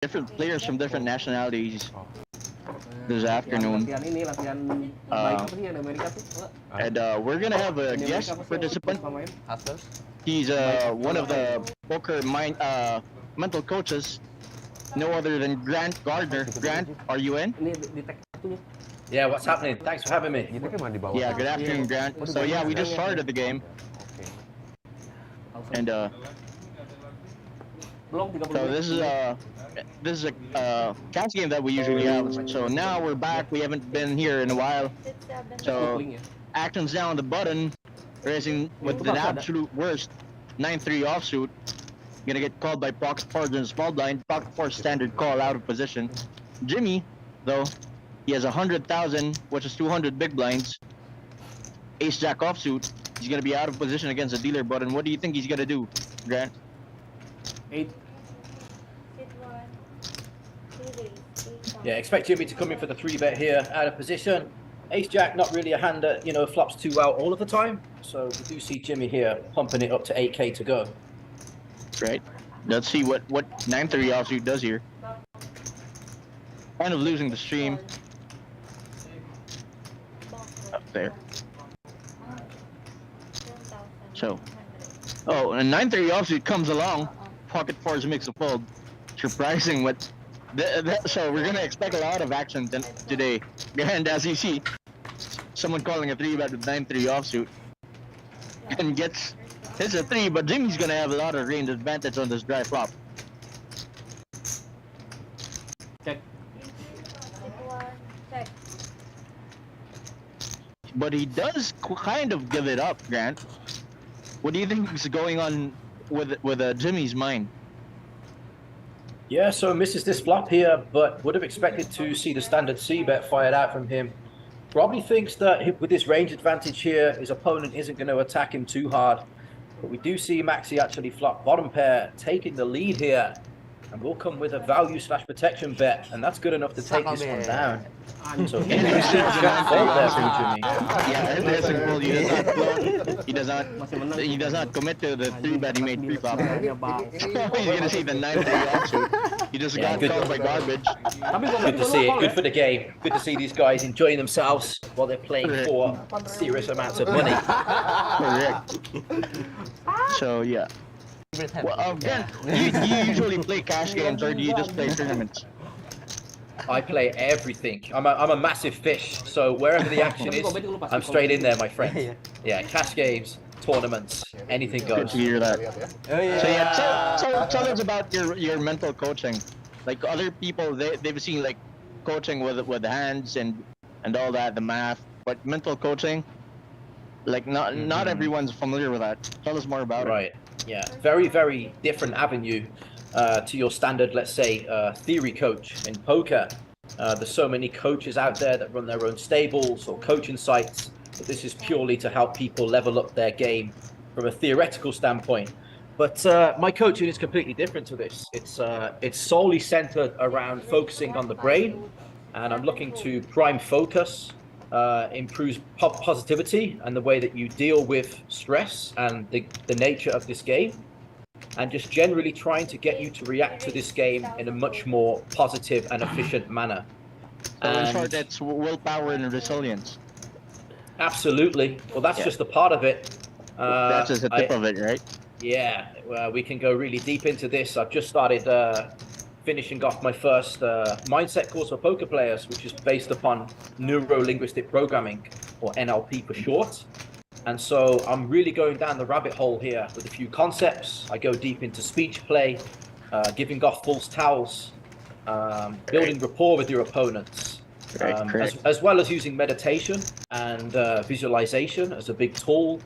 different players from different nationalities this afternoon. And we're gonna have a guest participant. He's one of the poker mental coaches, no other than Grant Gardner. Grant, are you in? Yeah, what's happening? Thanks for having me. Yeah, good afternoon, Grant. So yeah, we just started the game. And so this is a cash game that we usually have. So now we're back. We haven't been here in a while. So action's down the button, racing with the absolute worst 9-3 offsuit. Gonna get called by pocket fours in small blind. Pocket four standard call out of position. Jimmy, though, he has 100,000, which is 200 big blinds. Ace jack offsuit. He's gonna be out of position against the dealer button. What do you think he's gonna do, Grant? 8. Yeah, expect Jimmy to come in for the 3-bet here, out of position. Ace jack, not really a hand that, you know, flops too well all of the time. So we do see Jimmy here pumping it up to 8K to go. Right. Let's see what 9-3 offsuit does here. Kind of losing the stream. Up there. So, oh, and 9-3 offsuit comes along. Pocket fours makes a fold. Surprising what. So we're gonna expect a lot of action today. And as you see, someone calling a 3-bet with 9-3 offsuit and hits a 3, but Jimmy's gonna have a lot of range advantage on this dry flop. Check. But he does kind of give it up, Grant. What do you think is going on with Jimmy's mind? Yeah, so misses this flop here, but would have expected to see the standard C-bet fired out from him. Probably thinks that with his range advantage here, his opponent isn't going to attack him too hard. But we do see Maxi actually flop bottom pair, taking the lead here. And we'll come with a value/protection bet, and that's good enough to take this one down. So interesting fold there from Jimmy. Yeah, interesting fold. He does not commit to the 3-bet he made pre-flop. He's gonna see the 9-3 offsuit. He just got called by garbage. Good to see it. Good for the game. Good to see these guys enjoying themselves while they're playing for serious amounts of money. Correct. So yeah. Well, again, do you usually play cash games or do you just play tournaments? I play everything. I'm a massive fish, so wherever the action is, I'm straight in there, my friend. Yeah, cash games, tournaments, anything goes. Good to hear that. So yeah, tell us about your mental coaching. Like other people, they've seen like coaching with hands and all that, the math, but mental coaching, like not everyone's familiar with that. Tell us more about it. Right. Yeah, very, very different avenue to your standard, let's say, theory coach in poker. There's so many coaches out there that run their own stables or coaching sites, but this is purely to help people level up their game from a theoretical standpoint. But my coaching is completely different to this. It's solely centered around focusing on the brain, and I'm looking to prime focus, improves positivity and the way that you deal with stress and the nature of this game, and just generally trying to get you to react to this game in a much more positive and efficient manner. So in short, that's willpower and resilience. Absolutely. Well, that's just a part of it. That's just the tip of it, right? Yeah, we can go really deep into this. I've just started finishing off my first mindset course for poker players, which is based upon neuro-linguistic programming, or NLP for short. And so I'm really going down the rabbit hole here with a few concepts. I go deep into speech play, giving off false tells, building rapport with your opponents, as well as using meditation and visualization as a big tool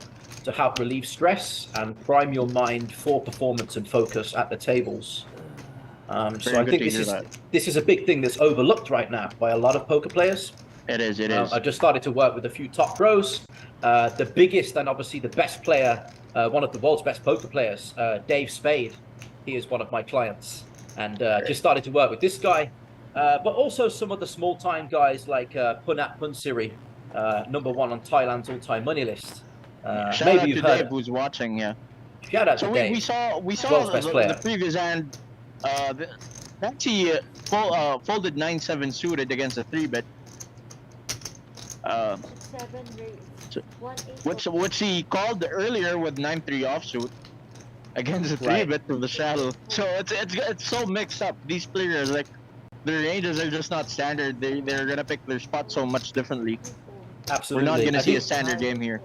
to help relieve stress and prime your mind for performance and focus at the tables. So I think this is a big thing that's overlooked right now by a lot of poker players. It is. I just started to work with a few top pros. The biggest and obviously the best player, one of the world's best poker players, Dave Spade. He is one of my clients, and just started to work with this guy. But also some of the small-time guys like Punat Punsiri, #1 on Thailand's all-time money list. Shout out to Dave who's watching. Yeah. Shout out to Dave. We saw the previous hand. Maxi folded 9-7 suited against a 3-bet. Which he called earlier with 9-3 offsuit against a 3-bet from the shadow. So it's so mixed up. These players, like, their ranges are just not standard. They're gonna pick their spot so much differently. Absolutely. We're not gonna see a standard game here.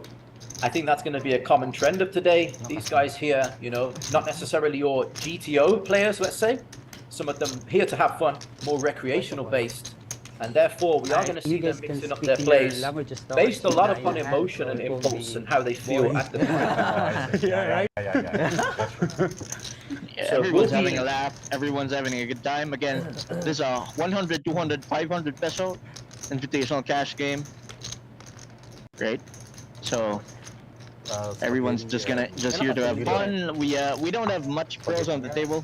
I think that's going to be a common trend of today. These guys here, you know, not necessarily your GTO players, let's say. Some of them here to have fun, more recreational based. And therefore, we are going to see them mixing up their plays based a lot upon emotion and impulse and how they feel at the time. Yeah, so everyone's having a laugh. Everyone's having a good time. Again, this is a 100, 200, 500 peso invitational cash game. Right? So everyone's just here to have fun. We don't have much pros on the table.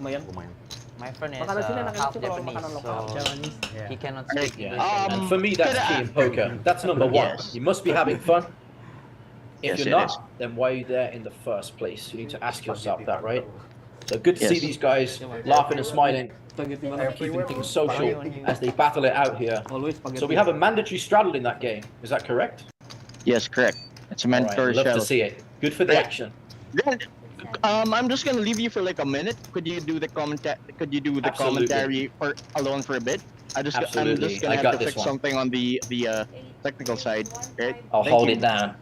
My friend is half Japanese, so he cannot speak English. And for me, that's key in poker. That's number one. Yes. You must be having fun. If Yes, you're not, then why are you there in the first place? You need to ask yourself that, right? So good to see these guys laughing and smiling, keeping things social as they battle it out here. So we have a mandatory straddle in that game. Is that correct? Yes, correct. It's a mandatory Love straddle. to see it. Good for the action. I'm just gonna leave you for like a minute. Could you do the commentary alone for a bit? I'm just gonna have to fix something on the technical side. Right? I'll hold it down.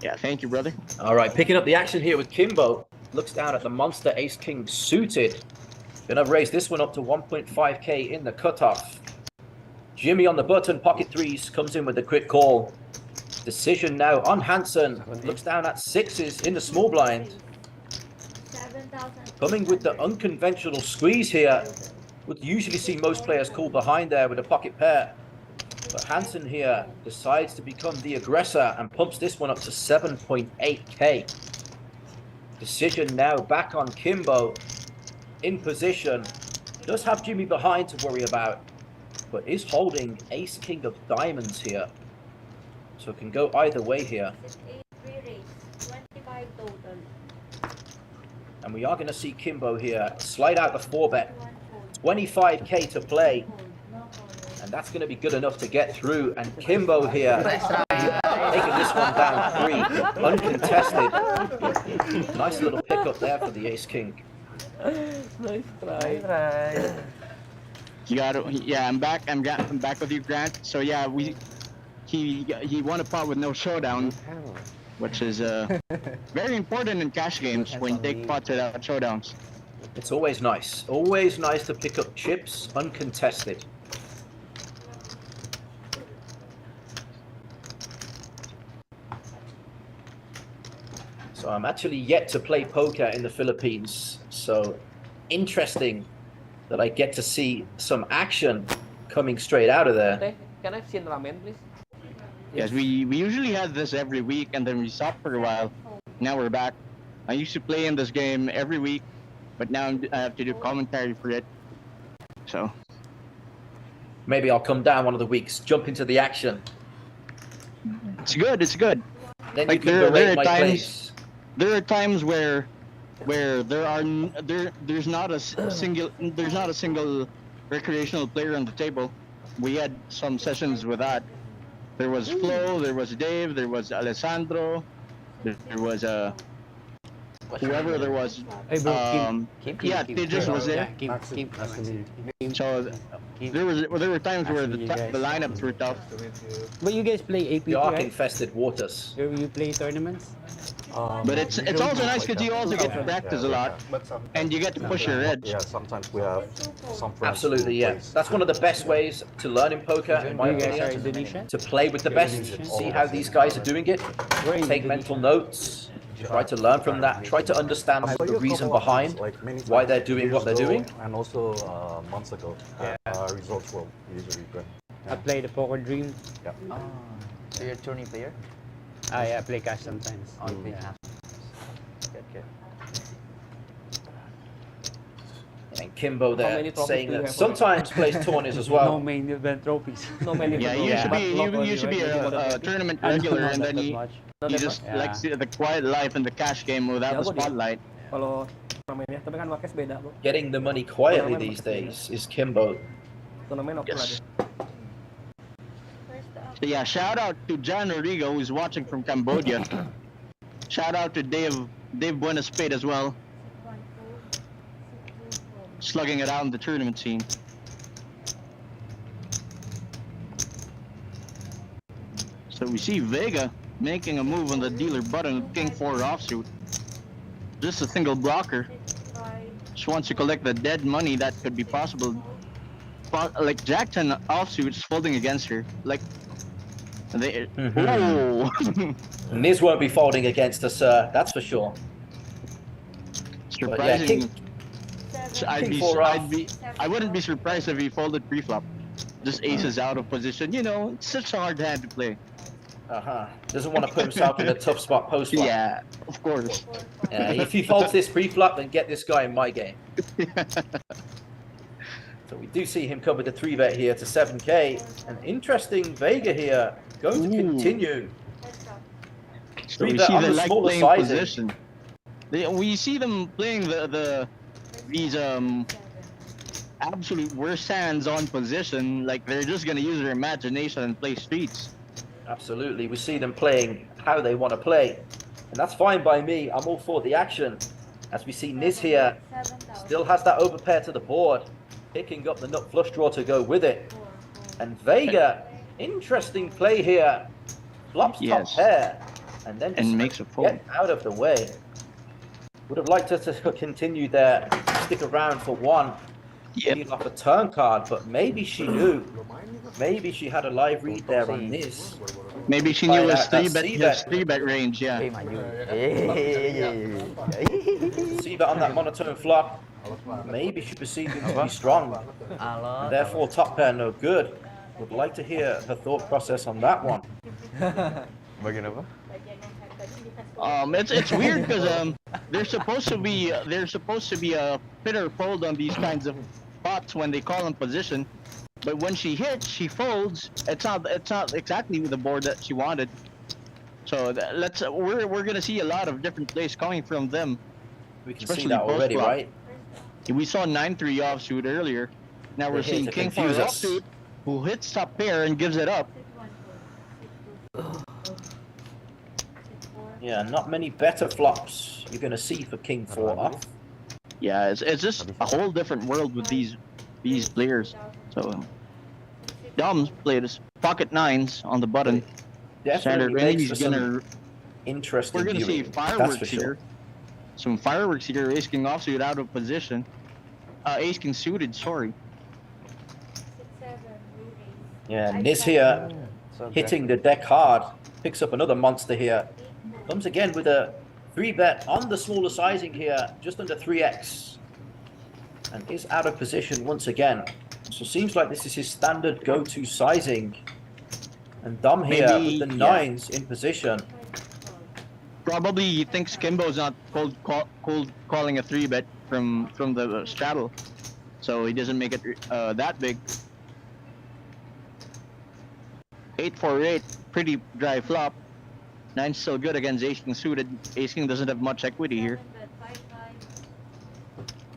Yeah, thank you, brother. All right, picking up the action here with Kimbo. Looks down at the monster ace king suited. Gonna raise this one up to 1.5k in the cutoff. Jimmy on the button, pocket threes, comes in with a quick call. Decision now on Hansen. Looks down at sixes in the small blind. Coming with the unconventional squeeze here. Would usually see most players call behind there with a pocket pair. But Hansen here decides to become the aggressor and pumps this one up to 7.8k. Decision now back on Kimbo. In position. Does have Jimmy behind to worry about. But is holding ace king of diamonds here. So it can go either way here. And we are going to see Kimbo here slide out the 4-bet. 25k to play. And that's going to be good enough to get through. And Kimbo here taking this one down 3. Uncontested. Nice little pickup there for the ace king. Nice try. You got it. Yeah, I'm back. I'm back with you, Grant. So yeah, he won a pot with no showdown, which is very important in cash games when you take pots without showdowns. It's always nice to pick up chips uncontested. So I'm actually yet to play poker in the Philippines, so interesting that I get to see some action coming straight out of there. Can I see the ramen, please? Yes, we usually have this every week, and then we stopped for a while. Now we're back. I used to play in this game every week, but now I have to do commentary for it. So maybe I'll come down one of the weeks, jump into the action. it's good. It's good. Then like you can berate my plays. There are times where there's not a single recreational player on the table. We had some sessions with that. There was Flo, there was Dave, there was Alessandro, there was whoever there was. Hey bro, yeah, Tejas was there. So there were times where the lineups were tough. But you guys play APT, Dark right? infested waters. You play tournaments? But it's also nice because you also get to practice a lot, and you get to push your edge. Yeah, sometimes we have some friends. Absolutely, yeah. That's one of the best ways to learn in poker, in my opinion. To play with the best, see how these guys are doing it, take mental notes, try to learn from that, try to understand the reason behind why they're doing what they're doing. And also months ago, results were usually good. I play the Poker Dream. Yeah. So you're a tourney player? I play cash sometimes. Okay. Yeah. Good. And Kimbo there saying that sometimes plays tourneys as well. No main event trophies. No many. Yeah, you should be a tournament regular, and then he just likes the quiet life in the cash game without the spotlight. Kalau turnamen ya. Tapi kan Marquez beda, bro. Getting the money quietly these days is Kimbo. Turnamen oke lah dia. So yeah, shout out to John Rodrigo who's watching from Cambodia. Shout out to Dave Buenaspade as well. Slugging it out in the tournament scene. So we see Vega making a move on the dealer button with King 4 offsuit. Just a single blocker. Just wants to collect the dead money that could be possible. Like Jack 10 offsuit is folding against her. Like they. Oh. Niz won't be folding against us, that's for sure. Surprising. Yeah, I wouldn't be surprised if he folded pre-flop. Just aces out of position. You know, it's such a hard hand to play. Doesn't want to put himself in a tough spot post-flop. Yeah, of course. If he folds this pre-flop, then get this guy in my game. So we do see him come with a 3-bet here to 7K. An interesting Vega here. Going to continue. So we see them like playing position. We see them playing these absolute worst hands on position. Like they're just gonna use their imagination and play streets. Absolutely, we see them playing how they want to play, and that's fine by me. I'm all for the action. As we see Niz here, still has that overpair to the board, picking up the nut flush draw to go with it. And Vega, interesting play here, flops top pair, and then just makes a fold. Get out of the way. Would have liked her to continue there, stick around for one. Yep. Off a turn card, but maybe she knew. Maybe she had a live read there on this. Maybe she knew his 3-bet range, yeah. C-bet on that monotone flop. Maybe she perceived him to be strong. And therefore top pair no good. Would like to hear her thought process on that one. It's weird because there's supposed to be a fitter fold on these kinds of pots when they call in position, but when she hits, she folds. It's not exactly the board that she wanted. So we're gonna see a lot of different plays coming from them. We can see that already, right? We saw 9-3 offsuit earlier. Now we're seeing King 4 offsuit, who hits top pair and gives it up. Yeah, not many better flops you're going to see for King 4 off. Yeah, it's just a whole different world with these players. So, Dom's played his pocket 9s on the button. Definitely makes for some interesting. We're going to see fireworks here. Some fireworks here. Ace King offsuit out of position. Ace King suited, sorry. Yeah, Niz here hitting the deck hard. Picks up another monster here. Comes again with a 3-bet on the smaller sizing here, just under 3x. And is out of position once again. So seems like this is his standard go-to sizing. And Dom here with the 9s in position. Probably he thinks Kimbo's not cold calling a 3-bet from the straddle. So he doesn't make it that big. 8-4-8, pretty dry flop. 9's still good against Ace King suited. Ace King doesn't have much equity here.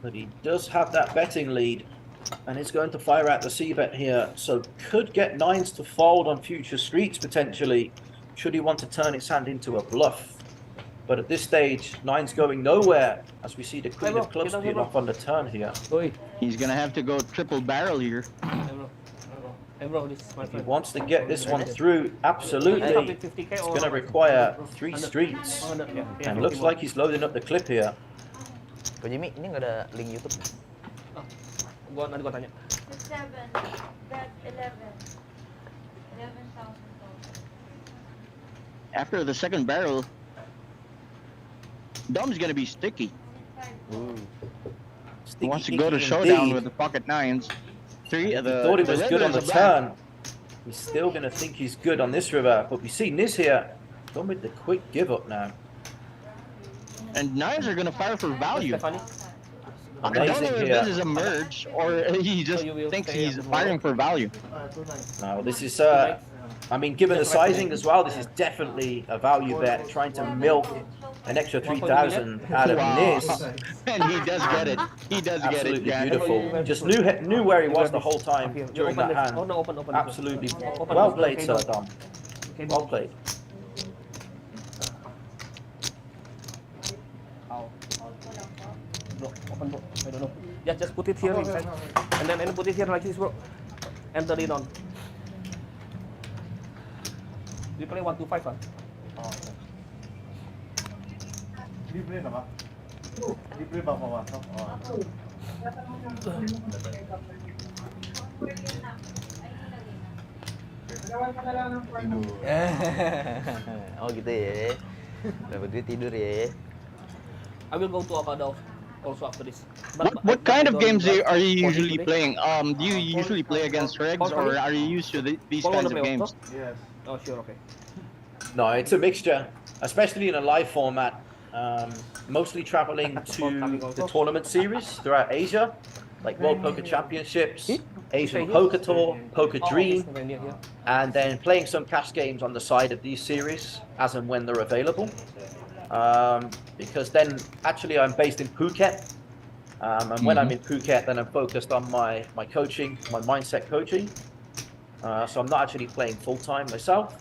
But he does have that betting lead. And is going to fire out the C-bet here. So could get 9s to fold on future streets potentially. Should he want to turn his hand into a bluff. But at this stage, 9's going nowhere. As we see the Queen of Clubs being off on the turn here. He's going to have to go triple barrel here. If he wants to get this one through, absolutely, it's going to require 3 streets. And looks like he's loading up the clip here. Jimmy, ini nggak ada link YouTube? Nanti gua tanya. 7, bet 11. 11,000. After the second barrel, Dom's going to be sticky. He wants to go to showdown with the pocket 9s. He thought he was good on the turn. He's still going to think he's good on this river. But we see Niz here going with the quick give up now. And 9s are going to fire for value. I don't know if here. this is a merge or he just thinks he's firing for value. No, this is, I mean, given the sizing as well, this is definitely a value bet. Trying to milk an extra 3,000 out of this. And he does get it. He does get it. Absolutely Grant. beautiful. Just knew where he was the whole time during that hand. Oh, no, open. Absolutely well played, Sir Dom. Well played. Bro, open, bro. I don't know. Yeah, just put it here inside. And then put it here like this, bro. Enter it on. We play 1 to 5, huh? Libre na ba? Libre ba pumasok? Oh gitu ya. Dapat duit tidur ya. I will go to Akada also after this. What kind of games are you usually playing? Do you usually play against regs, or are you used to these kinds of games? Yes. Oh, sure, okay. No, it's a mixture, especially in a live format. Mostly traveling to the tournament series throughout Asia, like World Poker Championships, Asian Poker Tour, Poker Dream, and then playing some cash games on the side of these series as and when they're available. Because then actually I'm based in Phuket, and when I'm in Phuket, then I'm focused on my coaching, my mindset coaching. So I'm not actually playing full time myself.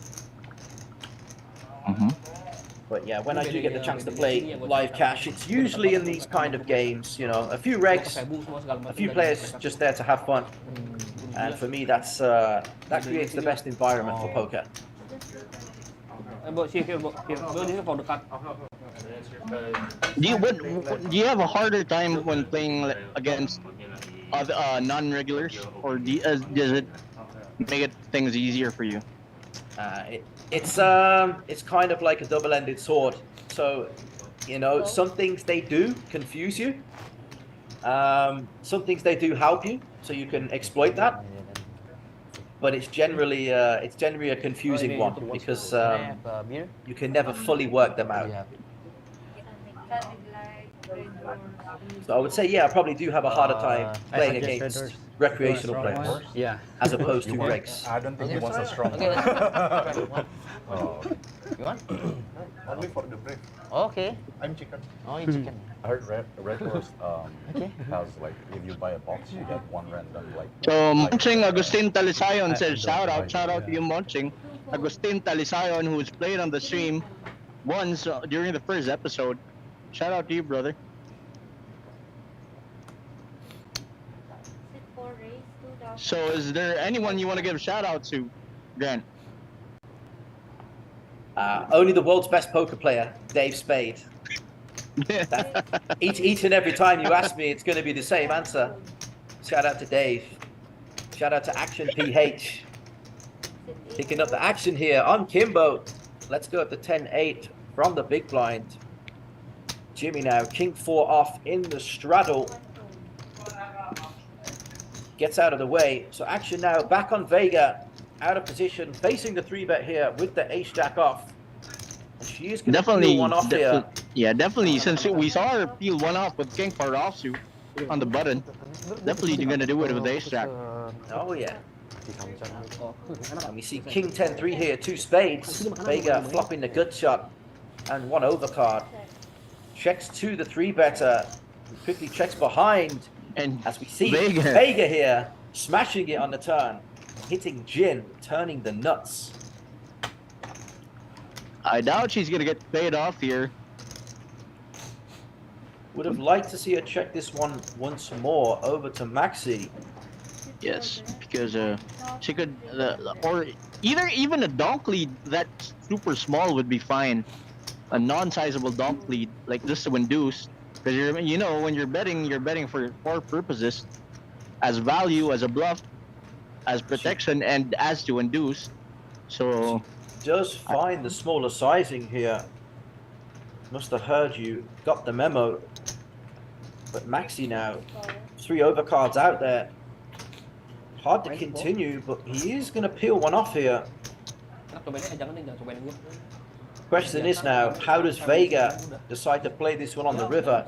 But yeah, when I do get the chance to play live cash, it's usually in these kind of games, you know, a few regs, a few players just there to have fun. And for me, that creates the best environment for poker. Do you have a harder time when playing against other non-regulars, or does it make things easier for you? It's kind of like a double-ended sword. So, you know, some things they do confuse you. Some things they do help you, so you can exploit that. But it's generally a confusing one because you can never fully work them out. So I would say, yeah, I probably do have a harder time playing against recreational players, as opposed to regs. I don't think he wants a strong one. You want? Only for the brief. Okay. I'm chicken. Oh, you chicken. I heard Red Horse has like, if you buy a box, you get one random like. So Munching Agustin Talisayon says shout out to you, Munching. Agustin Talisayon, who's played on the stream once during the first episode. Shout out to you, brother. So is there anyone you want to give a shout out to, Grant? Only the world's best poker player, Dave Spade. Each and every time you ask me, it's going to be the same answer. Shout out to Dave. Shout out to Action PH. Picking up the action here on Kimbo. Let's go at the 10-8 from the big blind. Jimmy now, King 4 off in the straddle. Gets out of the way. So Action now back on Vega. Out of position, facing the 3-bet here with the ace-jack off. And she is going to peel one off here. Yeah, definitely. Since we saw her peel one off with King 4 offsuit on the button, definitely you're going to do it with the ace-jack. Oh, yeah. And we see King 10-3 here, 2 spades. Vega flopping the good shot and 1 overcard. Checks to the 3-better. Quickly checks behind. And as we see Vega here, smashing it on the turn. Hitting Jin, turning the nuts. I doubt she's going to get paid off here. Would have liked to see her check this one once more over to Maxi. Yes, because she could, or even a donk lead that's super small would be fine. A non-sizable donk lead like this to induce, because you know when you're betting for 4 purposes, as value, as a bluff, as protection, and as to induce. So does find the smaller sizing here. Must have heard you, got the memo. But Maxi now, 3 overcards out there. Hard to continue, but he is going to peel one off here. Question is now, how does Vega decide to play this one on the river?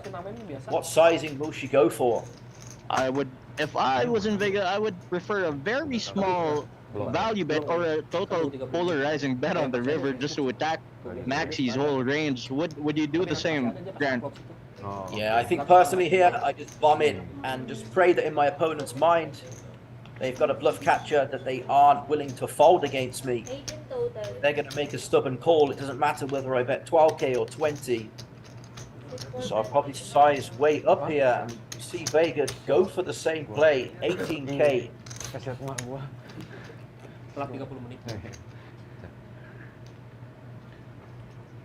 What sizing will she go for? If I was in Vega, I would prefer a very small value bet or a total polarizing bet on the river just to attack Maxi's whole range, would you do the same, Grant? Yeah, I think personally here, I just bomb it and just pray that in my opponent's mind, they've got a bluff catcher that they aren't willing to fold against me. 8 in total. They're going to make a stubborn call. It doesn't matter whether I bet 12k or 20. So I'll probably size way up here and see Vega go for the same play, 18k. Setelah 30 menit.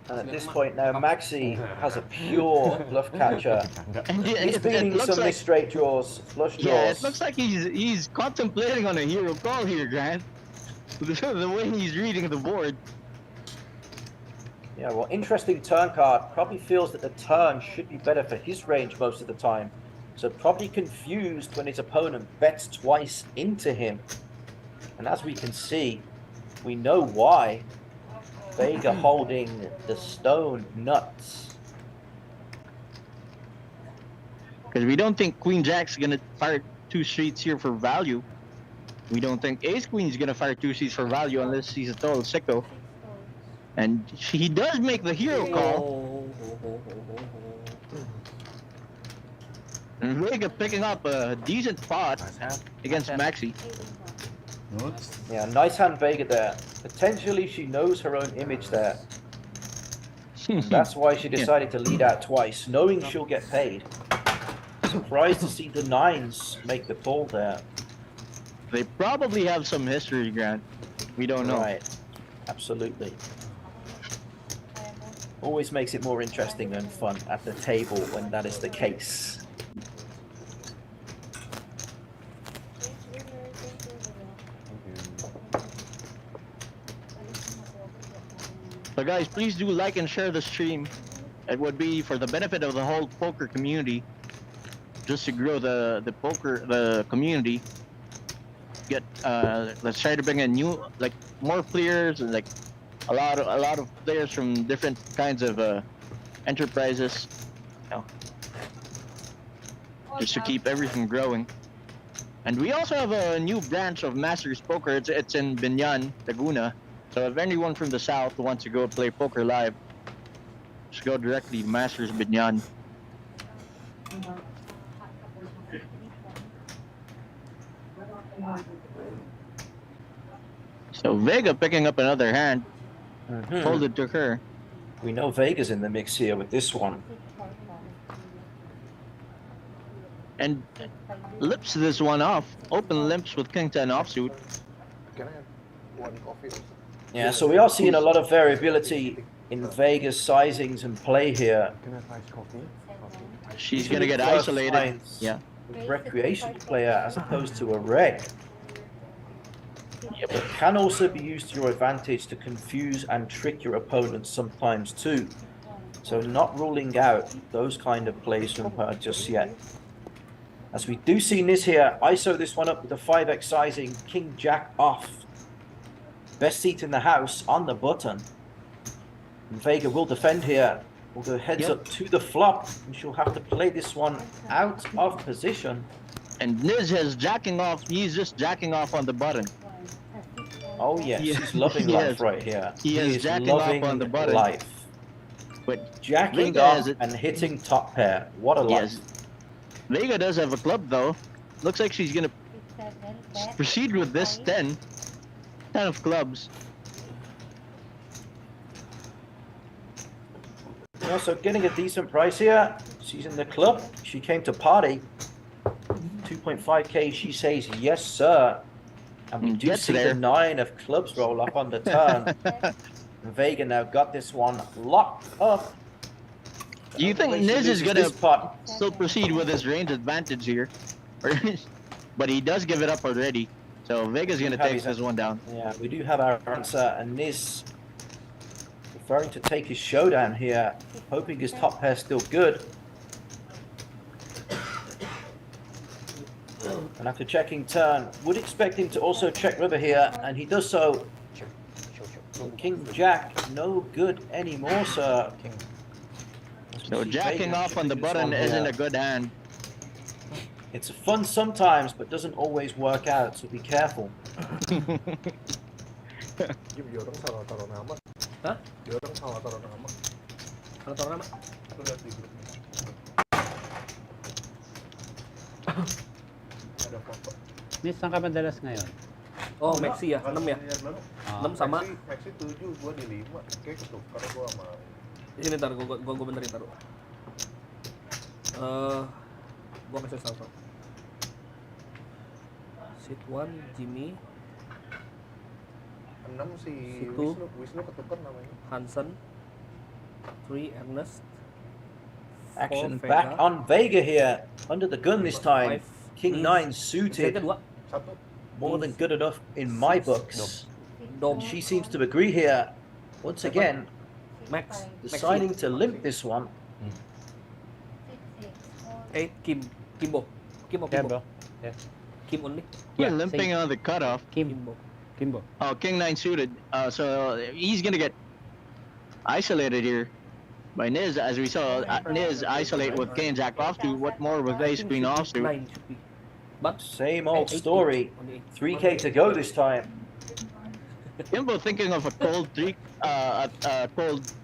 And at this point now, Maxi has a pure bluff catcher. And He's it feeling looks some like, missed straight draws, flush draws. yeah, it looks like he's contemplating on a hero call here, Grant. The way he's reading the board. Yeah, well, interesting turn card. Probably feels that the turn should be better for his range most of the time. So probably confused when his opponent bets twice into him. And as we can see, we know why. Vega holding the stone nuts. Because we don't think Queen Jack's gonna fire 2 streets here for value. We don't think Ace Queen's gonna fire 2 streets for value unless he's a total sicko. And he does make the hero call. And Vega picking up a decent pot against Maxi. Yeah, nice hand Vega there. Potentially she knows her own image there. That's why she decided to lead out twice, knowing she'll get paid. Surprised to see the 9s make the call there. They probably have some history, Grant. We don't know. Right, absolutely. Always makes it more interesting and fun at the table when that is the case. So guys, please do like and share the stream. It would be for the benefit of the whole poker community, just to grow the community. Get let's try to bring in more players and a lot of players from different kinds of enterprises, just to keep everything growing. And we also have a new branch of Masters Poker. It's in Binyan, Laguna. So if anyone from the south wants to go play poker live, just go directly to Masters Binyan. So Vega picking up another hand, folded to her. We know Vega's in the mix here with this one. And lips this one off. Open limps with King 10 offsuit. Can I have one coffee? Yeah, so we are seeing a lot of variability in Vega's sizings and play here. Can I have ice coffee? She's gonna get isolated. Yeah. Recreational player as opposed to a reg. It can also be used to your advantage to confuse and trick your opponents sometimes too. So not ruling out those kind of plays from her just yet. As we do see Niz here, ISO this one up with a 5x sizing, King Jack off. Best seat in the house on the button. And Vega will defend here. We'll go heads up to the flop, and she'll have to play this one out of position. And Niz is jacking off. He's just jacking off on the button. Oh yes, He- he's loving he life is- right here. he is jacking loving off on the button. life. But Jacking Vega off has it. and hitting top pair. What a life. Yes. Vega does have a club though. Looks like she's gonna proceed with this 10 of clubs. Also getting a decent price here. She's in the club. She came to party. 2.5k. She says yes, sir. And we do Gets see there. the 9 of clubs roll up on the turn. And Vega now got this one locked up. Do you think When she Niz is loses gonna this pot, still proceed with his range advantage here? But he does give it up already. So Vega's gonna take this one down. yeah, we do have our answer, and Niz preferring to take his showdown here, hoping his top pair's still good. And after checking turn, would expect him to also check river here, and he does so. King Jack, no good anymore, sir. So jacking off on the button isn't a good hand. It's fun sometimes, but doesn't always work out, so be careful. Orang salah taruh nama. Hah? Orang salah taruh nama. Kalau taruh nama? Aku lihat di grupnya. Ada foto. Nis, saan ka madalas ngayon? Oh, Maxi ya, 6 ya. 6 sama. Maxi 7, gua di 5. Kayak ketukar gua sama. Ini ntar gua benerin taruh. Gua kasih satu. Sit 1 Jimmy 6 si Situ. Wisnu ketukar namanya. Hansen 3 Ernest Action 4 back Vega, on Vega here. Under the gun this time. 5 King is- 9 Vega suited. 2 Satu. More than good enough in my books. Dom She seems to agree here. Once again, Max deciding to limp this one. 8 Kimbo Kimbo. Yeah. Kim only We're limping on the cutoff. Kimbo Kimbo. Oh, King 9 suited. So he's gonna get isolated here by Niz, as we saw Niz isolate with King Jack offsuit. What more with Ace Queen offsuit? 9 should be. But Same old 8, story. 8. 3K to go this time. Kimbo thinking of a cold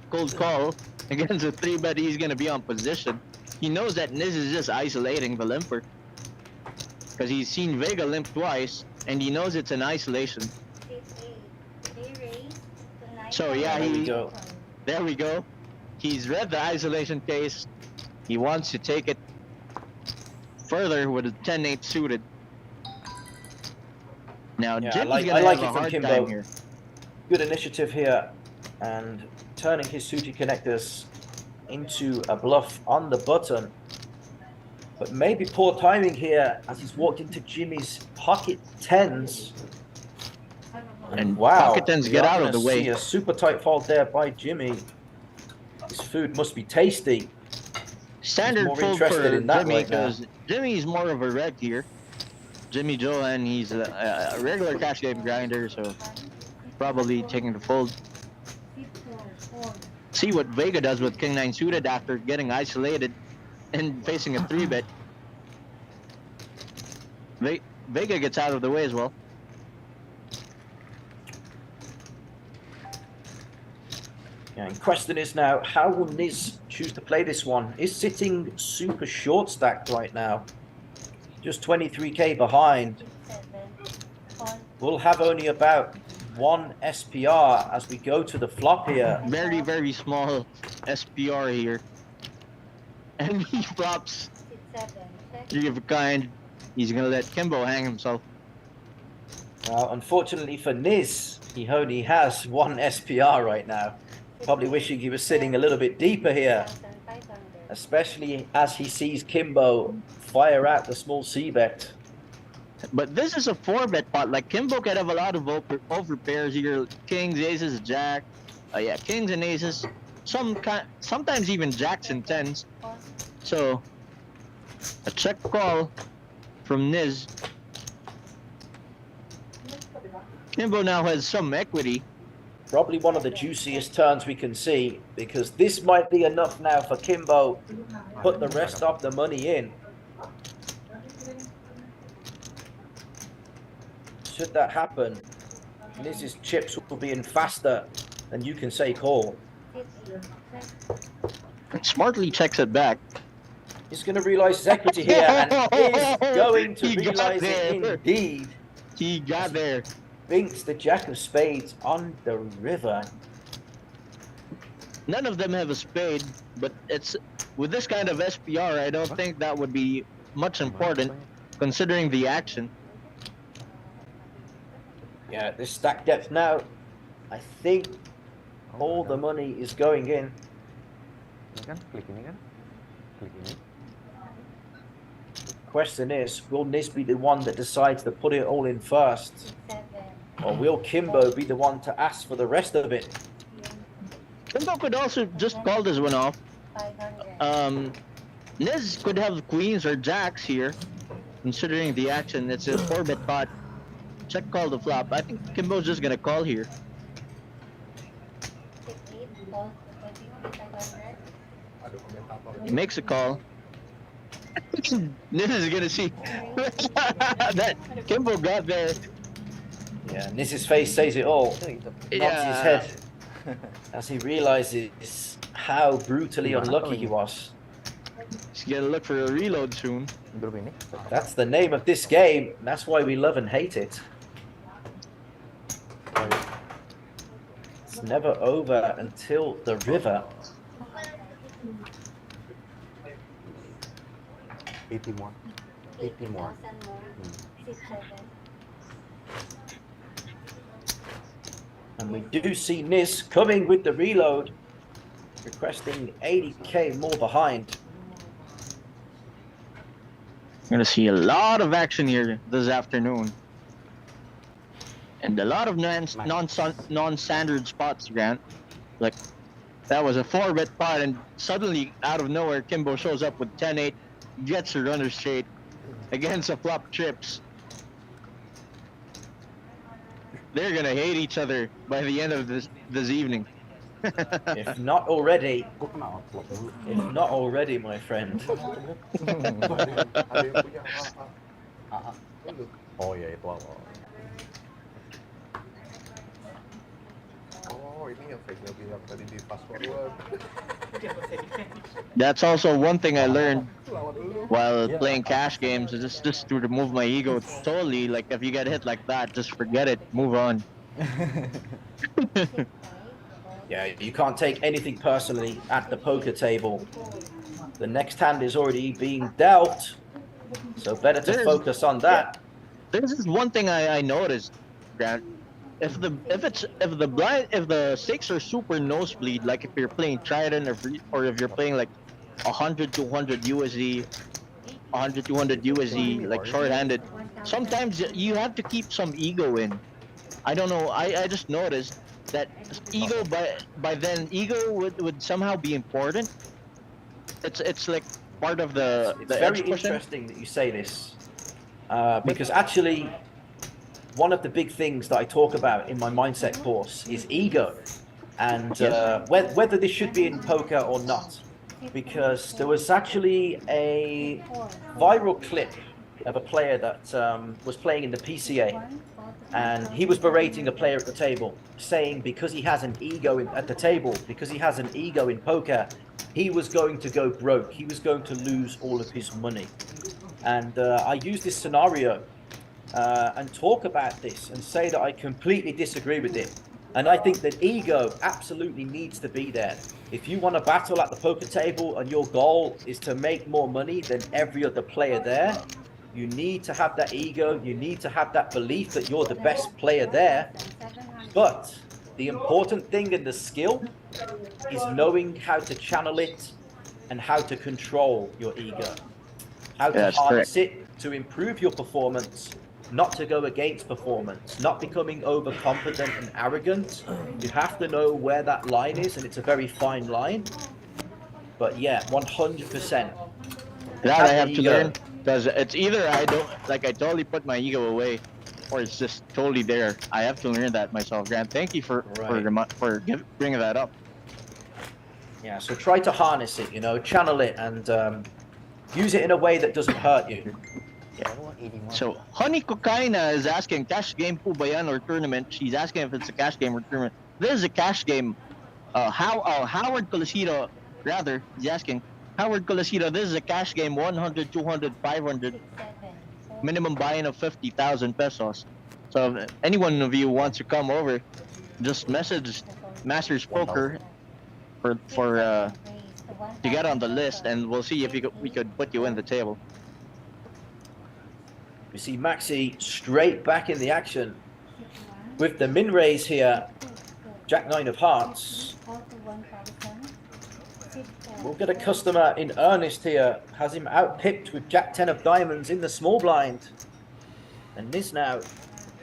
cold call against a 3-bet. He's gonna be on position. He knows that Niz is just isolating the limper because he's seen Vega limp twice, and he knows it's an isolation. So yeah, There we go. There we go. He's read the isolation case. He wants to take it further with a 10-8 suited. Now Yeah, Jimmy's I gonna like have it a from hard Kimbo. time here. Good initiative here, and turning his suited connectors into a bluff on the button. But maybe poor timing here as he's walked into Jimmy's pocket tens. And Wow, pocket tens we get are out of gonna the way. see a super tight fold there by Jimmy. His food must be tasty. Standard more fold interested for in that Jimmy right now. because Jimmy's more of a reg here. Jimmy Johan, he's a regular cash game grinder, so probably taking the fold. See what Vega does with King 9 suited after getting isolated and facing a 3-bet. Vega gets out of the way as well. Yeah, and question is now, how will Niz choose to play this one? Is sitting super short stacked right now. Just 23k behind. We'll have only about 1 SPR as we go to the flop here. Very, very small SPR here. And he flops 3 of a kind. He's gonna let Kimbo hang himself. Unfortunately for Niz, he only has 1 SPR right now. Probably wishing he was sitting a little bit deeper here, especially as he sees Kimbo fire out the small C-bet. But this is a 4-bet pot. Like Kimbo could have a lot of over pairs here. Kings, aces, jack. Yeah, kings and aces. Sometimes even jacks and tens. So a check call from Niz. Kimbo now has some equity. Probably one of the juiciest turns we can see, because this might be enough now for Kimbo. Put the rest of the money in. Should that happen, Niz's chips will be in faster than you can say call. Smartly checks it back. He's going to realize his equity here, and is going to He got realize it there. indeed. He got there. Binks the jack of spades on the river. None of them have a spade, but it's with this kind of SPR, I don't think that would be much important considering the action. Yeah, this stack depth now, I think all the money is going in. Ini kan, klik ini kan, klik ini. Question is, will Niz be the one that decides to put it all in first? Or will Kimbo be the one to ask for the rest of it? Kimbo could also just call this one off. Niz could have queens or jacks here, considering the action. It's a 4-bet pot. Check call the flop. I think Kimbo's just gonna call here. He makes a call. This is gonna see that Kimbo got there. Yeah, Niz's face says it all. Nods his head as he realizes how brutally unlucky he was. He's gonna look for a reload soon. That's the name of this game. And that's why we love and hate it. It's never over until the river. 81. 81. And we do see Niz coming with the reload, requesting 80k more behind. We're gonna see a lot of action here this afternoon. And a lot of non-standard spots, Grant. Like, that was a 4-bet pot, and suddenly, out of nowhere, Kimbo shows up with 10-8, gets a runner straight against a flop trips. They're gonna hate each other by the end of this evening. If not already, my friend. Oh ya itu apa? Oh, ini yang saya bilang tadi di password. That's also one thing I learned while playing cash games, is just to remove my ego totally. Like, if you get hit like that, just forget it, move on. Yeah, you can't take anything personally at the poker table. The next hand is already being dealt, so better to focus on that. There's this one thing I noticed, Grant. If the stakes are super nosebleed, like if you're playing Trident or if you're playing like 100 200 USD, 100 200 USD, like short-handed, sometimes you have to keep some ego in. I don't know. I just noticed that ego by then ego would somehow be important. It's like part of the. It's very interesting that you say this, because actually, one of the big things that I talk about in my mindset course is ego, and whether this should be in poker or not, because there was actually a viral clip of a player that was playing in the PCA, and he was berating a player at the table, saying because he has an ego at the table, because he has an ego in poker, he was going to go broke. He was going to lose all of his money. And I use this scenario and talk about this and say that I completely disagree with it. And I think that ego absolutely needs to be there. If you want to battle at the poker table and your goal is to make more money than every other player there, you need to have that ego, you need to have that belief that you're the best player there. But the important thing in the skill is knowing how to channel it and how to control your ego. How to harness it to improve your performance, not to go against performance, not becoming overconfident and arrogant. You have to know where that line is, and it's a very fine line. But yeah, 100%. That I have to learn, because it's either I totally put my ego away, or it's just totally there. I have to learn that myself, Grant. Thank you for bringing that up. Yeah, so try to harness it, channel it, and use it in a way that doesn't hurt you. Yeah. So, Honey Kokaina is asking, cash game po ba yan or tournament? She's asking if it's a cash game or tournament. This is a cash game. Howard Colosito, rather, is asking, Howard Colosito, this is a cash game, 100, 200, 500, minimum buy-in of 50,000 pesos. So if any one of you wants to come over, just message Masters Poker to get on the list, and we'll see if we could put you in the table. We see Maxi straight back in the action with the min raise here. Jack 9 of hearts. We'll get a customer in earnest here. Has him out-pipped with Jack 10 of diamonds in the small blind. And this now,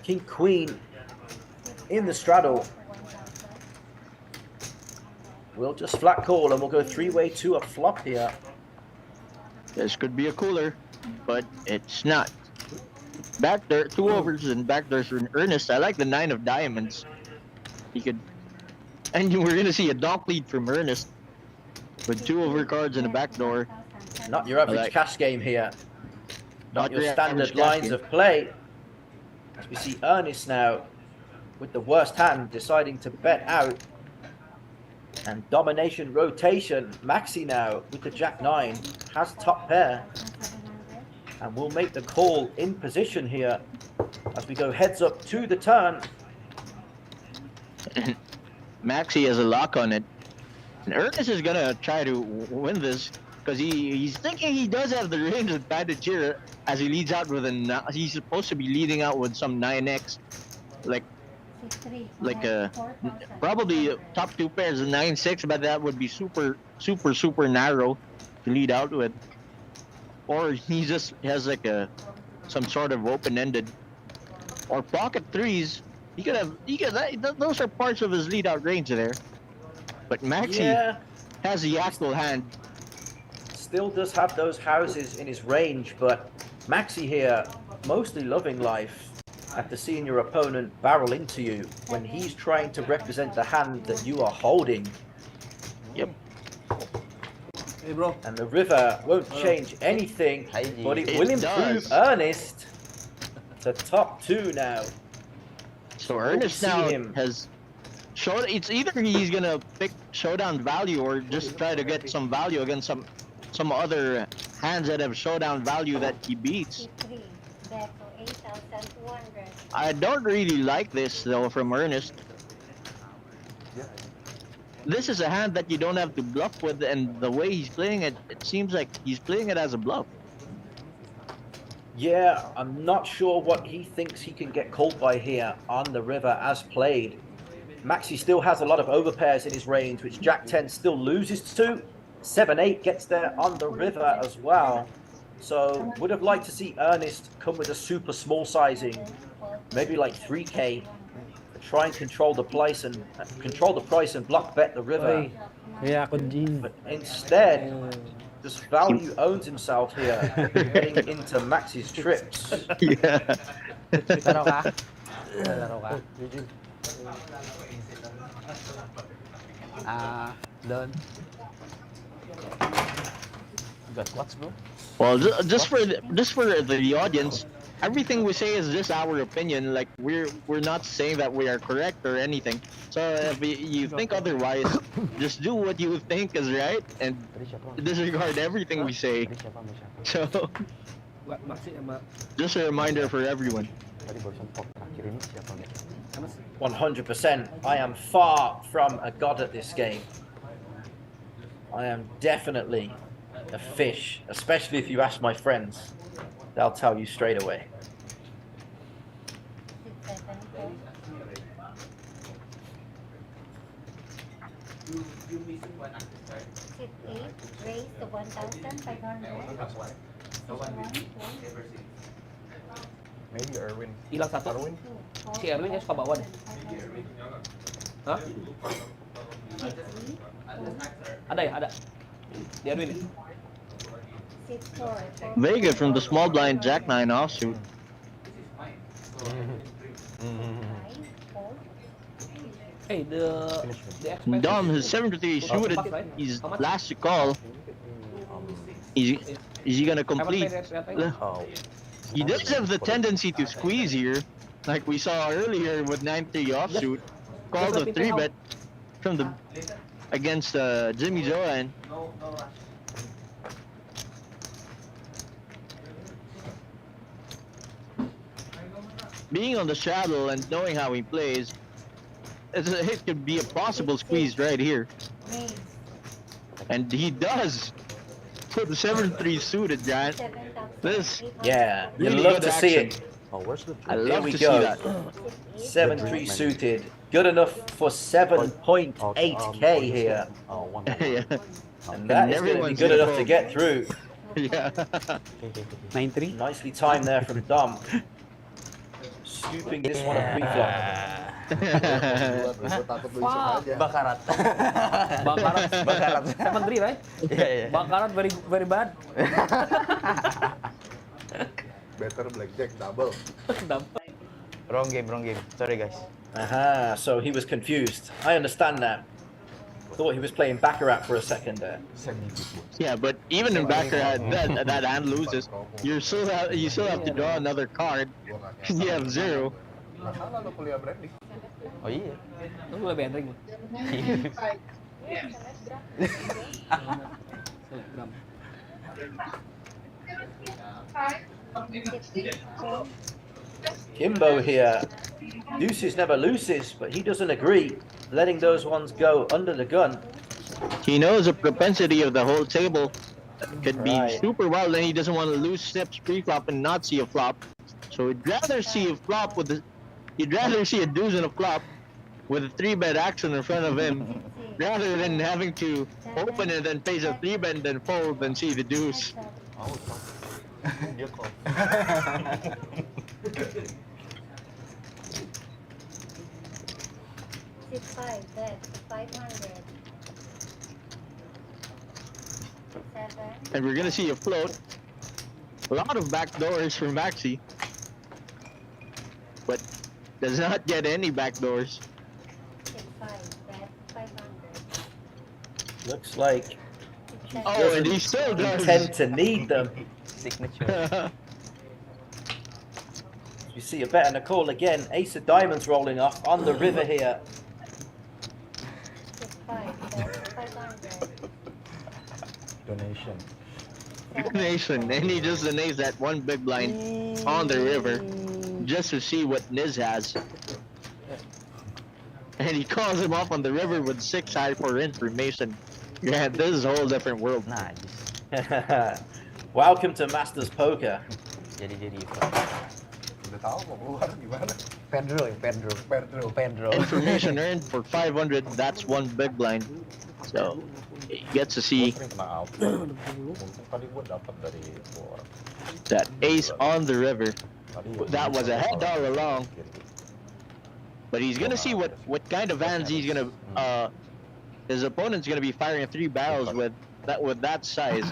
King Queen in the straddle. We'll just flat call and we'll go three-way to a flop here. This could be a cooler, but it's not. Back there, 2 overs and back there's an earnest. I like the 9 of diamonds. He could, and we're gonna see a donk lead from Ernest with 2 overcards and a backdoor. Not your average like- cash game here. Not your your standard average cash lines game. of play. As we see Ernest now with the worst hand deciding to bet out. And domination rotation. Maxi now with the Jack-9 has top pair. And will make the call in position here as we go heads up to the turn. Maxi has a lock on it. And Ernest is gonna try to win this because he's thinking he does have the range advantage here as he leads out with he's supposed to be leading out with some 9x, like probably top two pairs of 9-6, but that would be super narrow to lead out with. Or he just has like some sort of open-ended or pocket threes. Those are parts of his lead out range there. But Maxi has the actual hand. Still does have those houses in his range, but Maxi here mostly loving life after seeing your opponent barrel into you when he's trying to represent the hand that you are holding. Yep. Hey bro. And the river won't change anything, but it will improve does. Ernest to top 2 now. So Ernest now him. has showed. It's either he's gonna pick showdown value or just try to get some value against some other hands that have showdown value that he beats. I don't really like this though from Ernest. This is a hand that you don't have to bluff with, and the way he's playing it, it seems like he's playing it as a bluff. Yeah, I'm not sure what he thinks he can get called by here on the river as played. Maxi still has a lot of overpairs in his range, which Jack-10 still loses to. 7-8 gets there on the river as well. So would have liked to see Ernest come with a super small sizing, maybe like 3K, to try and control the price and block bet the river. Kaya ako, Jean. But instead, just value owns himself here, getting into Maxi's trips. Yeah. Laro ka? Laro ka? Doon. You got what's, bro? Well, just for the audience, everything we say is just our opinion. Like we're not saying that we are correct or anything. So if you think otherwise, just do what you think is right and disregard everything we say. So just a reminder for everyone. 100%. I am far from a god at this game. I am definitely a fish, especially if you ask my friends. They'll tell you straight away. Sit 8, raise to 1,500. Maybe Erwin. Hilang satu. Erwin? Si Erwin yang suka bawa deh. Hah? Ada ya? Ada. Di Erwin ya? Sit 4. Vega from the small blind Jack-9 offsuit. Hey, the expensive. Dom, his 73 suited. He's last to call. Is he gonna complete? He does have the tendency to squeeze here, like we saw earlier with 9-3 offsuit. Called a 3-bet from the against Jimmy Joanne. Being on the shadow and knowing how he plays, it could be a possible squeeze right here. And he does put the 7-3 suited, Grant. This, Yeah, you'd really love good to see action. it. Oh, where's the I Here love we to go. see that. 7-3 suited. Good enough for 7.8k here. Oh, one. Yeah. And that is going to be everyone's good gonna enough to fold. get through. Yeah. 9-3? Nicely timed there from Dom. Scooping this one up pre-flop. Gue takut lu iseng aja. Bakarat. Bakarat. 7-3, right? Bakarat very bad. Better blackjack double. Wrong game. Sorry, guys. Aha, so he was confused. I understand that. thought he was playing Baccarat for a second there. Yeah, but even in Baccarat, that hand loses. You still have to draw another card. You have 0. Nah, salah lo kuliah branding. Oh iya. Lu mulai benteng. Selebgram. Kimbo here. Deuces never loses, but he doesn't agree. Letting those ones go under the gun. He knows the propensity of the whole table could be Right. super wild, and he doesn't want to lose steps pre-flop and not see a flop. So he'd rather see a flop with the, he'd rather see a deuce and a flop with a 3-bet action in front of him, rather than having to open it and face a 3-bet and then fold and see the deuce. Dia call. 5 bet 500. 7. And we're gonna see a float. A lot of backdoors from Maxi, but does not get any backdoors. 5 bet 500. Looks like Oh, and he still does. tend to need them. Signature. You see a bet and a call again. Ace of diamonds rolling off on the river here. 5 bet 500. Donation. Nation, and he just donates that one big blind on the river just to see what Niz has. And he calls him off on the river with 6 high for information. Yeah, this is a whole different world. Nice. Welcome to Masters Poker. Jadi Udah tahu mau keluar gimana. Pedro. Information earned for 500, that's one big blind. So, he gets to see Sering kena out. Untung tadi gua dapat dari luar. that ace on the river. Tadi That was a head all along. But he's gonna see what kind of hands he's gonna, his opponent's gonna be firing 3 barrels with that size.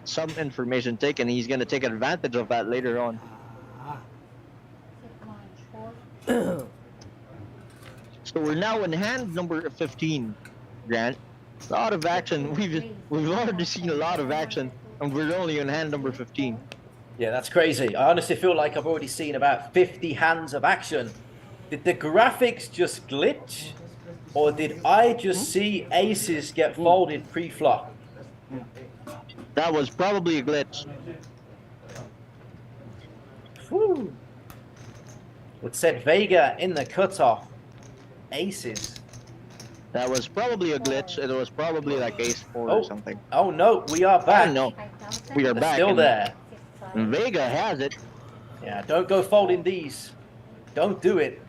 Some information taken, he's gonna take advantage of that later on. 6 So we're now in hand number 15, Grant. A lot of action. We've already seen a lot of action, and we're only in hand number 15. Yeah, that's crazy. I honestly feel like I've already seen about 50 hands of action. Did the graphics just glitch? Or did I just see aces get folded pre-flop? That was probably a glitch. Whew. It said Vega in the cutoff. Aces. That was probably a glitch. It was probably like ace 4 Oh. or something. Oh no, we are I back. don't know. We are They're back. still and- there. and Vega has it, Yeah, don't go folding these. Don't do it.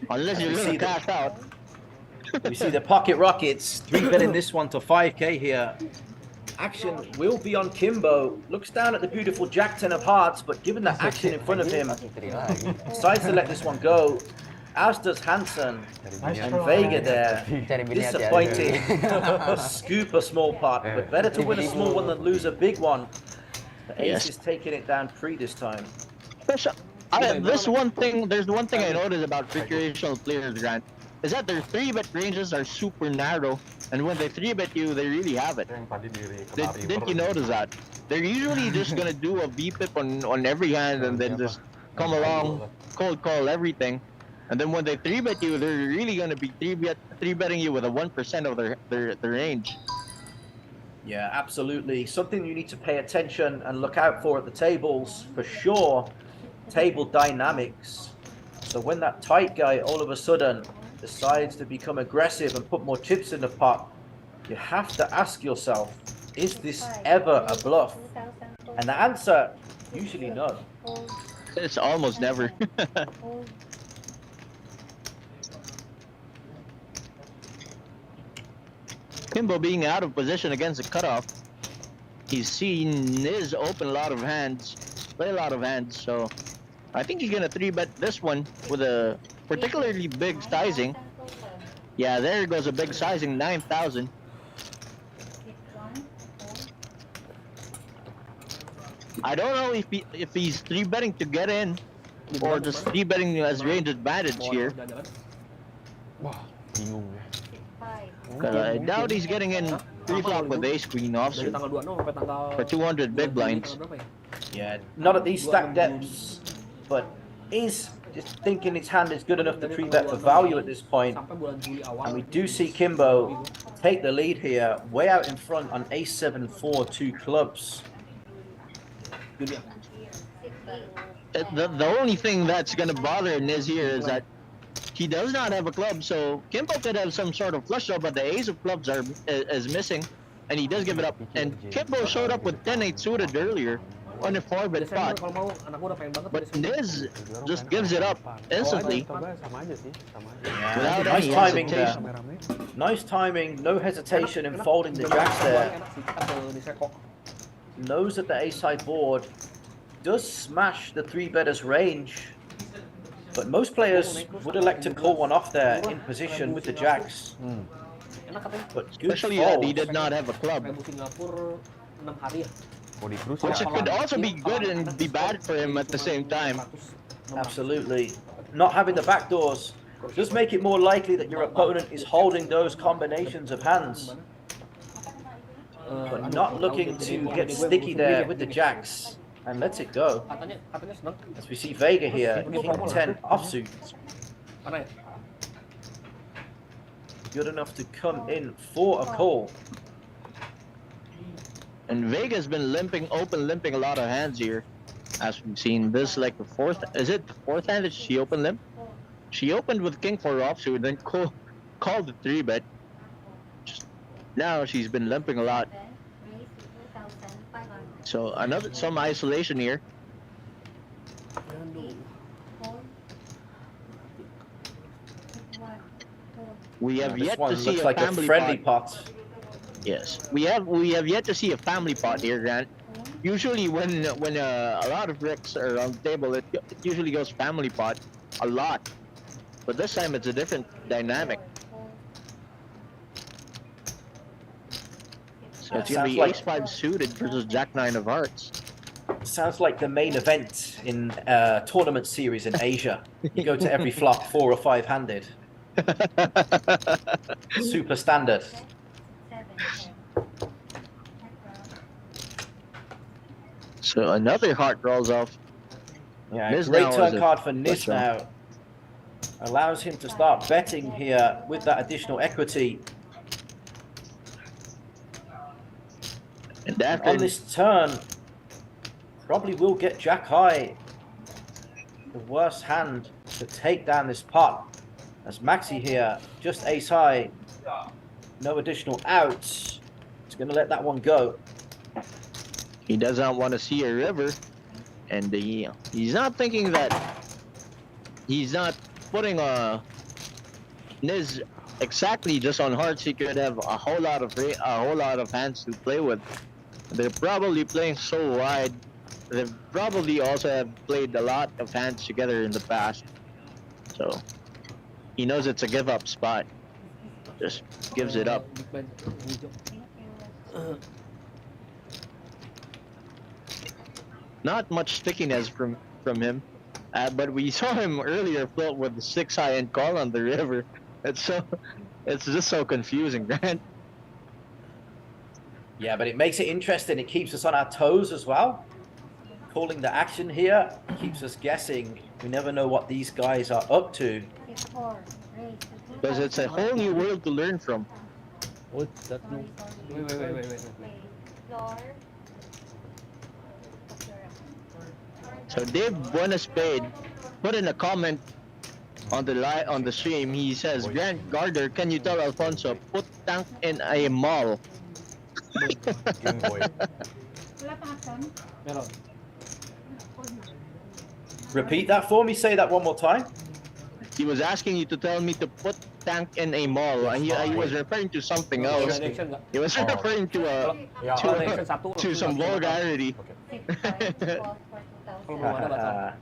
unless you're We gonna see the- cash out. We see the pocket rockets 3-betting this one to 5k here. Action will be on Kimbo. Looks down at the beautiful Jack 10 of hearts, but given the action in front of him, decides to let this one go. As does Hansen and Vega there. Disappointing. A scoop a small pot, but better to win a small one than lose a big one. The ace Yes. is taking it down pre this time. There's one thing I noticed about recreational players, Grant, is that their 3-bet ranges are super narrow, and when they 3-bet you, they really have it. Yang tadi di Didn't you notice that? They're usually just gonna do a VPIP on every hand and then just come along, cold call everything. And then when they 3-bet you, they're really gonna be 3-betting you with a 1% of their range. Yeah, absolutely. Something you need to pay attention and look out for at the tables, for sure. Table dynamics. So when that tight guy all of a sudden decides to become aggressive and put more chips in the pot, you have to ask yourself, is this ever a bluff? And the answer, usually no. It's almost never. Kimbo being out of position against the cutoff, he's seen his open a lot of hands, play a lot of hands, so I think he's gonna 3-bet this one with a particularly big sizing. Yeah, there goes a big sizing, 9,000. I don't know if he's 3-betting to get in or just 3-betting as range advantage here. Wah, bingung ya. Cause I doubt he's getting in pre-flop with ace queen Dari offsuit tanggal 26 sampai tanggal for 200 big 2 Juli blinds. tanggal berapa ya? Yeah, not at these stack depths, but is just thinking his hand is good enough to 3-bet for value at this point. Sampai bulan Juli awal. And we do see Kimbo take the lead here, way out in front on ace 7 4 2 clubs. Juli. The only thing that's gonna bother Niz here is that he does not have a club, so Kimbo could have some sort of flush draw, but the ace of clubs is missing, and he does give it up. And Kimbo showed up with 10-8 suited earlier on a 4-bet Desember pot, kalau mau anak gua udah pengen banget but Desember. Niz just gives it up instantly Sama aja sih, sama aja. without Nice any timing there. hesitation. Rame-rame. Nice timing, no hesitation in Enak, folding the jacks there. Enak sih kita ke Diseko. Knows that the ace high board does smash the 3-better's range, but most players would elect to call one off there in position with the jacks. Enak katanya. But good Especially that he fold. did not have a club, Kayak Singapura 6 hari ya. Mau di cruise which ya? it could also be good and be bad for him at the same time. Absolutely. Not having the backdoors does make it more likely that your opponent is holding those combinations of hands, but not looking to get sticky there with the jacks and lets it go. Katanya seneng. As we see Vega here, King 10 offsuit, Mana ya? good enough to come in for a call. And Vega's been limping a lot of hands here, as we've seen. This like the fourth, is it the fourth hand that she opened limp? She opened with King 4 offsuit, then called the 3-bet. Now she's been limping a lot. So some isolation here. We have This yet one to see looks a like a family friendly pot. pot. Yes, we have yet to see a family pot here, Grant. Usually when a lot of ricks are on the table, it usually goes family pot a lot. But this time it's a different dynamic. So it's gonna be Sounds like- ace-5 suited versus jack-9 of hearts. Sounds like the main event in tournament series in Asia. You go to every flop 4 or 5 handed. Super standard. So another heart rolls off. Yeah, Niz great now turn is a card for Niz touchdown. now. Allows him to start betting here with that additional equity. And after On this turn, probably will get jack high. The worst hand to take down this pot. As Maxi here, just ace high. No additional outs. He's going to let that one go. he does not want to see a river, and he's not thinking that he's not putting Niz exactly just on hearts. He could have a whole lot of hands to play with. They're probably playing so wide. They probably also have played a lot of hands together in the past, so he knows it's a give up spot. Just gives it up. Big blind hijau. Not much stickiness from him, but we saw him earlier float with the 6 high and call on the river. It's just so confusing, Grant. Yeah, but it makes it interesting. It keeps us on our toes as well. Calling the action here keeps us guessing. We never know what these guys are up to. Because it's a whole new world to learn from. What's that no? Wait. So Dave Buenaspade put in a comment on the stream. He says, Grant Gardner, can you tell Alfonso put tank in a mall? Game Boy. Meron. Repeat that for me. Say that one more time. He was asking you to tell me to put tank in a mall. He was referring to something Kalau else. ada action nggak? He was referring to Yeah. Kalau ada action satu. to some vulgarity. Kalau belum ada batal.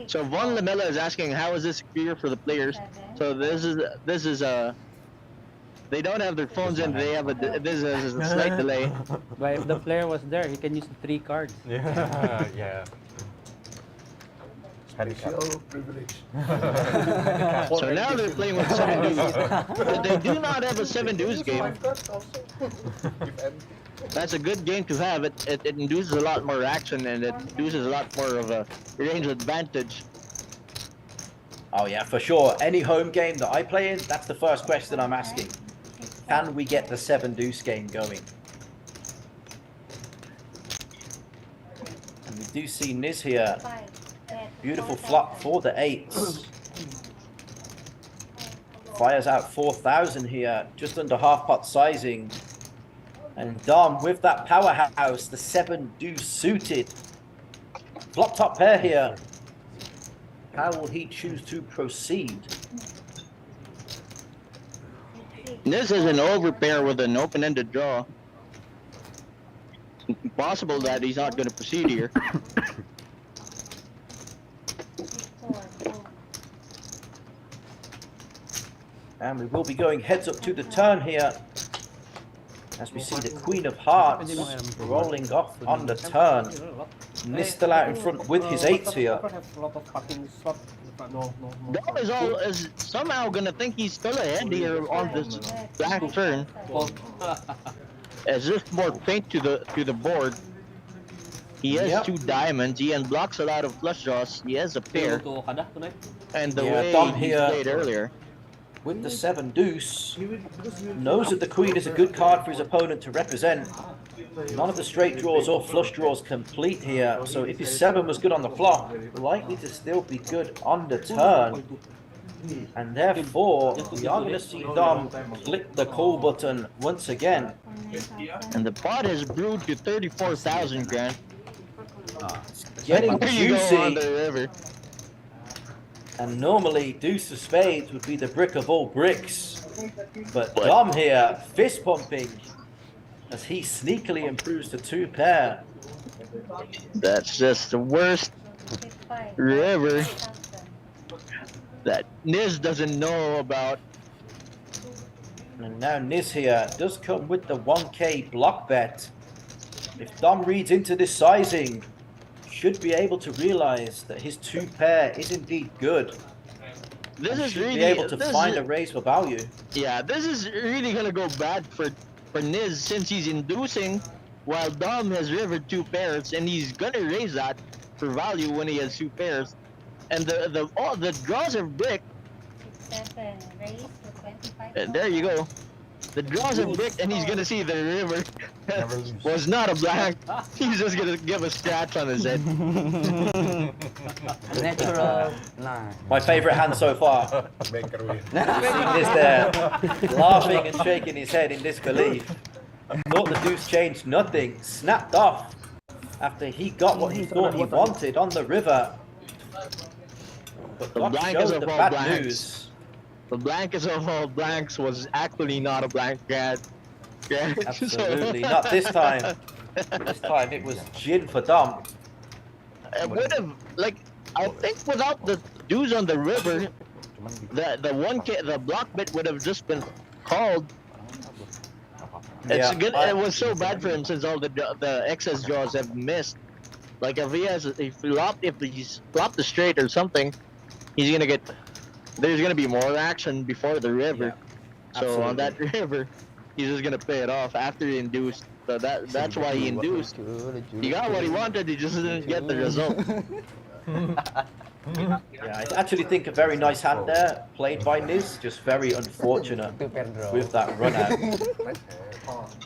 So Von Lamella is asking, how is this clear for the players? So this is they don't have their phones in. They have this is a slight delay. But if the player was there, he can use the 3 cards. Yeah. Yeah. Handicap. Special privilege. So now they're playing with 7 deuce. But they do not have a 7 deuce game. Five cards also. If empty. That's a good game to have. It induces a lot more action and it induces a lot more of a range advantage. Oh yeah, for sure. Any home game that I play in, that's the first question I'm asking. Can we get the 7 deuce game going? And we do see Niz here. Beautiful flop for the 8s. Fires out 4,000 here, just under half pot sizing. And Dom with that powerhouse, the 7 deuce suited. Flop top pair here. How will he choose to proceed? This is an overpair with an open-ended draw. Possible that he's not going to proceed here. And we will be going heads up to the turn here. As we see the Queen of Hearts rolling off on the turn. Niz still out in front with his 8s here. Dom is somehow going to think he's still ahead here on this black turn. As if more paint to the board. He has 2 diamonds. He unblocks a lot of flush draws. He has a pair. And the way Dom he here played earlier. with the 7 deuce, knows that the queen is a good card for his opponent to represent. None of the straight draws or flush draws complete here, so if his 7 was good on the flop, likely to still be good on the turn. And therefore, we are going to see Dom click the call button once again. And the pot has brewed to 34,000 grand. Getting There you go on juicy. the river. And normally, deuce of spades would be the brick of all bricks. But Dom here, fist pumping, as he sneakily improves to 2 pair. That's just the worst river that Niz doesn't know about. And now Niz here does come with the 1k block bet. If Dom reads into this sizing, should be able to realize that his 2 pair is indeed good. This is Should really be able to this find is- a raise for value. Yeah, this is really gonna go bad for Niz since he's inducing while Dom has river 2 pairs and he's gonna raise that for value when he has 2 pairs. And the draws are brick. 7 raise to 25. There you go. The draws are brick and he's gonna see the river Never lose. was not a blank. He's just gonna give a scratch on his head. Natural. Nah. My favorite hand so far. Banker win. Niz there, laughing and shaking his head in disbelief. Thought the deuce changed nothing, snapped off after he got what he thought he wanted on the river. But The God blank is showed of the all bad blanks. news. The blankest of all blanks was actually not a blank cat. Yeah. Absolutely, not this time. This time it was gin for Dom. It would have, like, I think without the dudes on the river, the block bit would have just been called. It's Yeah, good. It was so bad for him since all the excess draws have missed. Like if he's flopped the straight or something, he's gonna get. There's gonna be more action before the river. So on that river, he's just gonna pay it off after he induced. So that's why he induced. He got what he wanted. He just didn't get the result. Yeah, I actually think a very nice hand there, played by Niz, just very unfortunate Two pair draw. with that run out.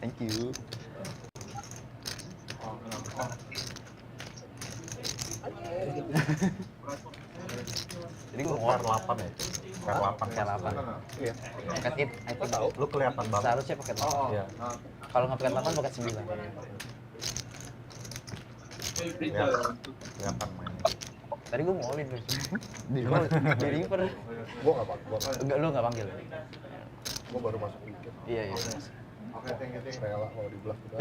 Thank you. Jadi gue pair 8 ya? Pair 8. Pakai 8. Iya. Paket it, I think. Lu kelihatan banget. Seharusnya paket 8. Iya. Kalau nggak paket 8, paket 9. Iya. Kelihatan main. Tadi gue mau all-in, di river. Gua nggak pak. Enggak, lu nggak panggil. Gua baru masuk weekend. Iya, iya. Oke, thank you. Rela kalau di bluff juga.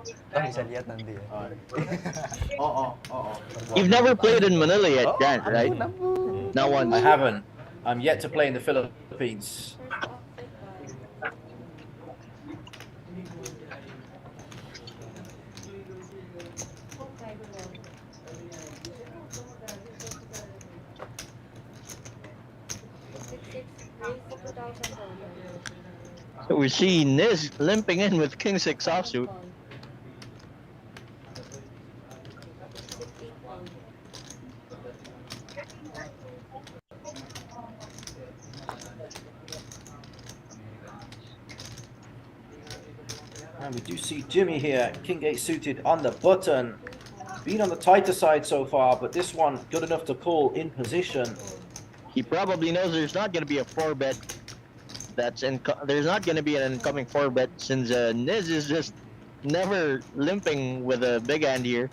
Kita bisa lihat nanti ya. You've never played in Manila yet, Grant, right? Not once. I haven't. I'm yet to play in the Philippines. So we see Niz limping in with king 6 offsuit. And we do see Jimmy here, king 8 suited on the button. Been on the tighter side so far, but this one good enough to call in position. He probably knows there's not going to be a 4-bet. There's not going to be an incoming 4-bet since Niz is just never limping with a big hand here.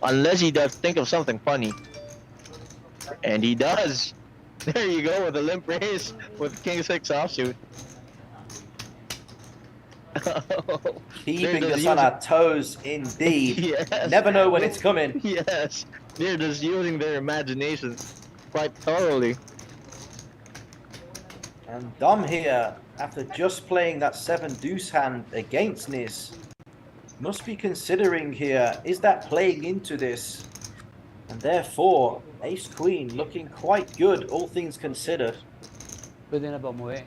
Unless he does think of something funny. And he does. There you go with a limp raise with king 6 offsuit. Keeping us on our toes indeed. Yes. Never know when it's coming. Yes. They're just using their imagination quite thoroughly. And Dom here, after just playing that 7 deuce hand against Niz, must be considering here, is that playing into this? And therefore, ace queen looking quite good, all things considered. Pwede na ba umuwi?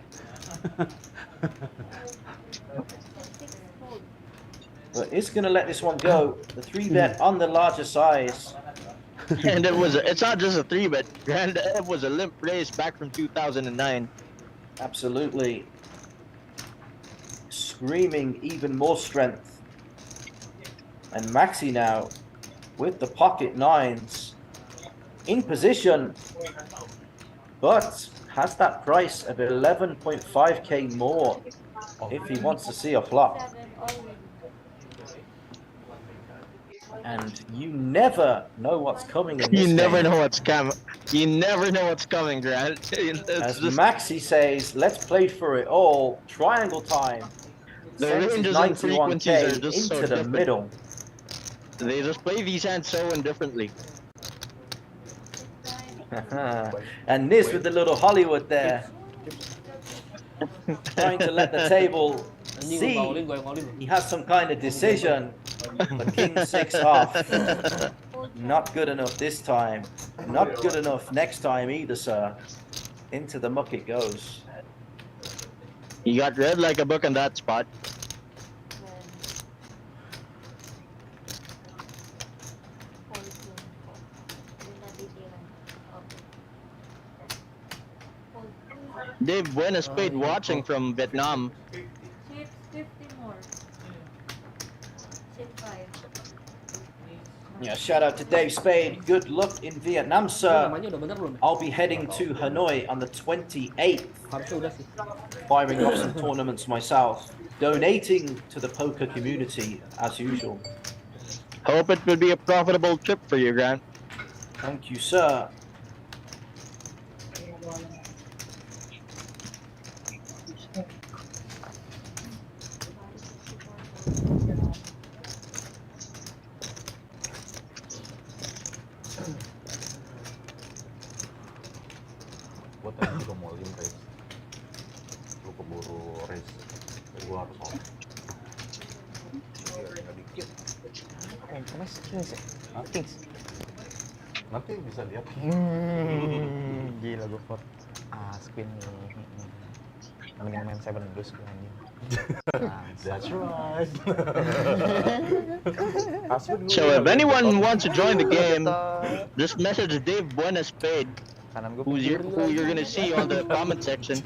But is going to let this one go. The 3-bet on the larger size. And it's not just a 3-bet. It was a limp race back from 2009. Absolutely. Screaming even more strength. And Maxi now with the pocket 9s in position, but has that price of 11.5k more if he wants to see a flop. And you never know what's coming in this You never game. know what's coming. You never know what's coming, Grant. As Maxi says, let's play for it all. Triangle time. The Sends ranges and frequencies 91k are just into so the different. middle. They just play these hands so indifferently. And Niz with the little Hollywood there. Trying to let the table see he has some kind of decision. But king 6 off. Not good enough this time. Not good enough next time either, sir. Into the muck it goes. He got read like a book in that spot. Dave Buenas Spade watching from Vietnam. Chip 50 more. Chip 5. Yeah, shout out to Dave Spade. Good luck in Vietnam, sir. I'll be heading to Hanoi on the 28th. Firing off some tournaments myself. Donating to the poker community as usual. Hope it will be a profitable trip for you, Grant. Thank you, sir. Buat tadi juga mau lim race. Lu keburu race. Gua harus off. Mas Kings ya? Kings. Nanti bisa lihat. Gila gue vote Queen mending main 7 blues gue anjing. That's right. So if anyone wants to join the game, just message Dave Buenas Spade, who you're gonna see on the comment section.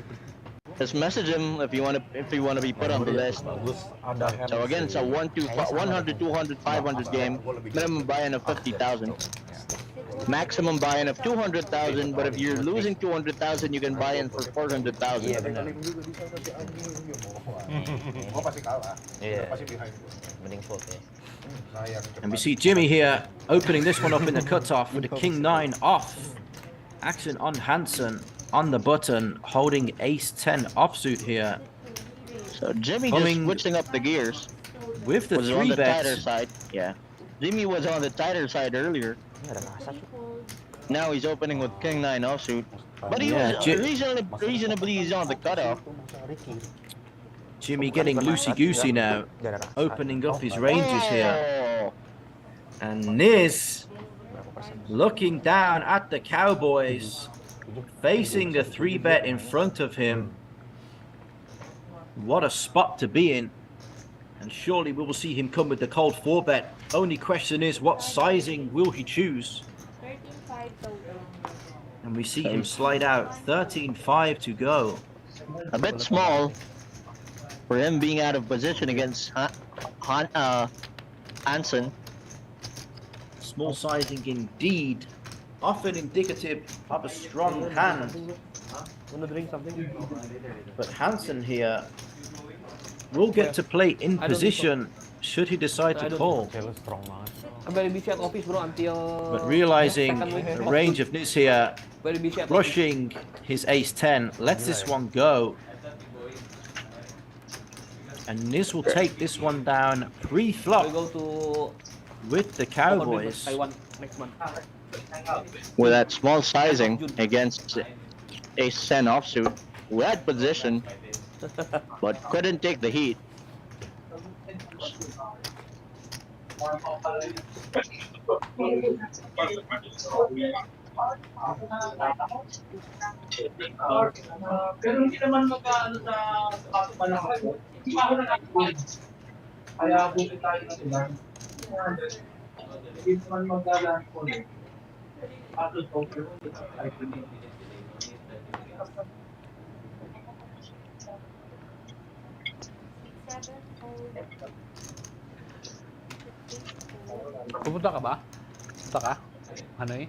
Just message him if you want to be put on the list. So again, it's a 100, 200, 500 game. Minimum buy-in of 50,000. Maximum buy-in of 200,000. But if you're losing 200,000, you can buy in for 400,000. Iya benar. Gua pasti kalah. Iya. Pasti behind. Mending vote ya. And we see Jimmy here opening this one up in the cutoff with a king 9 off. Action on Hansen on the button, holding ace 10 offsuit here. So Jimmy just switching up the gears. With the Was 3 on the tighter bets. side. Yeah. Jimmy was on the tighter side earlier. Now he's opening with king 9 offsuit. But he was reasonably he's on the cutoff. Jimmy getting loosey-goosey now, opening up his ranges here. And Niz looking down at the Cowboys, facing a 3-bet in front of him. What a spot to be in. And surely we will see him come with the cold 4-bet. Only question is, what sizing will he choose? 13.5 total. And we see him slide out. 13.5 to go. A bit small for him being out of position against Hansen. Small sizing indeed. Often indicative of a strong hand. Wanna drink something? But Hansen here will get to play in position should he decide to call. Lu strong banget. I'm very busy at office, bro, until... But realizing the range of Niz here, Very busy at rushing his ace-10, lets this one go. And Niz will take this one down We pre-flop go to with the Cowboys. Taiwan next month. With that small sizing against ace-10 offsuit. We had position, but couldn't take the heat. Pero hindi naman magkaano sa malaki. Kaya buti tayo na sila. Hindi naman magkalaan ko eh. Ato so pero ay hindi. Pupunta ka ba? Pupunta ka? Ano eh?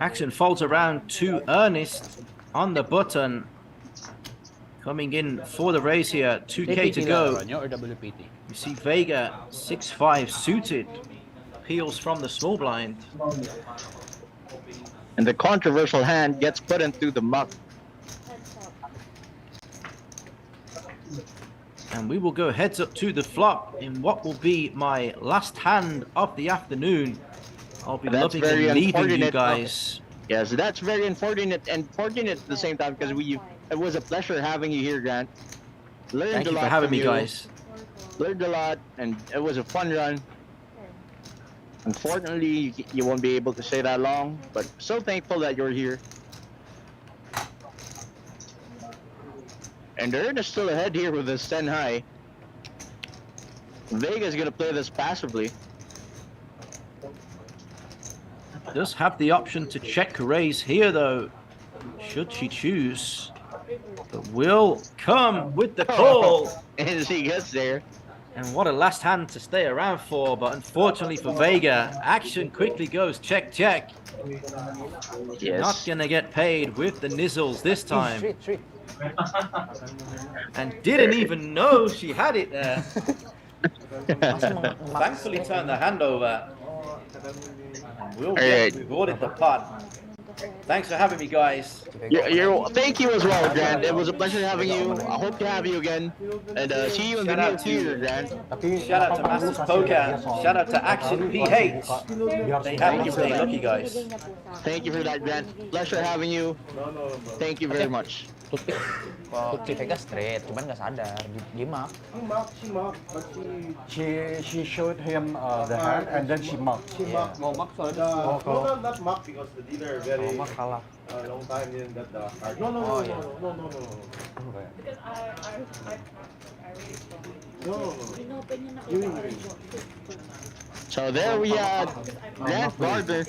Action folds around to Ernest on the button. Coming in for the raise here, 2K to go. Or WPT? You see Vega, 6-5 suited. Peels from the small blind. And the controversial hand gets put into the muck. And we will go heads up to the flop in what will be my last hand of the afternoon. I'll be That's loving very and leaving you unfortunate. guys. Yes, that's very unfortunate and fortunate at the same time because it was a pleasure having you here, Grant. Learned Thank a you lot for having from me, you. guys. Learned a lot, and it was a fun run. Unfortunately, you won't be able to stay that long, but so thankful that you're here. And Ern is still ahead here with this 10 high. Vega's gonna play this passively. Does have the option to check raise here though, should she choose. But will come with the call. And she gets there. And what a last hand to stay around for, but unfortunately for Vega, action quickly goes check check. Yes. Not gonna get paid with the nizzles this time. Sweet. And didn't even know she had it there. Thankfully turned the hand over. And we'll get rewarded the pot. Thanks for having me, guys. Thank you as well, Grant. It was a pleasure having you. I hope to have you again. And see you in the near future, Grant. Shout out to Masters Poker. Shout out to Action PH. They have to stay lucky, guys. Thank you for that, Grant. Pleasure having you. Thank you very much. Tuti Vega straight, cuman nggak sadar. Dia mak. She marked, but she showed him the hand and then she marked. She marked. Mau mak soalnya. No, not marked because the dealer very Mak kalah. long time didn't get the card. No. Because I No. So there we had Grant Gardner.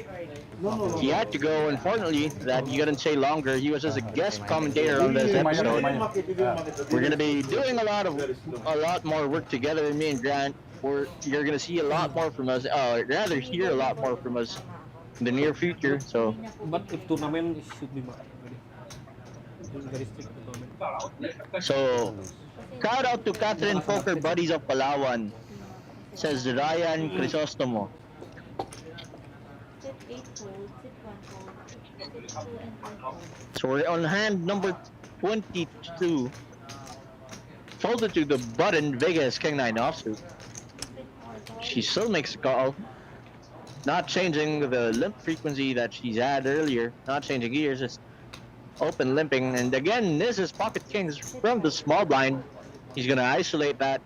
He had to go, unfortunately, that he couldn't stay longer. He was just a guest commentator on this episode. We're gonna be doing a lot more work together, me and Grant. You're gonna see a lot more from us, rather hear a lot more from us in the near future. So But if tournament, it should be very strict tournament. So, shout out to Catherine Poker Buddies of Palawan, says Ryan Crisostomo. So we're on hand number 22. Folded to the button, Vegas King 9 offsuit. She still makes a call. Not changing the limp frequency that she's had earlier. Not changing gears, just open limping. And again, this is pocket kings from the small blind. He's gonna isolate that.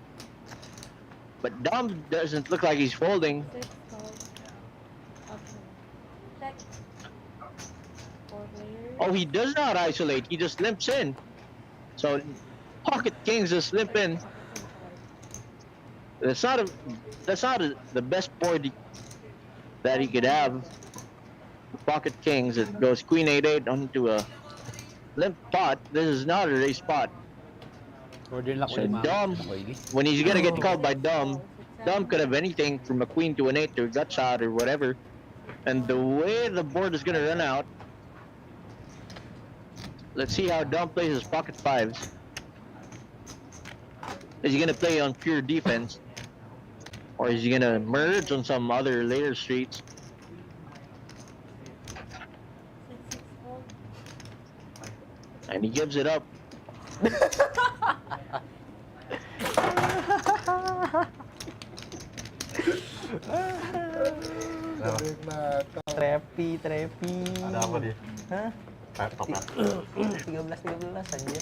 But Dom doesn't look like he's folding. 6 call. Okay. Check. 4 players. Oh, he does not isolate. He just limps in. So pocket kings just limp in. That's not the best board that he could have. Pocket kings. It goes queen 8-8 onto a limp pot. This is not a race pot. Order lang So ko yung Dom, when he's gonna get called by Dom, Dom could have anything from a queen to an 8 to a gut shot or whatever. And the way the board is gonna run out, let's see how Dom plays his pocket 5s. Is he gonna play on pure defense? Or is he gonna merge on some other later streets? 6 call. And he gives it up. Trepi. Ada apa dia? Hah? Laptop ya? 13 anjir.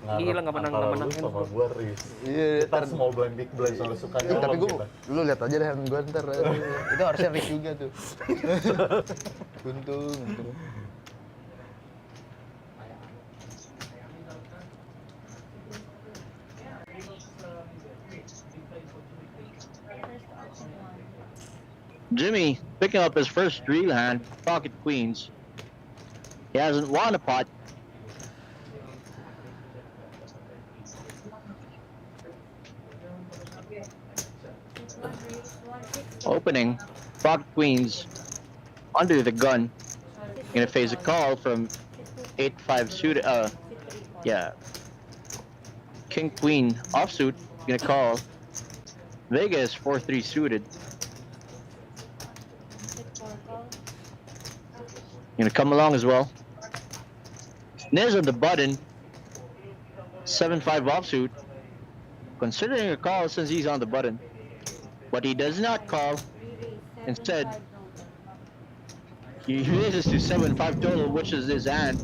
Gila, nggak menang Sama handphone. gua Riz. Iya, Kita small blind big blind selalu suka tapi nyolong gue, kita. lu lihat aja deh hand gue ntar. Itu harusnya Rick juga tuh. Untung. Jimmy picking up his first real hand, pocket queens. He hasn't won a pot. Opening, pocket queens, under the gun. Gonna face a call from 8-5 suited. Yeah. King queen offsuit. Gonna call. Vegas 4-3 suited. Gonna come along as well. Niz on the button. 7-5 offsuit. Considering a call since he's on the button. But he does not call. Instead, he raises to 7-5 total, which is his hand.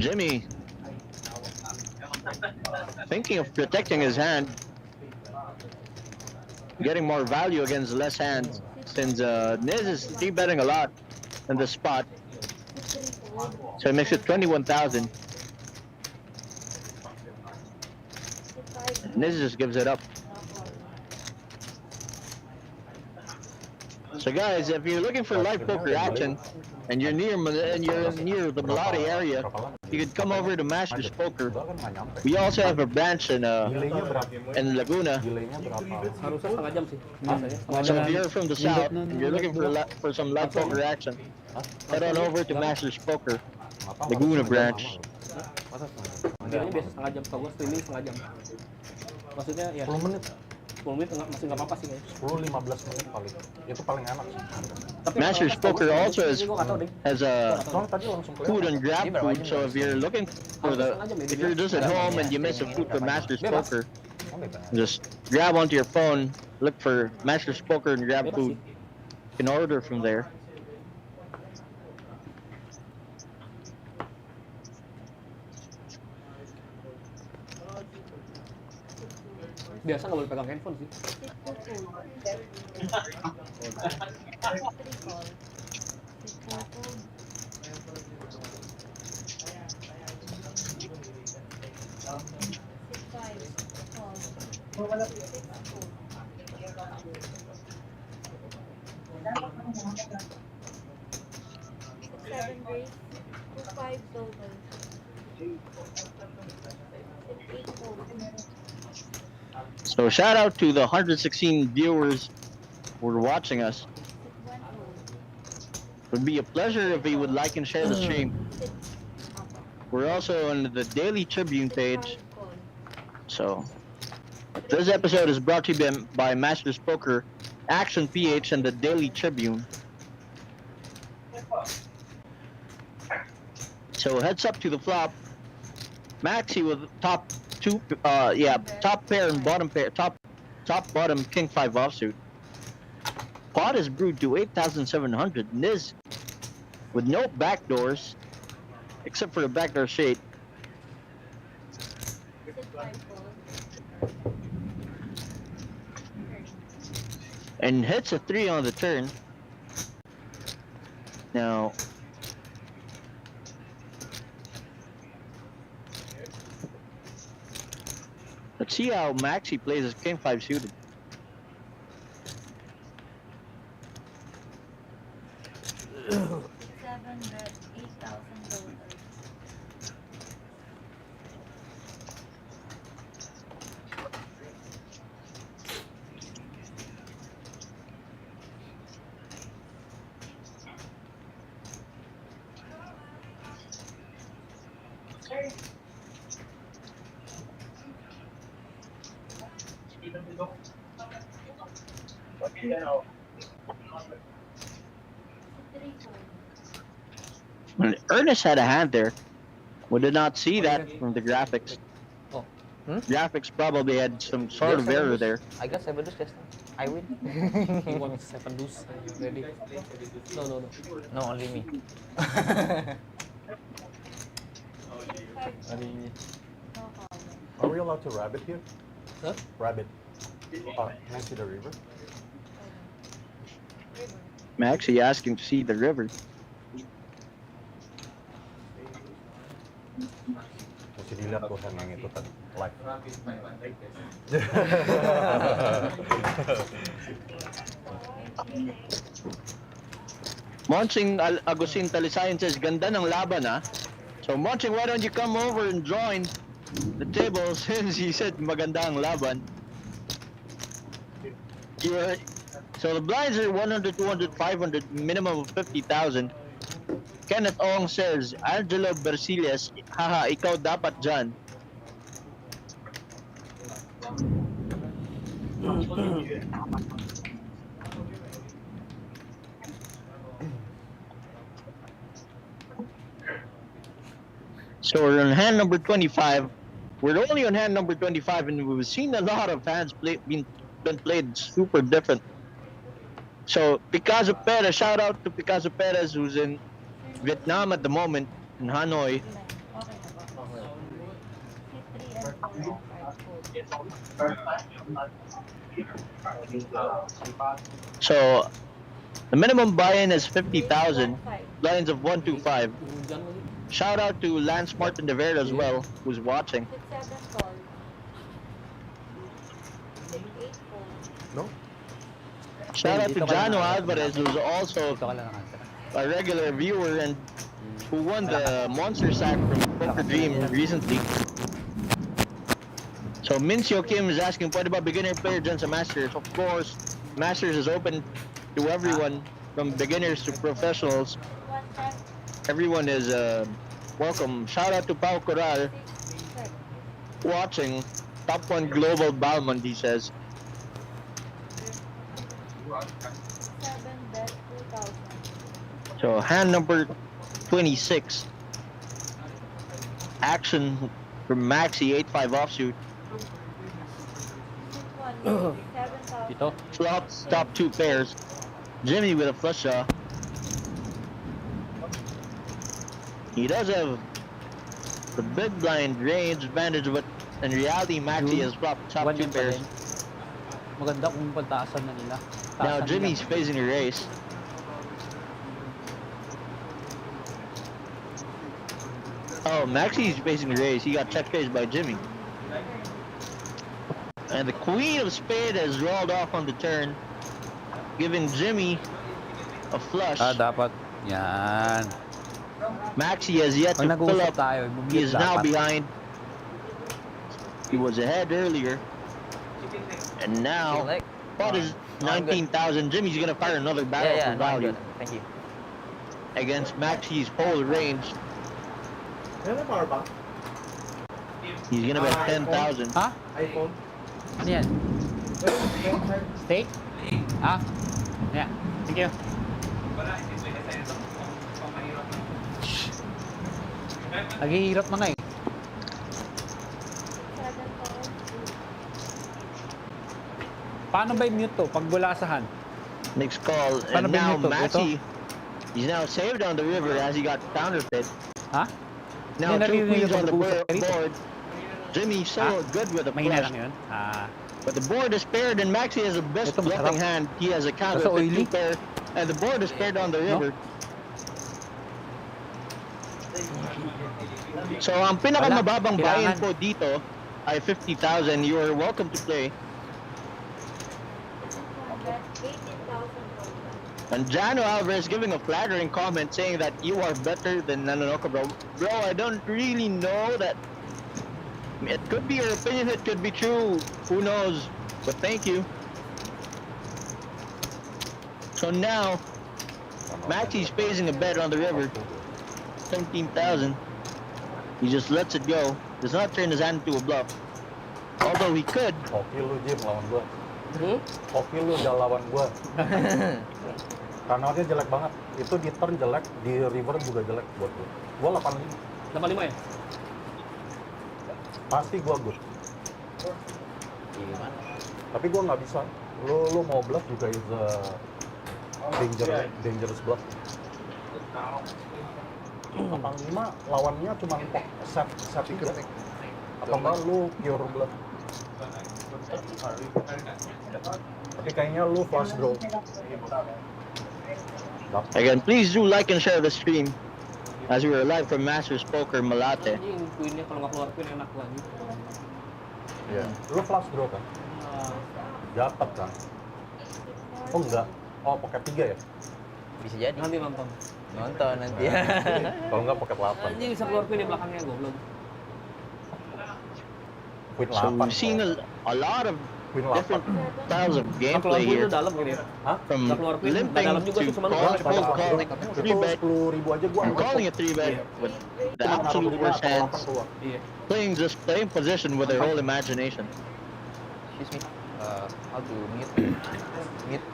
Jimmy thinking of protecting his hand, getting more value against less hands, since Niz is 3-betting a lot in the spot, so it makes it 21,000. Niz just gives it up. So guys, if you're looking for live poker action and you're near the Malati area, you could come over to Masters Poker. We also have a branch in Laguna. Delaynya berapa? Harusnya setengah jam sih. Biasanya. So if you're from the south and you're looking for some live poker action, head on over to Masters Poker, Laguna branch. Dealnya biasa setengah jam, kalau gue streaming setengah jam. Maksudnya ya 10 menit. 10 menit masih nggak apa-apa sih kayaknya. 10-15 menit paling. Itu paling enak sih. Tapi Masters Poker also has a Soalnya tadi langsung food and grab food, so if you're looking for if you're just at home and you miss a food from Masters Poker, just grab onto your phone, look for Masters Poker and grab food. You can order from there. biasa nggak boleh pegang handphone sih. So shout out to the 116 viewers who are watching us. It would be a pleasure if you would like and share the stream. We're also on the Daily Tribune page. So this episode is brought to you by Masters Poker, Action PH, and the Daily Tribune. So heads up to the flop. Maxi with top pair and bottom pair, top bottom king 5 offsuit. Pot is brewed to 8,700. Niz with no backdoors except for the backdoor shade. And hits a 3 on the turn. Now, let's see how Maxi plays his king 5 suited. $8,000. When Ernest had a hand there, we did not see that from the graphics. Oh. Graphics probably had some sort of error there. I got 7 deuce just now. I win. He won 7 deuce. Ready? No. No, only me. Any... Are we allowed to rabbit here? Huh? Rabbit. Can I see the river? Maxi asking to see the river. Kasi dilihat ko yang itu kan live. Monching Agustin Talisayan says, ganda ng laban ah. So Monching, why don't you come over and join the table since he said maganda ang laban. So the blinds are 100, 200, 500, minimum of 50,000. Kenneth Ong says, Angelo Bercilias, haha, ikaw dapat dyan. So we're on hand number 25. We're only on hand number 25, and we've seen a lot of hands been played super different. So Picasso Perez, shout out to Picasso Perez, who's in Vietnam at the moment, in Hanoi. So the minimum buy-in is 50,000. Lines of 125. Shout out to Lance Martin de Vera as well, who's watching. No? Shout out to Jano Alvarez, who's also a regular viewer and who won the Monster Sack from Poker Dream recently. So Mincio Kim is asking, pwede ba beginner player dyan sa Masters? Of course, Masters is open to everyone, from beginners to professionals. Everyone is welcome. Shout out to Pau Coral, watching. Top 1 global Balmond, he says. 7 bet 2,000. So hand number 26. Action from Maxi, 8-5 offsuit. Dito. Flops, top 2 pairs. Jimmy with a flush draw. He does have the big blind range advantage, but in reality, Maxi has flopped top 2 pairs. Maganda kung pagtaasan na nila. Now Jimmy's facing a race. Oh, Maxi's facing a race. He got check raised by Jimmy. And the Queen of Spades has rolled off on the turn, giving Jimmy a flush. Dapat. Yan. Maxi has yet Pag to fill nag-uusap up. tayo, He is now dapat. behind. He was ahead earlier. And now, pot is 19,000. Jimmy's gonna fire another barrel for value Thank you. against Maxi's whole range. He's gonna bet 10,000. Ha? iPhone. Ano yan? Steak? Ah? Yeah. Thank you. Naghihirap na nga eh. Paano ba i-mute to? Pag wala sa hand? Next call, Paano and ba now yung ito? Maxi, he's now saved on the river as he got counterfeit. Ha? Now Hindi, 2 narinig queens yung on the pag-uusap rito. board. Jimmy so good with the Mahina flush, lang yun? but the board is paired and Maxi has the best Ito, bluffing masarap. hand. He has a Kaso counterfeit oily. 2 pair, and the board is paired on the river. So ang pinakamababang buy-in Kailangan. po dito ay 50,000. You are welcome to play. And Jano Alvarez giving a flattering comment saying that you are better than Nanonoka, bro. Bro, I don't really know that. It could be your opinion, it could be true. Who knows? But thank you. So now, Maxi's facing a bet on the river. 17,000. He just lets it go. Does not turn his hand into a bluff. Although he could. Hoki lu Jim lawan gua. Hmm? Hoki lu udah lawan gua. Karena dia jelek banget. Itu di turn jelek, di river juga jelek buat gua. Gua 85. 85 ya? Pasti gua good. Tapi gua nggak bisa. Lu mau bluff juga is a dangerous bluff. 85 lawannya cuma set ikut. Atau enggak lu pure bluff. Tapi kayaknya lu flush draw. Again, please do like and share the stream as we are live from Masters Poker Malate. Ini queen-nya kalau nggak keluar queen enak lagi. Iya. Lu flush draw kan? Dapat kan? Oh enggak. Oh pakai 3 ya? Bisa jadi. Nanti nonton. Nonton nanti. Kalau enggak pakai 8. Anjing bisa keluar queen di belakangnya goblok. Queen So 8. we've seen a lot of Queen different 8. styles of Nggak keluar gameplay queen here. itu dalam gini ya. Hah? From Nggak keluar queen, limping dalam juga to sih, cuman calling, keluar calling a Itu 3-bet, 10.000 aja gua and calling a 3-bet with the absolute worst hands. Iya. Playing position with their whole imagination. Excuse me. How to mute? Mute.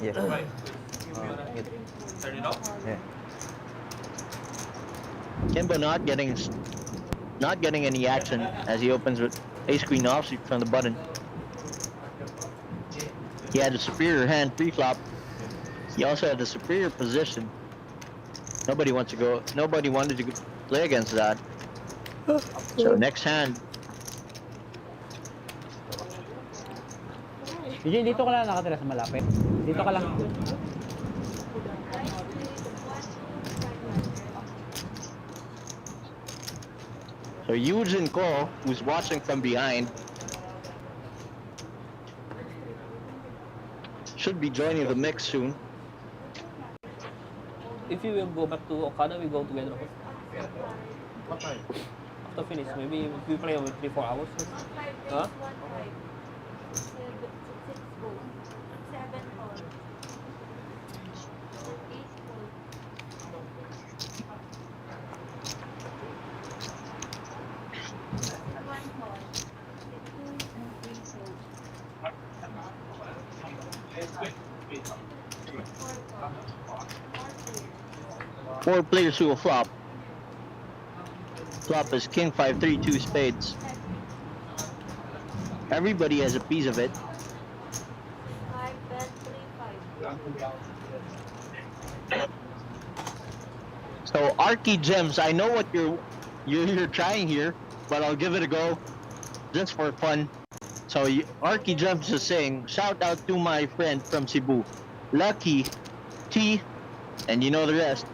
Yeah. Mute. Turn it off. Yeah. Kimbo not getting any action as he opens with ace queen offsuit from the button. He had a superior hand pre-flop. He also had a superior position. Nobody wanted to play against that. So next hand. DJ, dito ka lang nakatira sa malapit. Dito ka lang. So Eugene Ko, who's watching from behind, should be joining the mix soon. If you will go back to Okada, we go together. What time? After finish, maybe if we play with 3-4 hours. Huh? Four players who will flop. Flop is king 5-3, 2 spades. Everybody has a piece of it. So Arky Gems, I know what you're trying here, but I'll give it a go just for fun. So Arky Gems is saying, shout out to my friend from Cebu, Lucky T, and you know the rest.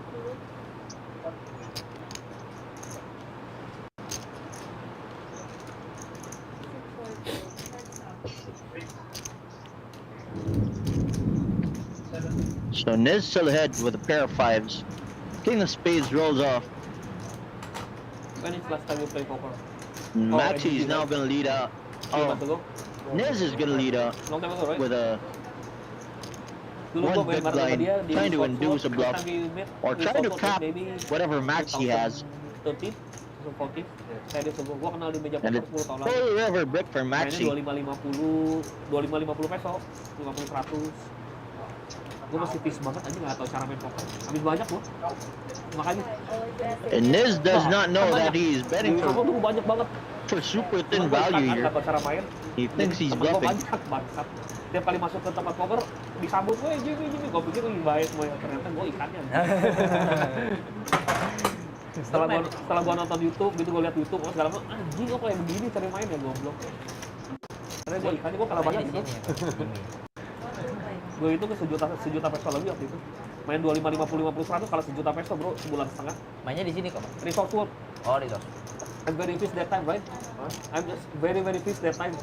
So Niz still ahead with a pair of fives. King of spades rolls off. When is last time you play poker? Maxi is now gonna lead out. Few months ago? Niz is gonna lead out Long time ago, right? with a Dulu one gua main big bareng sama blind, dia di trying to South induce a Road. bluff, First time we met, or we try South to Road cap maybe whatever Maxi has. 2013, 2014. Serius gua kenal di meja And poker it's 10 tahun lalu. full river brick for Mainnya Maxi. 25-50 peso, 50-100. Gue masih fish banget aja nggak tahu cara main poker. Habis banyak loh. Makanya. And Niz does not know that he is betting Di Sabo for, tuh banyak banget. super thin Gua value nggak here. tahu cara main. He thinks he's Temen gua bluffing. banyak bangsat. Tiap kali masuk ke tempat poker disambut, "Weh, Jimmy." Gue pikir lebih baik semua, ternyata gue ikannya. setelah gua nonton YouTube gitu, gue lihat YouTube segala macam, anjing kok kayak begini cara main ya, goblok. Karena gue ikannya gue kalah banyak gitu. Gue itu ke sejuta peso lebih waktu itu. Main 25, 50, 50, 100 kalau sejuta peso bro, sebulan setengah. Mainnya di sini kok, Mas? Resort World. Oh, di situ. I'm very pissed that time, right? I'm just very pissed that time.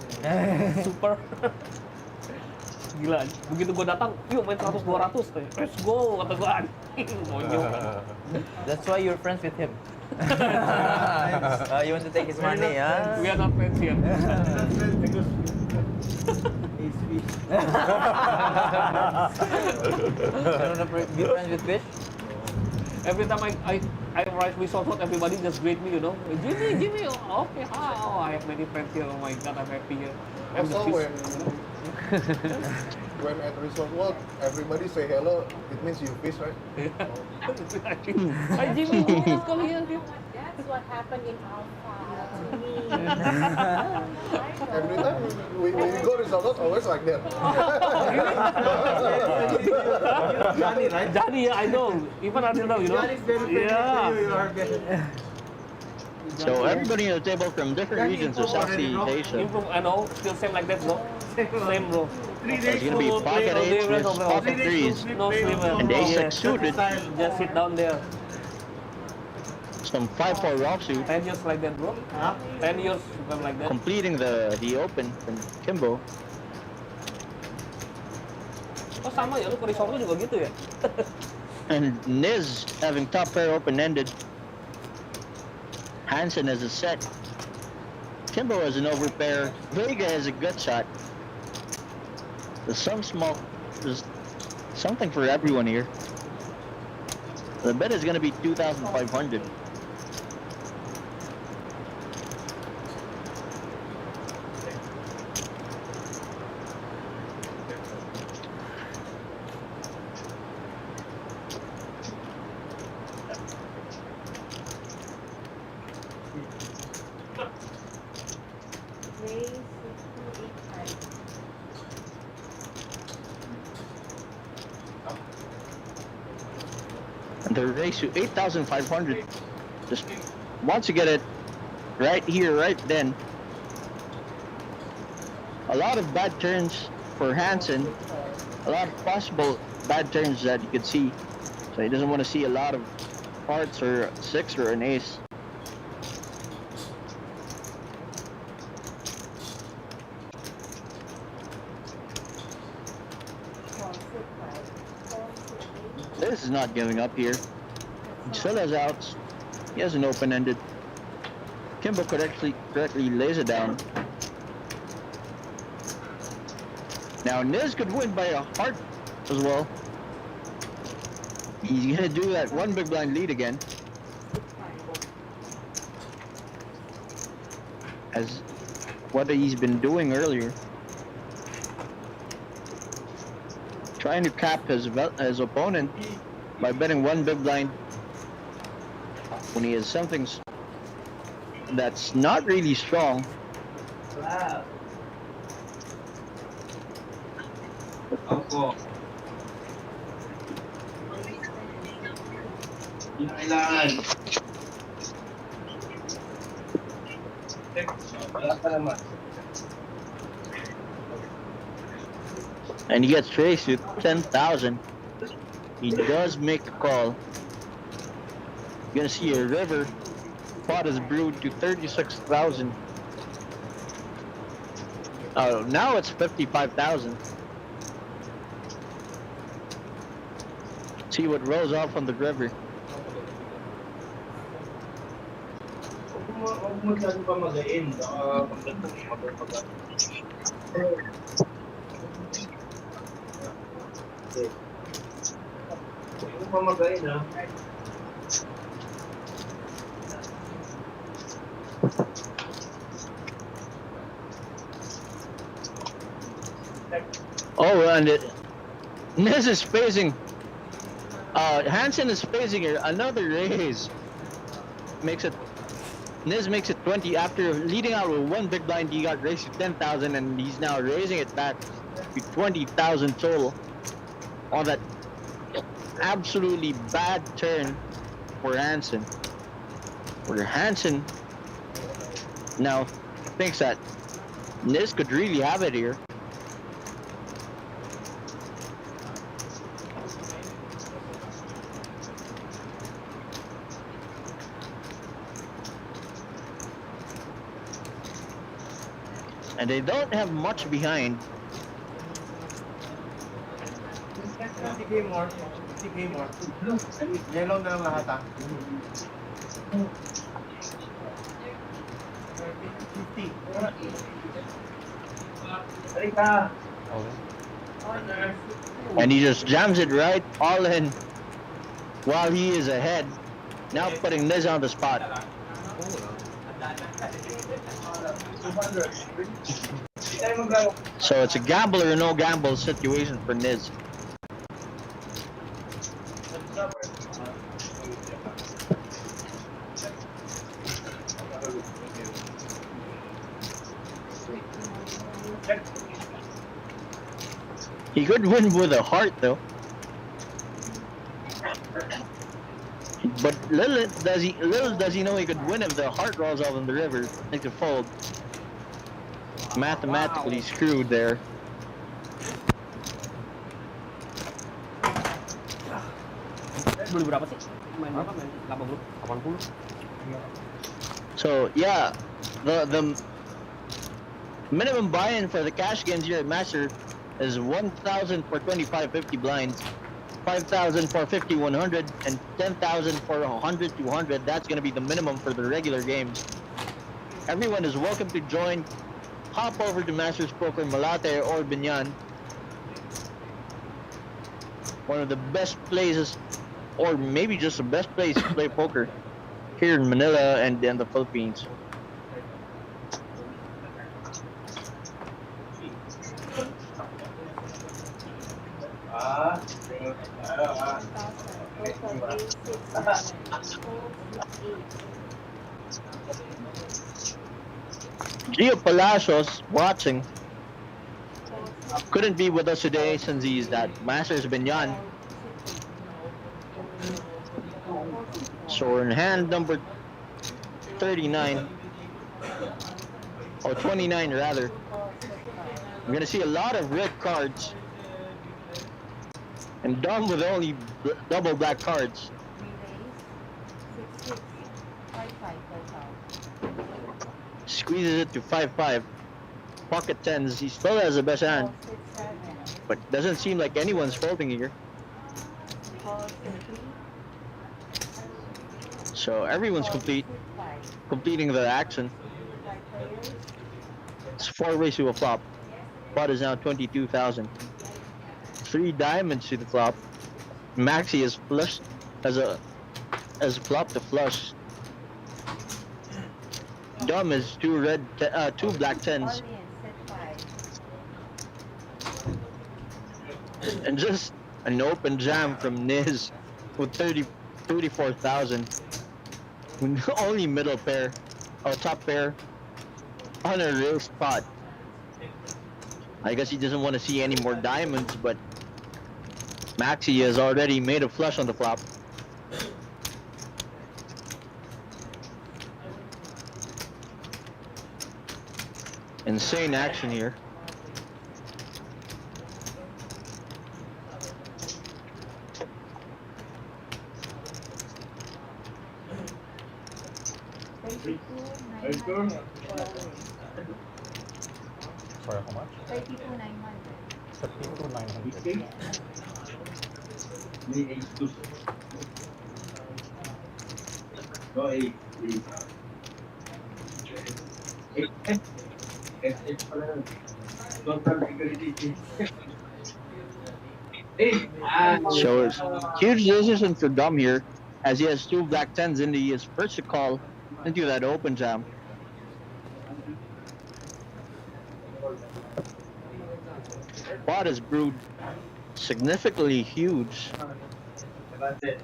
Super. Gila, begitu gue datang, yuk main 100, 200. Let's go, kata gue, anjing, monyok. That's why you're friends with him. You want to take his money, ya? We are not friends yet. Because he's fish. You want to be friends with fish? Every time I arrive with Resort World, everybody just greet me, you know. Jimmy, oh, okay, oh, I have many friends here, oh my god, I'm happy here. I'm the Also, fish, when at Resort World, everybody say hello, it means you fish, right? Hi Jimmy, let's come here. That's what happened in Alpha to me. Every time we go Resort World, always like that. Johnny, right? Johnny, yeah, I know. Even I don't know, you know. Johnny's very friendly Yeah. to you. You are very. So everybody on the table from different regions of Southeast You Asia. from, I know, still same like that, bro. Same, bro. 3 It's days gonna be to play pocket all day, eights rest with of the pocket 3 days threes. to No play slimmer. And all ace day. six suited. Just sit down there. Some 5-4 offsuit, 10 years like that, bro. Huh? 10 years I'm like that. completing the open from Kimbo. Oh sama ya, lu ke resort lu juga gitu ya? And Niz having top pair open-ended. Hansen has a set. Kimbo has an overpair. Vega has a gut shot. There's something for everyone here. The bet is gonna be 2,500. Raise 6285. And the race to 8,500. Just wants to get it right here, right then. A lot of bad turns for Hansen. A lot of possible bad turns that you could see. So he doesn't want to see a lot of hearts or six or an ace. This is not giving up here. He still has outs. He has an open-ended. Kimbo correctly lays it down. Now Niz could win by a heart as well. He's gonna do that one big blind lead again. As what he's been doing earlier. Trying to cap his opponent by betting one big blind when he has something that's not really strong. Opo. Yung kailangan. Wala pa naman. And he gets raised to 10,000. He does make a call. You're gonna see a river. Pot is brewed to 36,000. Oh, now it's 55,000. See what rolls off on the river. Huwag mo masyado pa magain. Baka magandang mapapagod. Huwag mo pa magain, ha? Oh, and Niz is facing. Hansen is facing another raise. Niz makes it 20 after leading out with one big blind. He got raised to 10,000, and he's now raising it back to 20,000 total on that absolutely bad turn for Hansen. Where Hansen now thinks that Niz could really have it here. And they don't have much behind. Yellow na lang lahat ah. 50. And he just jams it right all in while he is ahead. Now putting Niz on the spot. So it's a gamble or no gamble situation for Niz. He could win with a heart though. But little does he know he could win if the heart rolls out in the river. He could fold. Mathematically screwed there. Beli berapa sih? Main berapa? Main 80? 80. So yeah, the minimum buy-in for the cash games here at Master is 1,000 for 25-50 blinds, 5,000 for 50-100, and 10,000 for 100-200. That's gonna be the minimum for the regular games. Everyone is welcome to join. Hop over to Masters Poker Malate or Binyan. One of the best places, or maybe just the best place to play poker here in Manila and in the Philippines. Gio Palacios watching. Couldn't be with us today since he's at Masters Binyan. So we're in hand number 39. Or 29 rather. We're gonna see a lot of red cards. And done with only double black cards. Squeezes it to 5-5. Pocket tens. He still has the best hand. But doesn't seem like anyone's folding here. So everyone's completing the action. It's 4 ways to a flop. Pot is now 22,000. 3 diamonds to the flop. Maxi is flushed as a flop to flush. Dumb is 2 black tens. And just an open jam from Niz with 34,000. Only middle pair, or top pair, on a real spot. I guess he doesn't want to see any more diamonds, but Maxi has already made a flush on the flop. Insane action here. Sorry, how much? 32,900. 32,900. So it's huge decision for Dom here, as he has 2 black tens and he is first to call into that open jam. Pot is brewed significantly huge. That's it.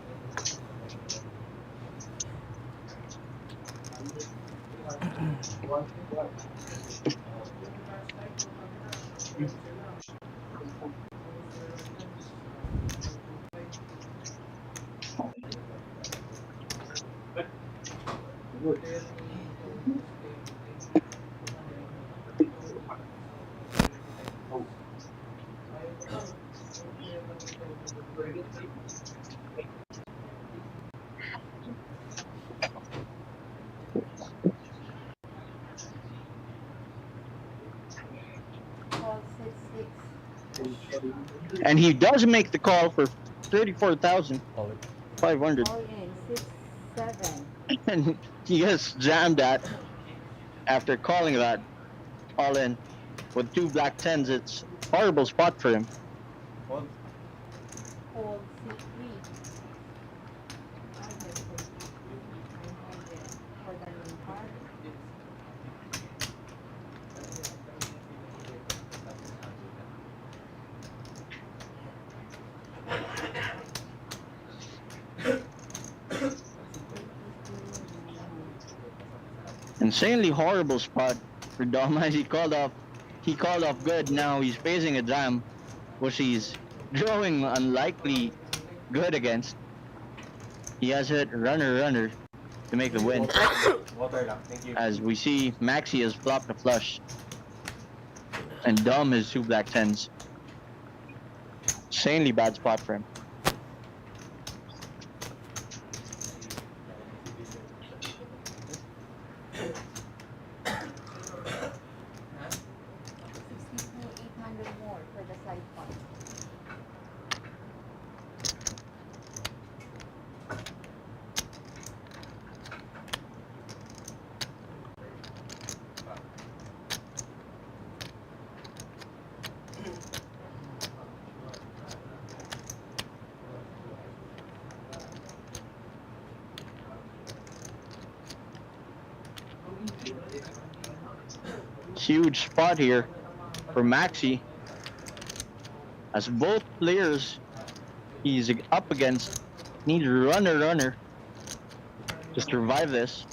Call 6-6. And he does make the call for 34,500. All in 6-7. And he gets jammed at after calling that all in with 2 black tens. It's a horrible spot for him. Hold 6-3. For the main card. Insanely horrible spot for Dom as he called off good. Now he's facing a jam, which he's drawing unlikely good against. He has hit runner to make the win. As we see, Maxi has flopped a flush, and Dom has 2 black tens. Insanely bad spot for him. More for the side part. Huge spot here for Maxi, as both players he's up against need runner to survive this.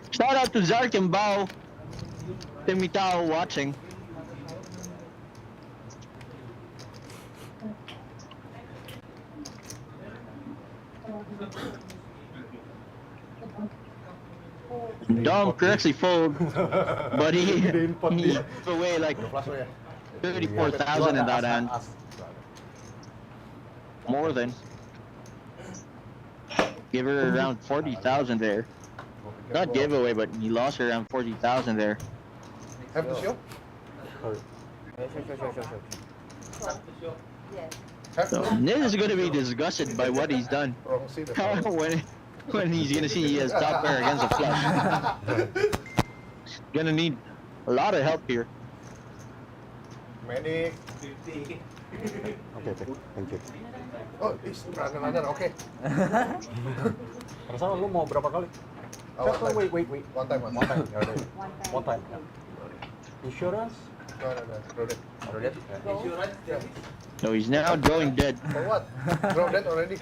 Shout out to Zark and Bao, Timitao watching. Dom correctly fold, but he gave away like 34,000 in that hand. More than. Give her around 40,000 there. Not giveaway, but he lost her around 40,000 there. Have the show? Yes. So Niz is gonna be disgusted by what he's done. Wrong seat. when he's gonna see he has top pair against a flush. Gonna need a lot of help here. Medic. Okay, thank you. Oh, is runner, okay. Rasa lu mau berapa kali? Wait. One time. One time. Ya udah. One time. Insurance? No. Roulette. So he's now drawing dead. For what? Draw that already.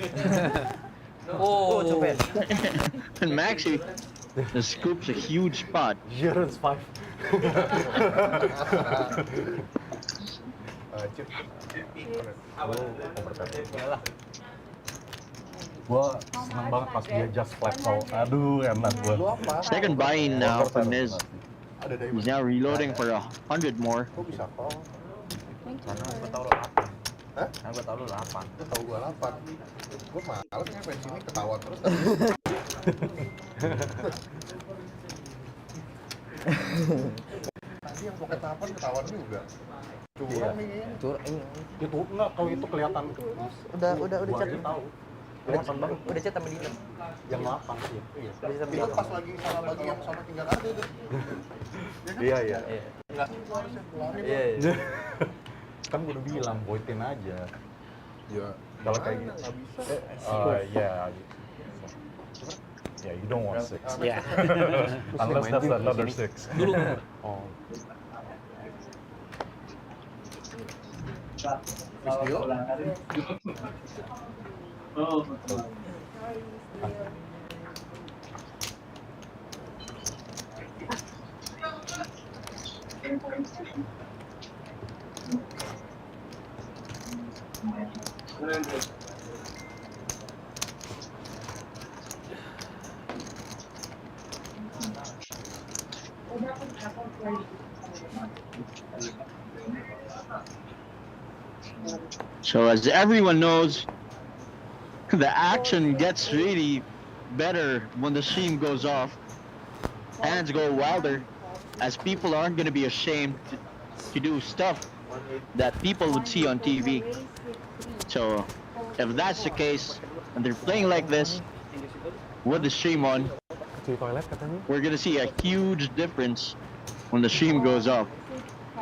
Oh, cepet. And Maxi the scoop's a huge spot. Insurance 5. Chip. Gua seneng banget pas dia just flat call. Aduh, enak gua. Second buy-in now for Niz. Ada dari He's now reloading for 100 more. Kok bisa call? Karena gue tau lu 8. Hah? Karena gue tau lu 8. Itu tahu gua 8. Gua males nih main sini ketahuan terus. Tadi yang pocket 8 ketahuan juga. Curang nih kayaknya. Ini Itu enggak, kalau itu kelihatan. udah Gua chat. aja tahu. Udah chat sama dia. Yang 8 sih. Iya. Udah chat sama Itu dia. pas lagi salah bagi yang sama tinggal kartu itu. Iya. Iya. Kan gua udah bilang voitin aja. Ya, Kalau kayak gitu. nggak bisa. Oh iya. Yeah, you don't want 6. Ya. Unless that's another 6. Dulu. Oh. Oh. So as everyone knows, the action gets really better when the stream goes off. Hands go wilder, as people aren't going to be ashamed to do stuff that people would see on TV. So if that's the case, and they're playing like this with the stream on, Cuci toilet katanya. we're going to see a huge difference when the stream goes off.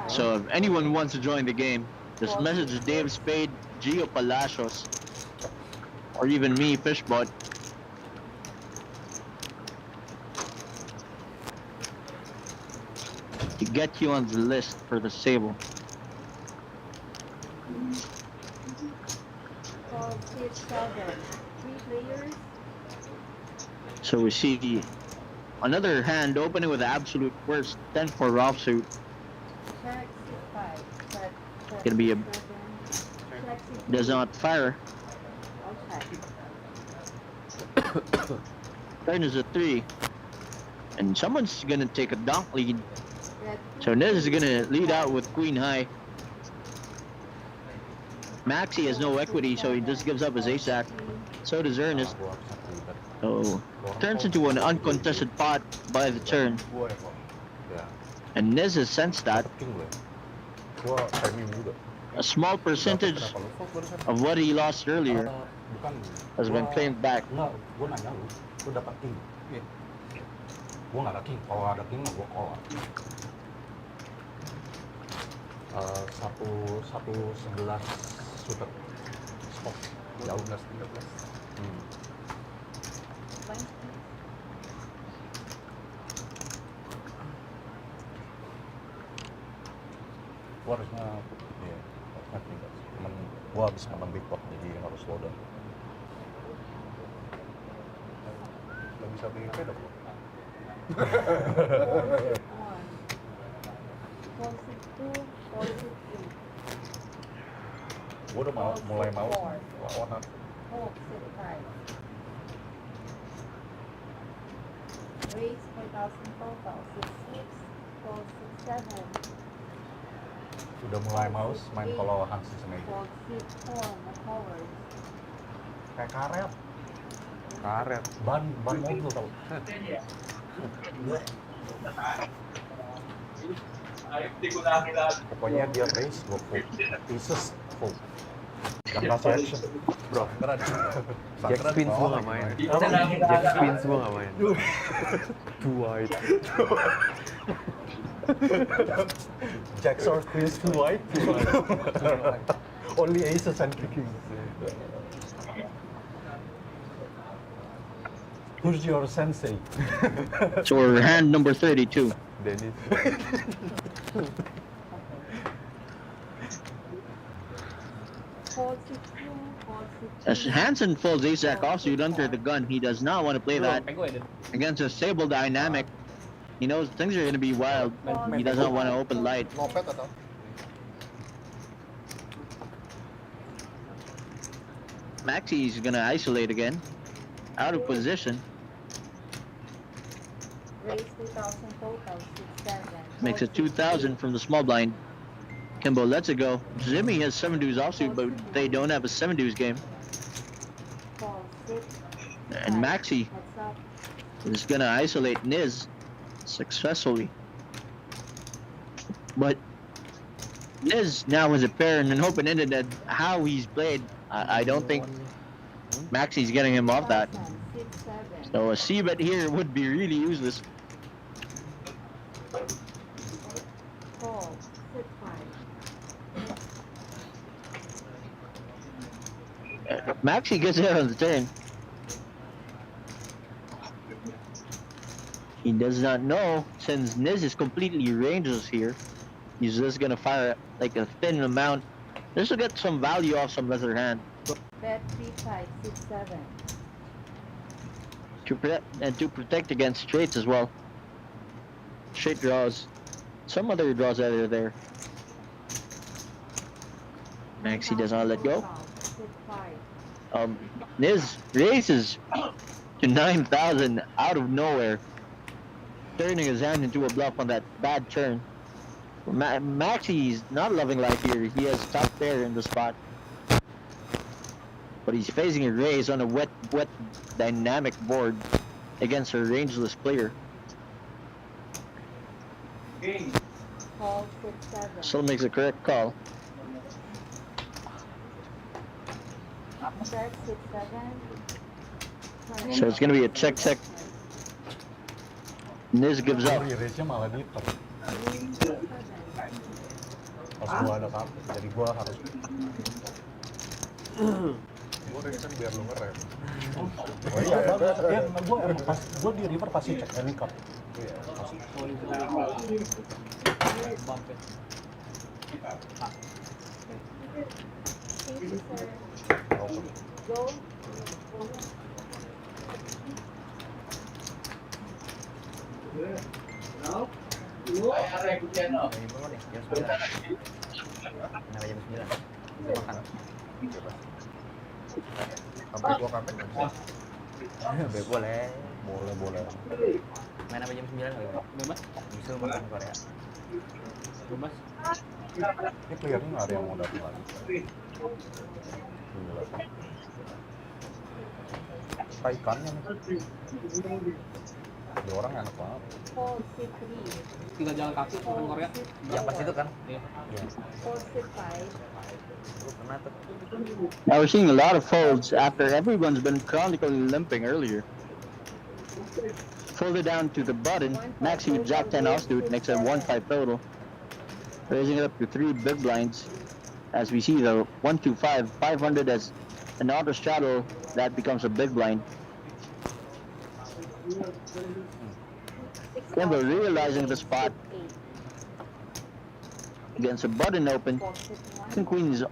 So if anyone wants to join the game, just message Dave Spade, Gio Palacios, or even me, Fishbot. To get you on the list for the Sable. 4, 6, 7. 3 players. So we see another hand opening with the absolute worst 10-4 offsuit. Check 6, 5. Check. Gonna be a 7. Check 6. does not fire. Okay. Turn is a 3. And someone's gonna take a donk lead. Red So Nez is gonna lead out with Queen High. Maxi has no equity, so he just gives up his ace-ack. So does Ernest. Gua bisa ribet. So turns into an uncontested pot by the turn. Gua ya kok. Ya, And Nez has sensed that. king gue. Gua timing juga. A small percentage Kenapa lu fold barusan? of what he lost earlier Bukan. has been Gua- claimed back. Enggak, gua nanya lu dapat king. Iya. Gua nggak ada king. Kalau ada king, gua call. Satu 11 suited stop jauh 13. Gua harusnya tinggal. Cuman gua habis menang big pot jadi harus slow down. Nggak bisa beli pedok kok. 4, 6, 2. 4, 6, 3. Gua udah mulai mau lawan 4, 6, 5. Raise 4,000 total. 6, 6. 4, 6, 7. udah mulai mau main kalau Hansi Semedo. 4, 6, 4. No covers. Kayak karet, Karet. ban mobil tau. Pokoknya dia race, gua fold. Pieces, fold. Gak kasih action. Bro, Keren. Jack spins gua nggak main. Jack spins gua nggak main. Too wide. Jack or queens too wide. Only aces and kings. Who's your sensei? So we're hand number 32. Dennis. As Hansen folds ace-jack offsuit under the gun, he does not want to play that Pego ya, Den. against a Sable dynamic. He knows things are going to be wild. He does not want to open light. Ngopet atau? Maxi is going to isolate again. Out of position. Raise 2,000 total. 6, 7. Makes it 2,000 from the small blind. Kimbo lets it go. Jimmy has 7 deuce offsuit, but they don't have a 7 deuce game. 4, 6. And Maxi Heads up. is gonna isolate Niz successfully. But Niz now has a pair and an open-ended that how he's played. I don't think Maxi's getting him off that. 6, 7. So a C-bet here would be really useless. 4, 6, 5. Maxi gets it on the turn. He does not know, since Niz is completely rangeless here. He's just gonna fire like a thin amount. This will get some value off some lesser hand. Bet 3, 5, 6, 7. To protect against straights as well. Straight draws. Some other draws that are there. Maxi does not let go. Niz raises to 9,000 out of nowhere, turning his hand into a bluff on that bad turn. Maxi's not loving life here. He has top pair in the spot, but he's facing a raise on a wet, dynamic board against a rangeless player. Call 6, 7. Still makes a correct call. Bet 6, 7. So it's gonna be a check. Niz gives up. Race-nya malah diter. Pas gua ada kartu, jadi gua harus. Gua kan biar lu ngerem. Oh iya, gua emang pas gua di river pasti cek any card. Iya, pasti. Go. Sampai 2 kampet nggak bisa? Boleh. Boleh. Main sampai jam 9 kali, Bang? Bebas. Bisa makan Korea. Bebas. Ini playernya nggak ada yang mau datang lagi. Kayak ikannya nih. Ada orang enak banget. Call 6, 3. Tinggal jalan kaki orang Korea. Yang pas itu kan? Iya. Call 6, 5. Lu pernah tuh. Now we're seeing a lot of folds after everyone's been chronically limping earlier. Folded down to the button. Maxi with Jack 10 offsuit makes it 1-5 total, raising it up to 3 big blinds. As we see the 1-2-5, 500 as an auto straddle, that becomes a big blind. Kimbo realizing the spot against a button open. King Queen is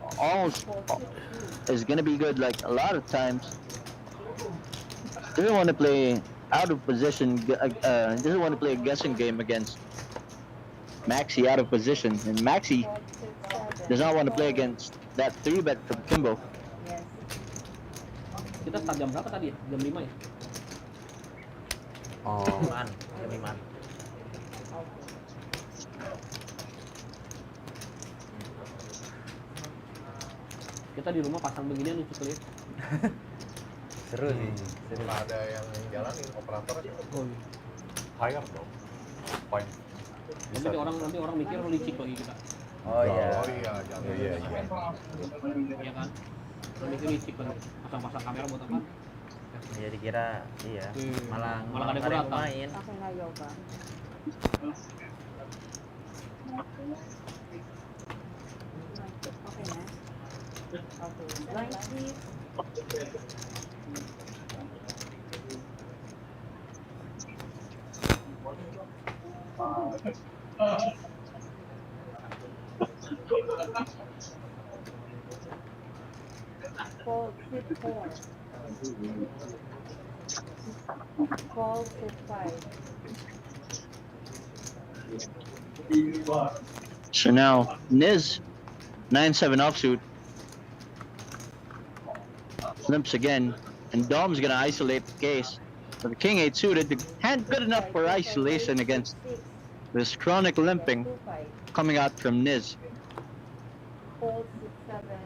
gonna be good like a lot of times. Doesn't want to play out of position. Doesn't want to play a guessing game against Maxi out of position, and Maxi does not want to play against that 3-bet from Kimbo. Kita start jam berapa tadi ya? Jam 5 ya? Oh, jam 5. Kita di rumah pasang beginian lucu kali ya. Seru sih. Seru. Nggak ada yang jalanin operatornya. Oh iya. Hire dong. Fine. Nanti orang mikir licik lagi kita. Oh iya. jangan. Iya. Iya kan? Orang mikir licik lagi. Pasang-pasang kamera buat apa? Iya dikira iya. Malah nggak ada yang main. Aku nggak yoga. Oke, ya. Oke. Blind please. Call 6-4. Call 6-5. So now Niz 9-7 offsuit limps again, and Dom's gonna isolate the case. So the King 8 suited, the hand good enough for isolation against this chronic limping coming out from Niz. Call 6-7.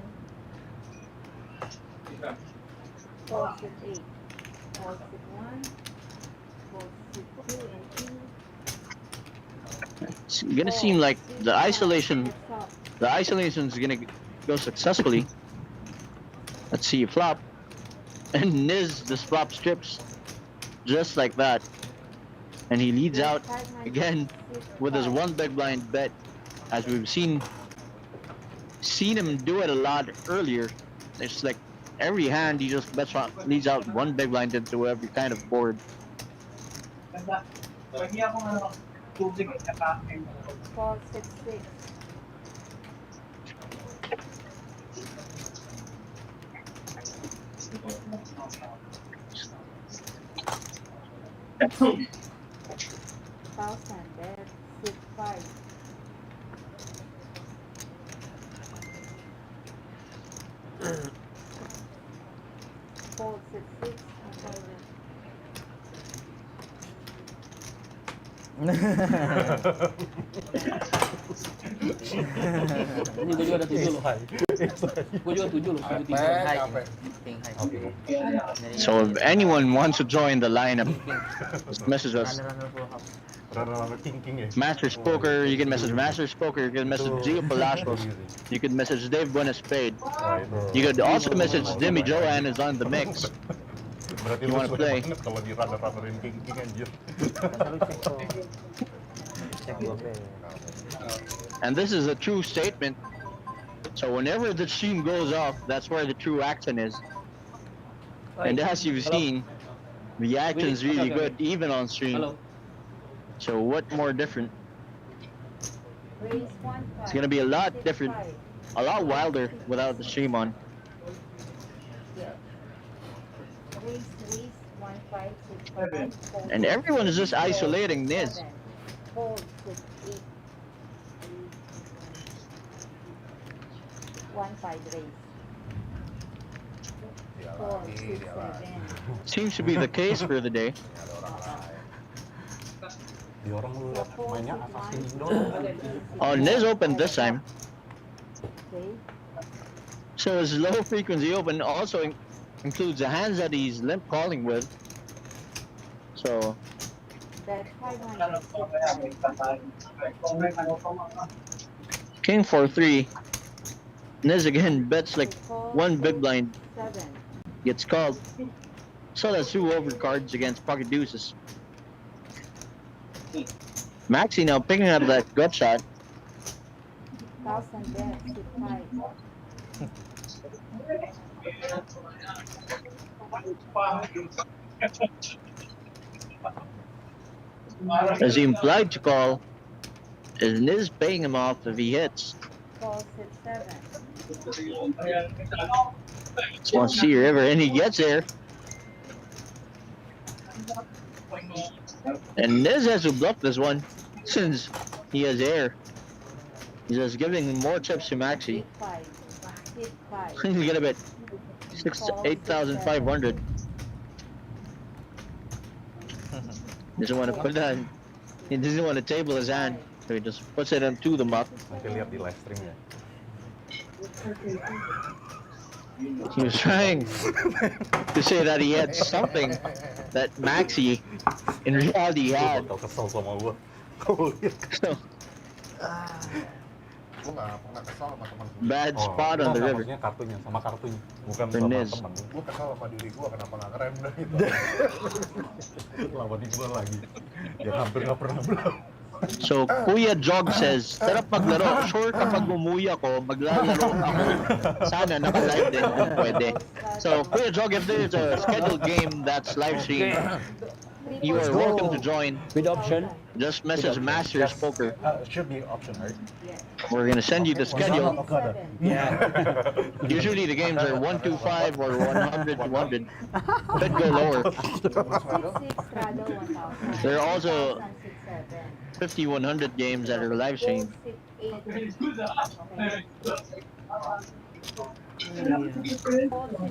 Call 6-8. Call 6-1. Call 6-2 and 2. It's gonna seem like the isolation is gonna go successfully. Let's see, flop, and Niz just flop strips just like that, and he leads out again with his 1 big blind bet, as we've seen him do it a lot earlier. It's like every hand he just leads out 1 big blind into every kind of board. Pagi ako ng tubig at kakain. 466. Thousand, that's 65. Four, 66. Ini gue juga ada 7 loh. Gue juga 7 loh, 7 Capek. King high. So if anyone wants to join the lineup, just message us. Runner full house. Rada-rada king ya. Masters Poker, you can message Masters Poker, you can message Gio Palacios, you can message Dave Buenaspade. Nah, itu. You could also message Demi Joanne is on the mix. Berarti You lu wanna suka play? banget kalau di runner-runnerin king anjir. Selalu cek tuh. Cek gua play. And this is a true statement. So whenever the stream goes off, that's where the true action is. And as you've seen, the action is really good even on stream. Halo. So what more different? Raise 1, 5. It's gonna be a lot different, a lot wilder without the stream on. Raise 1, 5, 6, 5. And everyone is just isolating this. 4, 6, 8. 1, 5 raise. 4, 6, 7. Seems to be the case for the day. Di orang lu lihat mainnya assassin doang. Oh, Niz opened this time. Okay. So his low frequency open also includes the hands that he's limp calling with. So That's 500. King 4-3. Niz again bets like one big blind, 7. gets called. So that's 2 overcards against pocket deuces. Maxi now picking up that gut shot. 1000 bet, 6, 5. As he implied to call, is Niz paying him off if he hits? 4, 6, 7. Just want to see river, and he gets there. And Niz has to bluff this one since he has air. He's just giving more chips to Maxi. 5, 6, 5. He's gonna bet 8,500. Doesn't want to put that. He doesn't want to table his hand, so he just puts it into the muck. Nanti lihat di live stream ya. He was trying to say that he had something that Maxi in reality Lu had. bakal kesel sama gua. Kalau lihat. So Gue nggak pernah kesal sama teman. bad spot on the enggak, river. maksudnya kartunya, sama kartunya, bukan For sama Niz. teman. Gue kesal sama diri gue kenapa nggak ngerem dah gitu. Lawan di gua lagi. Yang hampir nggak pernah bluff. So Kuya Jog says, sarap maglaro. Sure kapag umuwi ako, maglalaro ako. Sana naka-live din kung pwede. So Kuya Jog, if there's a scheduled game that's live stream, you are welcome to join. With option. Just message Masters Poker. Should be option, right? We're gonna send you the schedule. Okay. 7. Usually the games are 125 or 100 to 100. Could go lower. 6, 6, straddle 1000. There are also 1000, 6, 7. 50, 100 games that are live 4, streamed. 6, 8. Okay. 4, 6, 1,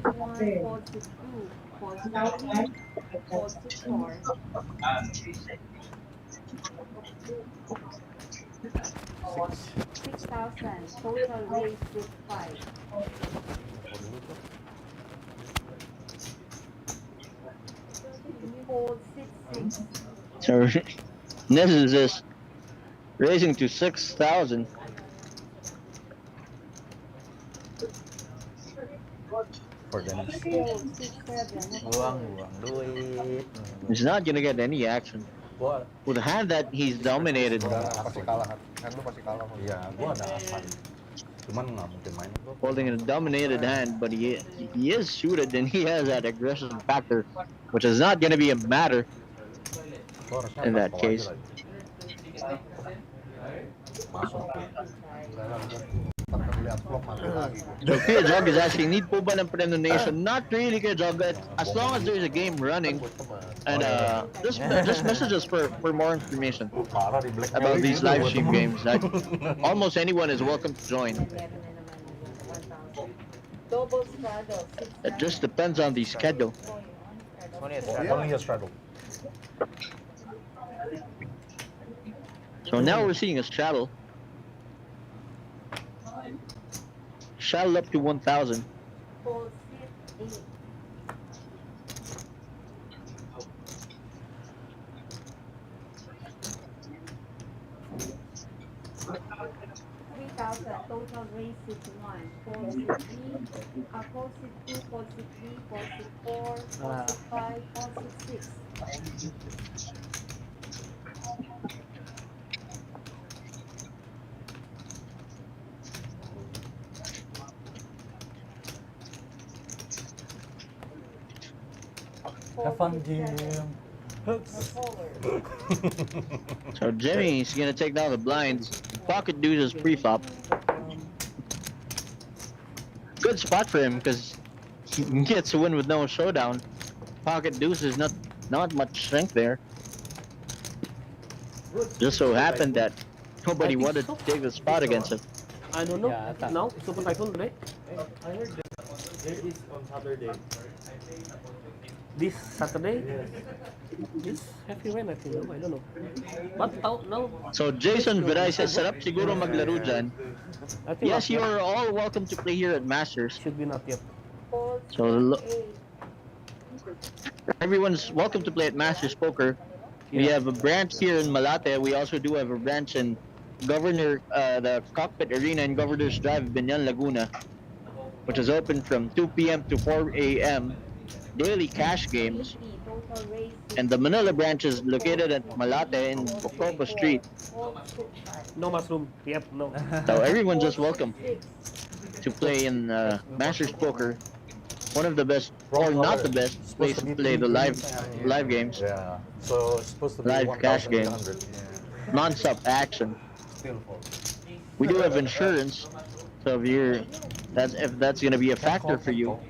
4, 6, 2. 4, 6, 3. 4, 6, 4. 6,000. Total raise 6, 5. 4, 6, 6. So this is just raising to 6,000. For the next. 4, 6, 7. Buang duit. He's not gonna get any action. Gua, With a hand that he's dominated. Pasti kalah kan? Kan lu pasti kalah. iya, gua ada asan. Cuman nggak mungkin main. Holding a dominated hand, but he is suited and he has that aggression factor, which is not gonna be a matter. Gua harusnya In angkat that call case. aja lagi. Masuk. Enggak lah, gua ntar lihat vlog mati lagi gua. So Kuya Jog is asking, need po ba ng prenonation? Not really, Kuya Jog. As long as there's a game running, and just message us for more information Parah di blackmail about these gitu, live gua stream temen. games. Like, almost anyone is welcome to join. Double straddle, It just depends on the schedule. Only a Yeah, straddle. only a straddle. So now we're seeing a straddle. Straddle up to 1,000. fold, sit, 8. 3,000, total raise is 1. Fold sit 3, fold sit 2, fold sit 3, fold sit 4, fold sit 5, fold sit 6. Have fun, Jim. So Jimmy's gonna take down the blinds. Pocket deuce is pre-flop. Good spot for him because he gets to win with no showdown. Pocket deuce is not much strength there. Just so happened that nobody wanted to take the spot against him. I don't know. Yeah, Now, Super Typhoon today. I heard there is on Saturday. This Saturday. This heavy rain, I think. No, I don't know. But now, So Jason Viray says, sarap siguro maglaro dyan. I think Yes, not you yet. are all welcome to play here at Masters. Should be not yet. Fold So everyone's welcome to play at Masters Poker. We have a branch here in Malate. We also do have a branch in the Cockpit Arena in Governor's Drive, Binyan, Laguna, which is open from 2 p.m. to 4 a.m. Daily cash games. 80, total raise is And the Manila branch is located at Malate in Bocopo Street. fold sit 5. No mushroom. Yep, no. So everyone's just welcome 6. to play in Masters Poker. One of the best, or not the best, place to play the live games. Yeah. So it's supposed to be Live cash game. 1,800. Non-stop action. Still fold. We do have insurance, so if that's gonna be a factor for you,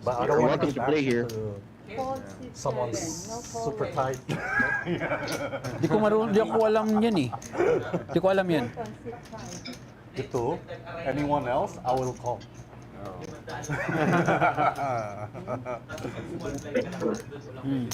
But I you're don't want welcome to play here. Fold sit Someone's 7. No super forward. tight. Di ko alam yan eh. Di ko alam yan. Button sit 5. Itu, anyone else, I will call. Hmm.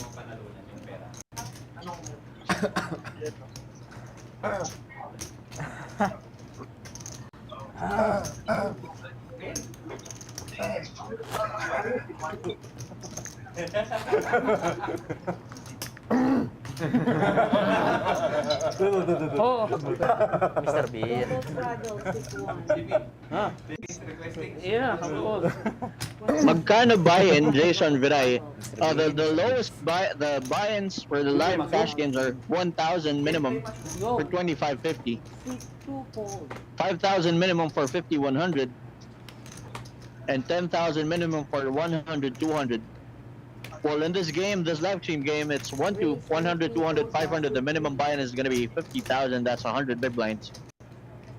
Oh, Mr. Bean. Double straddle sit 1. yeah, of course. Magkano buy-in, Jason Viray? The lowest buy-ins for the live cash games are 1,000 minimum Go. for 25.50, Sit 2 fold. 5,000 minimum for 5,100, and 10,000 minimum for 100, 200. Well, in this live stream game, it's 1 to 100, 200, 500. The minimum buy-in is going to be 50,000. That's 100 big blinds.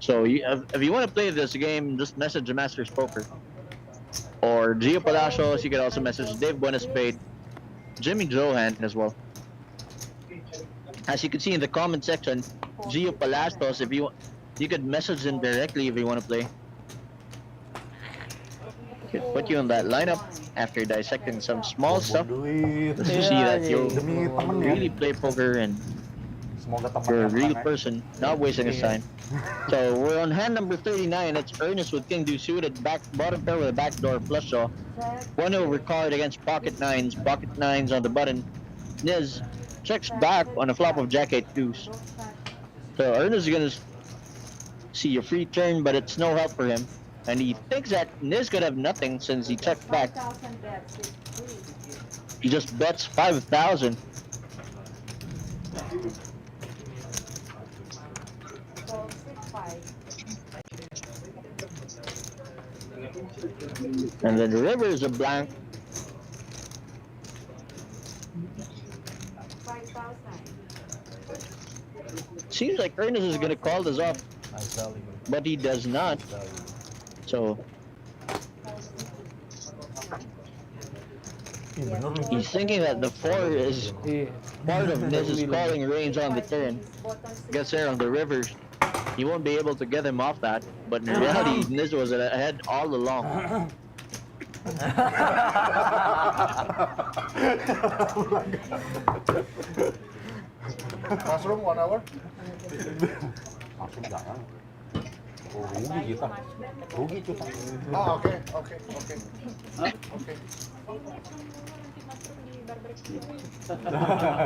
So if you want to play this game, just message the Masters Poker. Or Gio Palacios. You can also message Dave Buenaspade, Jimmy Johan as well. As you can see in the comment section, Gio Palacios, you could message him directly if you want to play. Could put you in that lineup after dissecting some small stuff. Duit. Just to see that you Demi temen ya. really play poker and Semoga you're a temannya real menang, person, not wasting his time. So we're on hand number 39. It's Ernest with King Deuce suited, bottom pair with a backdoor flush draw. Check. 1-over card against pocket nines on the button. Niz checks back on a flop of Jack 8 deuce. Don't touch. So Ernest is gonna see a free turn, but it's no help for him. And he thinks that Niz could have nothing since he checked back. 5,000 bets is 3. He just bets 5,000. Fold sit 5. And then the river is a blank. 5,000. seems like Ernest is gonna call this off, I tell you. but he does not. So Ih, bener lu. he's thinking that the 4 is Iya. part of Niz's calling range on the turn. Gets there on the river. He won't be able to get him off that, but in reality, Niz was ahead all along. Mushroom 1 hour? Langsung jangan. Oh, rugi kita. Rugi kita. Oh, oke.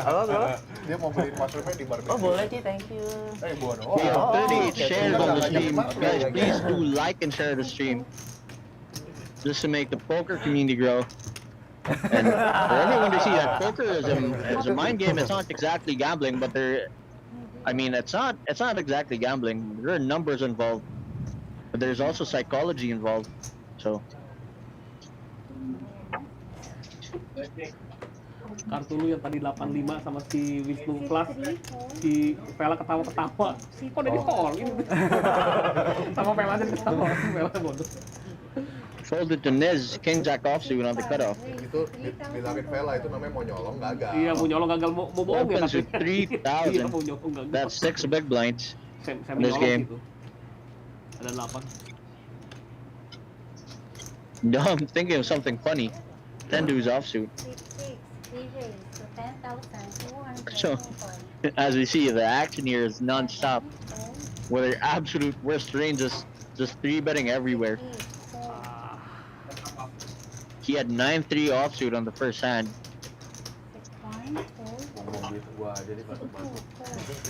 Halo, bro. Dia mau beliin mushroomnya di barbecue. Oh, boleh, Ci. Thank you. Buah doang. We have 38 shares on the stream. Gimana? Guys, please do like and share the stream. Just to make the poker community grow. And for everyone to see that poker is a mind game. It's not exactly gambling, but it's not exactly gambling. There are numbers involved, but there's also psychology involved. So Kartu lu yang tadi 85 sama si Wisnu Plus, si Vela ketawa-ketawa. Kok udah di-call? Sama Vela aja ketawa. Vela bodoh. folded to Niz, King Jack offsuit on the cutoff. Itu bilangin Vela itu namanya mau nyolong gagal. Iya, mau nyolong gagal, mau bohong ya. Opens with 3,000. Iya, mau nyolong gagal. That's 6 big blinds Saya in this game. gitu. Ada 8. No, I'm thinking of something funny. 10 deuce offsuit. So, as we see, the action here is non-stop. With their absolute worst ranges, just 3-betting everywhere. He had 9-3 offsuit on the first hand.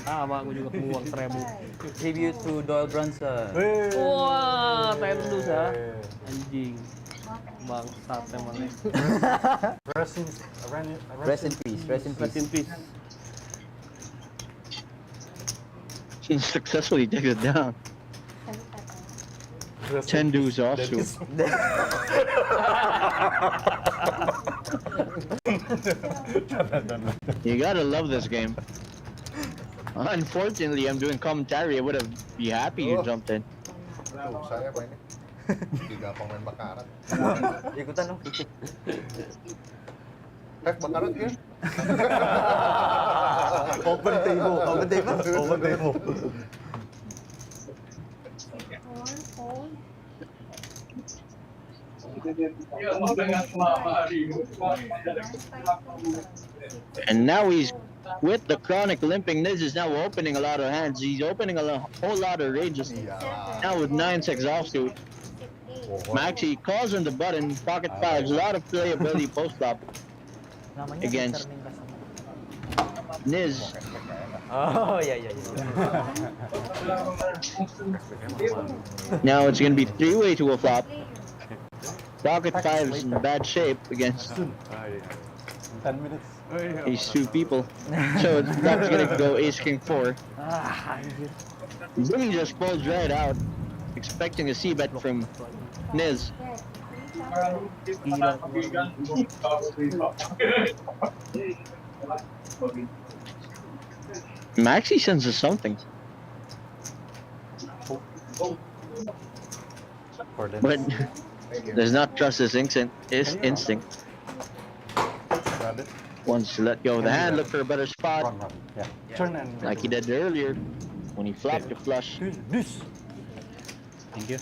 Sama, aku juga peluang 1000. Tribute to Doyle Brunson. Wah, tendus ya. Anjing. Bangsat emangnya. Rest in peace. Rest in peace. He successfully takes it down. 10 deuce offsuit. You gotta love this game. Unfortunately, I'm doing commentary. I would have be happy you jumped in. Tuh, saya mainnya. 3 pemain bakaran. Ikutan dong, ikut. Bakaran ya? Open table. And now he's with the chronic limping. Niz is now opening a lot of hands. He's opening a whole lot of ranges. Now with 9-6 offsuit. Maxi calls in the button, pocket fives, a lot of playability post flop against Niz. Oh, yeah. Now it's gonna be 3-way to a flop. Pocket fives in bad shape against 10 minutes. these two people. So that's gonna go ace king 4. He just folds right out, expecting a c-bet from Niz. Maxi senses something, but does not trust his instinct. Wants to let go of the hand, look for a better spot, Turn and like he did earlier when he flopped the flush. this. Thank you.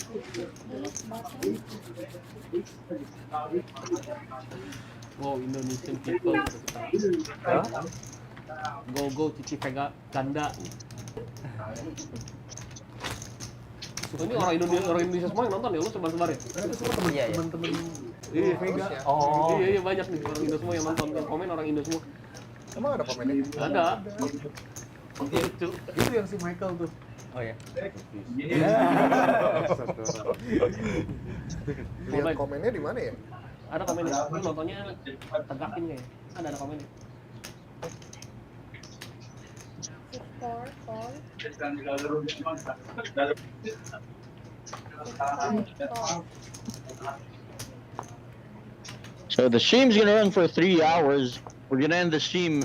Wow, Indonesian people. Go Cici Vega ganda. Ini orang Indonesia semua yang nonton ya, lu sebar-sebar ya? Iya. Temen-temen Vega. Oh. Iya banyak nih orang Indo semua yang nonton, yang komen orang Indo semua. Emang ada pemainnya? Ada. Itu yang si Michael tuh. Oh ya. Lihat komennya di mana ya? Ada komennya. Lu nontonnya tegakin kayak. Ada komennya. So the stream's gonna run for 3 hours. We're gonna end the stream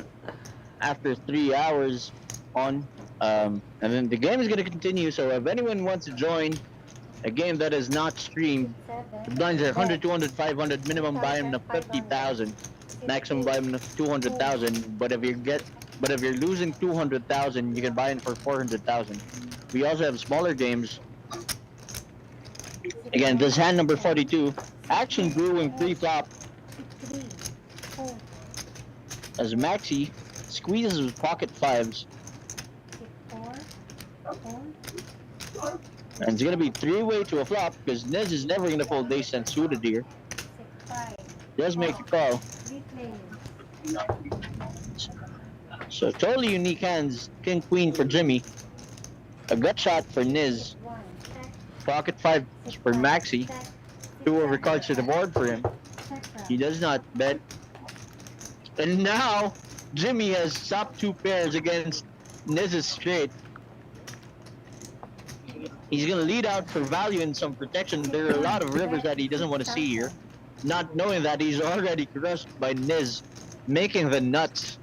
after 3 hours on And then the game is gonna continue. So if anyone wants to join a game that is not streamed, the blinds are 100, 200, 500, minimum buy-in of 50,000, maximum buy-in of 200,000. But if you're losing 200,000, you can buy in for 400,000. We also have smaller games. Again, this hand number 42, action brewing pre-flop as Maxi squeezes with pocket fives. And it's gonna be three-way to a flop because Niz is never gonna fold ace and suited here. Does make the call. So totally unique hands. King Queen for Jimmy. A gut shot for Niz. Pocket five for Maxi. 2 over cards to the board for him. He does not bet. And now Jimmy has top 2 pairs against Niz's straight. He's gonna lead out for value and some protection. There are a lot of rivers that he doesn't want to see here, not knowing that he's already crushed by Niz, making the nuts.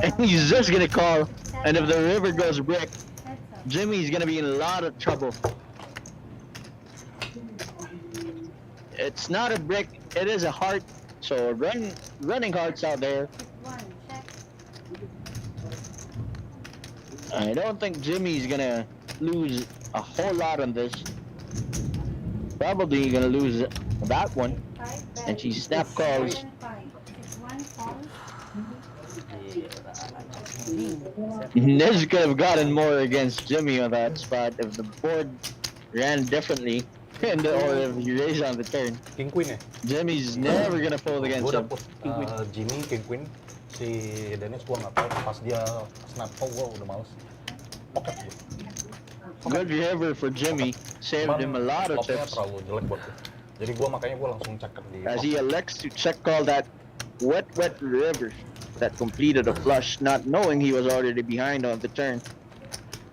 And he's just gonna call, and if the river goes brick, Jimmy's gonna be in a lot of trouble. It's not a brick, it is a heart. So running hearts out there. I don't think Jimmy's gonna lose a whole lot on this. Probably gonna lose that one. And she snap calls. Niz could have gotten more against Jimmy on that spot if the board ran differently. And or if he raised on the turn. King Queen ya? Jimmy's never gonna fold against him. Jimmy, King Queen, si Dennis gua nggak tahu pas dia snap call gua udah males. Pocket gua. Good river for Jimmy, saved him a lot of chips. Terlalu jelek buat gua. Jadi makanya gua langsung check di. As he elects to check call that wet river that completed a flush, not knowing he was already behind on the turn.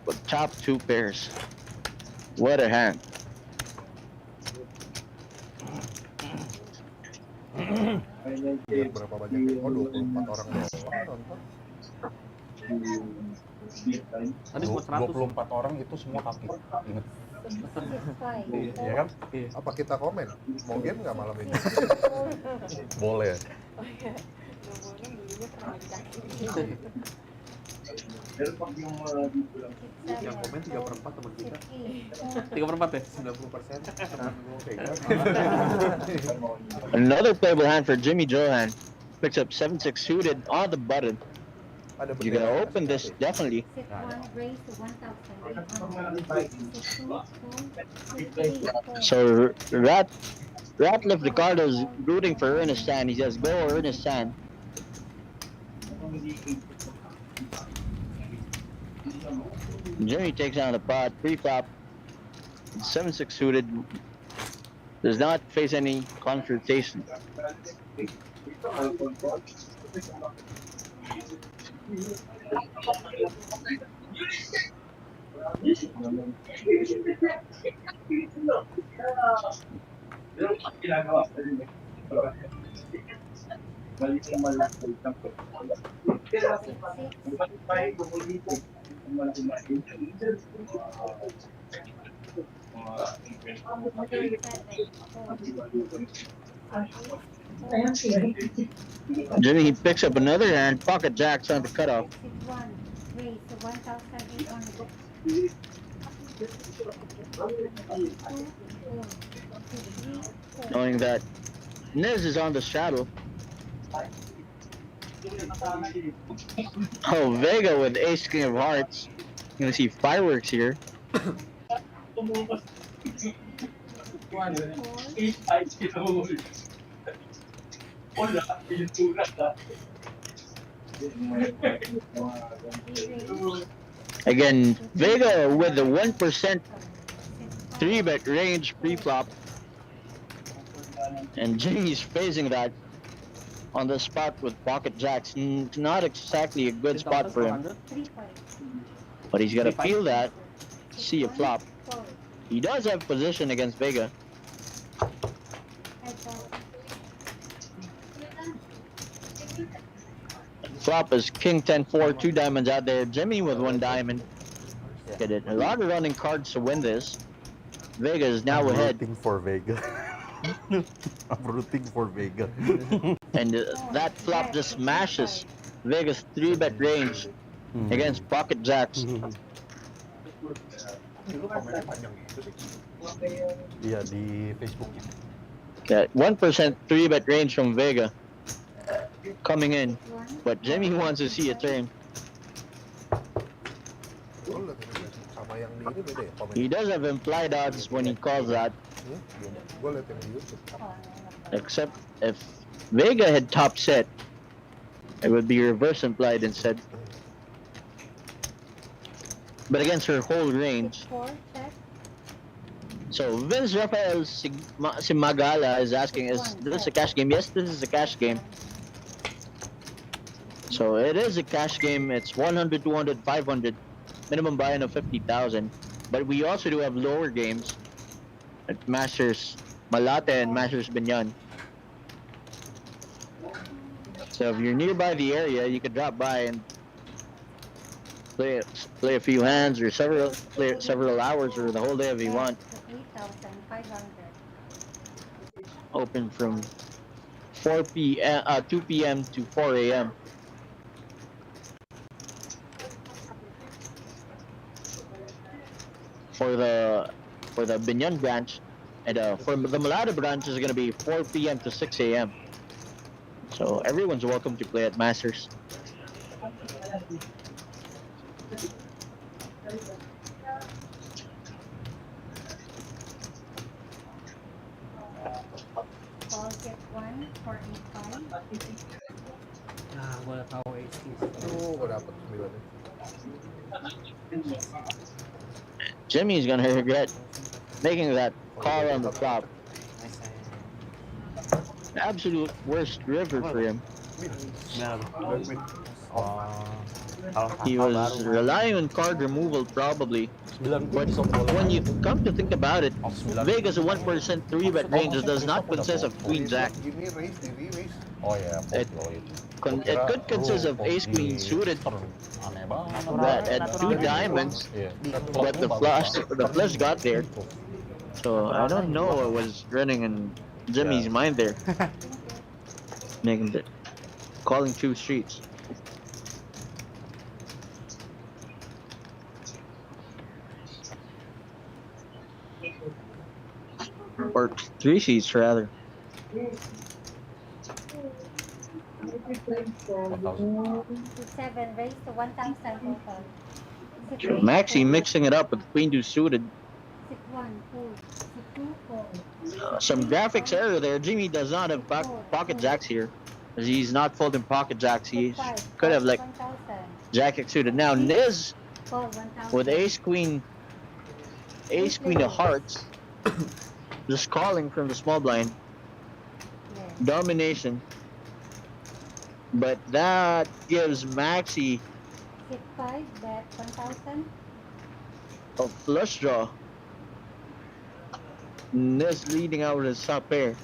But top 2 pairs. What a hand. Berapa banyak? Oh, 24 orang doang. 24 orang itu semua kaki. Ingat. Iya kan? Apa kita komen? Mau game nggak malam ini? Boleh. Yang komen 3/4 teman kita. 3/4 ya? 90%. Another playable hand for Jimmy Johan. Picks up 7-6 suited on the button. You're gonna open this definitely. So Ratliff Ricardo's rooting for Ernest Sand. He says go Ernest Sand. Jimmy takes down the pot, pre-flop, 7-6 suited, does not face any confrontation. Jimmy, he picks up another hand, pocket jacks on the cutoff. Knowing that Niz is on the straddle. Oh, Vega with ace king of hearts. You're gonna see fireworks here. Again, Vega with the 1% 3-bet range pre-flop. And Jimmy's facing that on the spot with pocket jacks. Not exactly a good spot for him. But he's gotta feel that, see a flop. He does have position against Vega. Flop is king 10-4, 2 diamonds out there. Jimmy with 1 diamond. Get it. A lot of running cards to win this. Vega is now I'm ahead. rooting for Vega. I'm rooting for Vega. And that flop just smashes Vega's 3-bet range against pocket jacks. Komennya panjang gitu sih. Iya di Facebooknya. Got 1% 3-bet range from Vega coming in, but Jimmy wants to see a turn. Oh, lihat ini sama yang di ini beda ya komennya. He does have implied odds when he calls that, Gue lihat yang di YouTube. except if Vega had top set, it would be reverse implied instead. But against her whole range. So Vince Rafael Simagala is asking, is this a cash game? Yes, this is a cash game. So it is a cash game. It's 100, 200, 500. Minimum buy-in of 50,000. But we also do have lower games at Masters Malate and Masters Binyan. So if you're nearby the area, you could drop by and play a few hands or several hours or the whole day if you want. 8,500. Open from 2 p.m. to 4 a.m. For the Binyan branch, and for the Malate branch is gonna be 4 p.m. to 6 a.m. So everyone's welcome to play at Masters. Call get 1 for 8,500. Nah, gue udah tahu ace-ace. Tuh, gue dapet 9 nih. Jimmy's gonna regret making that call on the flop. Absolute worst river for him. He was relying on card removal probably. But when you come to think about it, Vega's a 1% 3-bet range does not consist of Queen Jack. Ini raise, di raise. Oh ya, It could consist of Ace Queen suited Aneh banget. that at 2 diamonds, Iya. but the flush got there. So I don't know what was running in Jimmy's mind there, making it calling 2 streets. Or 3 sheets rather. 7 raised to 1,000 total. Maxi mixing it up with Queen 2 suited. 6-1, 4, 6-2, 4. Some graphics error there. Jimmy does not have pocket jacks here, as he's not folding pocket jacks. He could have like 1,000. jack X suited. Now Niz Call 1,000. with Ace Queen of hearts, just calling from the small blind. Yes. Domination. But that gives Maxi 6-5, bet 1,000. a flush draw. Niz leading out with his top pair.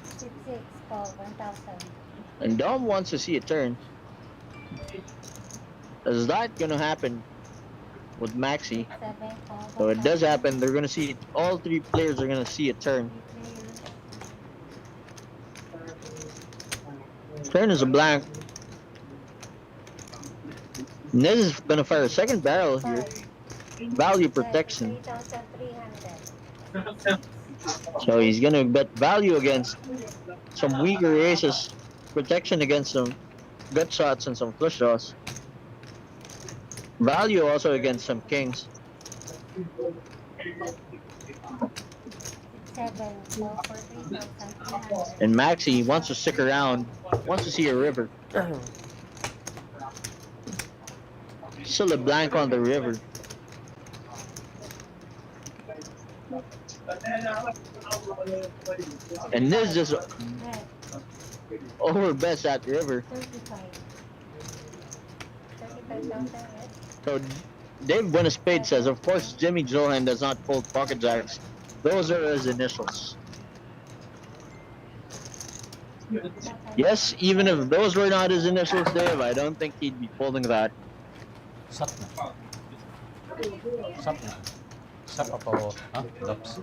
6-6, call 1,000. And Dom wants to see a turn. Is that gonna happen with Maxi? 7, call So it does 1,000. happen. They're gonna see all 3 players are gonna see a turn. Turn is a blank. Niz is gonna fire a second barrel here. Value protection. 3,300. So he's gonna bet value against some weaker aces. Protection against some gut shots and some flush draws. Value also against some kings. 7, call for 3,300. And Maxi wants to stick around, wants to see a river. Still a blank on the river. And this just Bet over bets that river. 35. 35,000, right? So Dave Buenaspade says, of course Jimmy Johan does not fold pocket jacks. Those are his initials. Yes, even if those were not his initials, Dave, I don't think he'd be folding that. Sap na. Sap na. Sap atau Bluffs?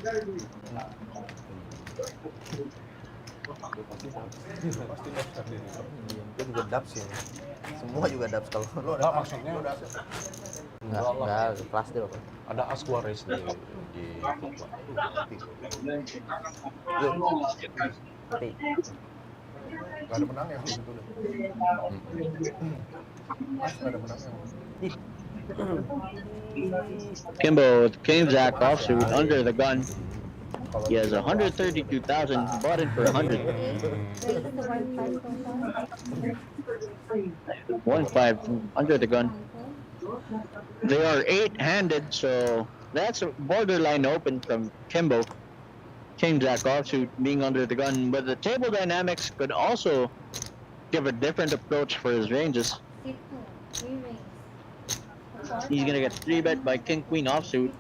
Pasti daftar diri. Gue juga dubs ya. Semua juga dubs kalau lo Enggak, maksudnya enggak kelas deh apa. ada as Juarez di klub. Tapi Gak ada menang yang gitu deh. Mas gak ada menang yang. Kimbo with King Jack offsuit under the gun. He has 132,000, bought in for 100. 1-5 under the gun. They are 8-handed, so that's a borderline open from Kimbo. King Jack offsuit being under the gun, but the table dynamics could also give a different approach for his ranges. He's gonna get 3-bet by King Queen offsuit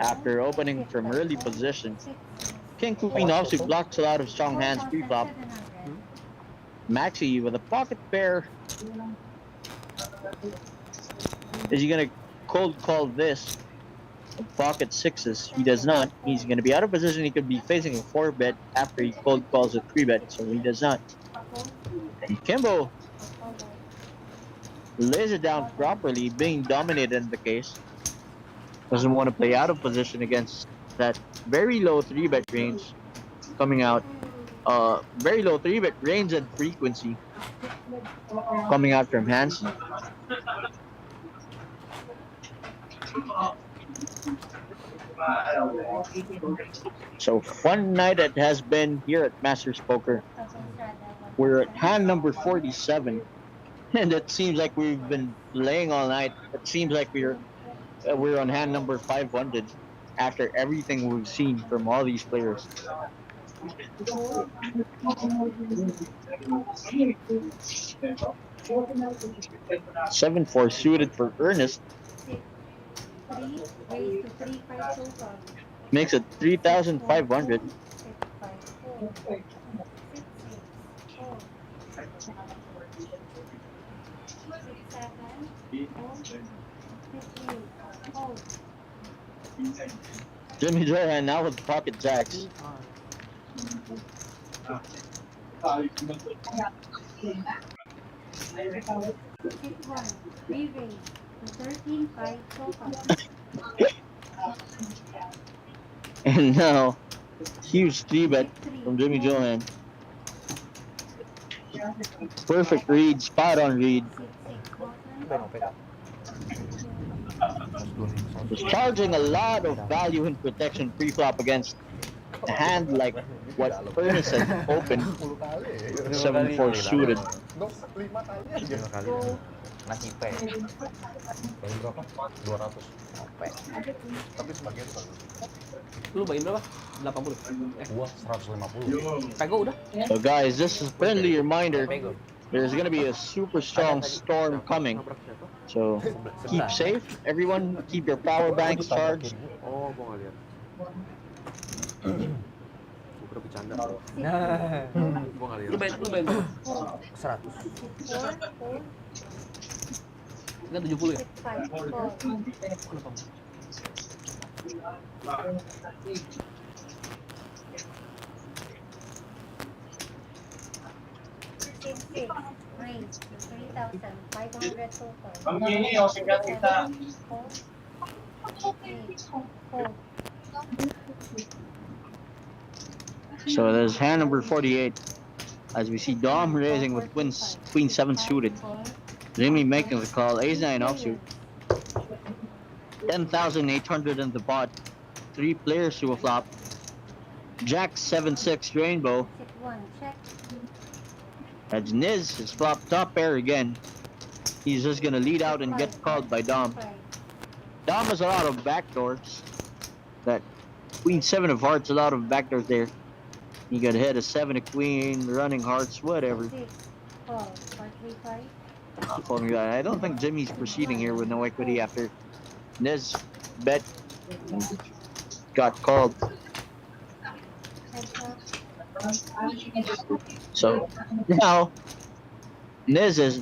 after opening from early position. King Queen offsuit blocks a lot of strong hands pre-flop. Maxi with a pocket pair. Is he gonna cold call this? Pocket sixes. He does not. He's gonna be out of position. He could be facing a 4-bet after he cold calls a 3-bet, so he does not. And Kimbo lays it down properly, being dominated in the case. Doesn't want to play out of position against that very low 3-bet range coming out. Very low 3-bet range and frequency coming out from hands. So fun night it has been here at Masters Poker. We're at hand number 47, and it seems like we've been playing all night. It seems like we're on hand number 500 after everything we've seen from all these players. 7-4 suited for Ernest. Makes it 3,500. Jimmy Johan now with pocket jacks. And now, huge 3-bet from Jimmy Johan. Perfect read, spot on read. Was charging a lot of value in protection pre-flop against a hand like what Ernest had opened. 7-4 suited. 5 kali aja. 5 kali. Nasi pe. Bayi berapa? 200. Tapi sebagian bagus. Lu bayin berapa? 80. Gua 150. Pego udah. So guys, this is a friendly reminder. There's gonna be a super strong storm coming. So keep safe, everyone. Keep your power banks charged. Oh, gua enggak lihat. Gua bercanda. Gua enggak lihat. Lu bayin berapa? 100. Enggak 70 ya? So there's hand number 48. As we see Dom raising with Queen 7 suited. Jimmy making the call, Ace 9 offsuit. 10,800 in the pot. 3 players to a flop. Jack 7-6 rainbow. That's Niz, his flop top pair again. He's just gonna lead out and get called by Dom. Dom has a lot of backdoors. That Queen 7 of hearts, a lot of backdoors there. You got hit a 7 of queen, running hearts, whatever. I don't think Jimmy's proceeding here with no equity after Niz bet got called. So now Niz is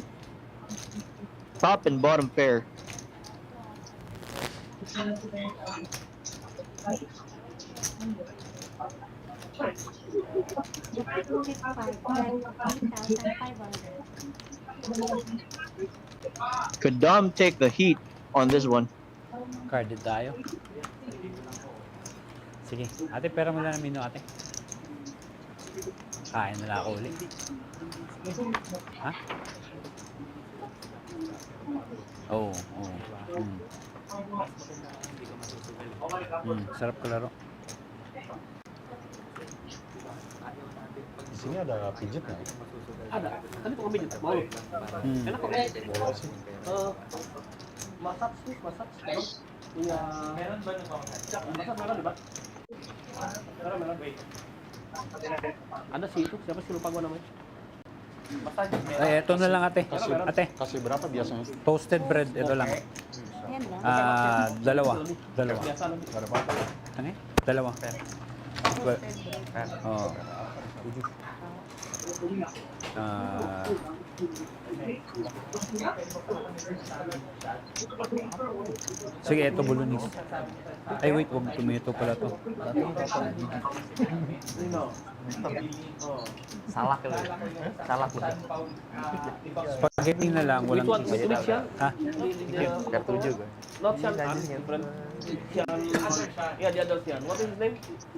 top and bottom pair. Could Dom take the heat on this one? Carded tayo. Sige, ate, pera mo lang ng mino, ate. Kain na lang ako ulit. Ha? Oo, oo. Sarap kalaro. Di sini ada pijit nggak? Ada. Tadi tukang pijit. Mau lu? Enak kok. Boleh sih. Masak sih, masak. Punya meron ba ng masak? Masak meron, di ba? Meron. Ada sih itu, siapa sih lupa gua namanya. Masak meron. Ay, ito na lang ate. Ate, Kasih berapa biasanya? toasted bread, ito lang. Dalawa. Biasa lagi. Berapa? Ano eh? Dalawa. Oo. Sige, ito bulunis. Ay, wait, wag tomato pala to. Salah kali. Salah pun. Spaghetti na lang, walang Which one? cheese. Which one? Ha? Kartu juga. Not Sian An, different. Sian, yeah, the other Sian. What is his name?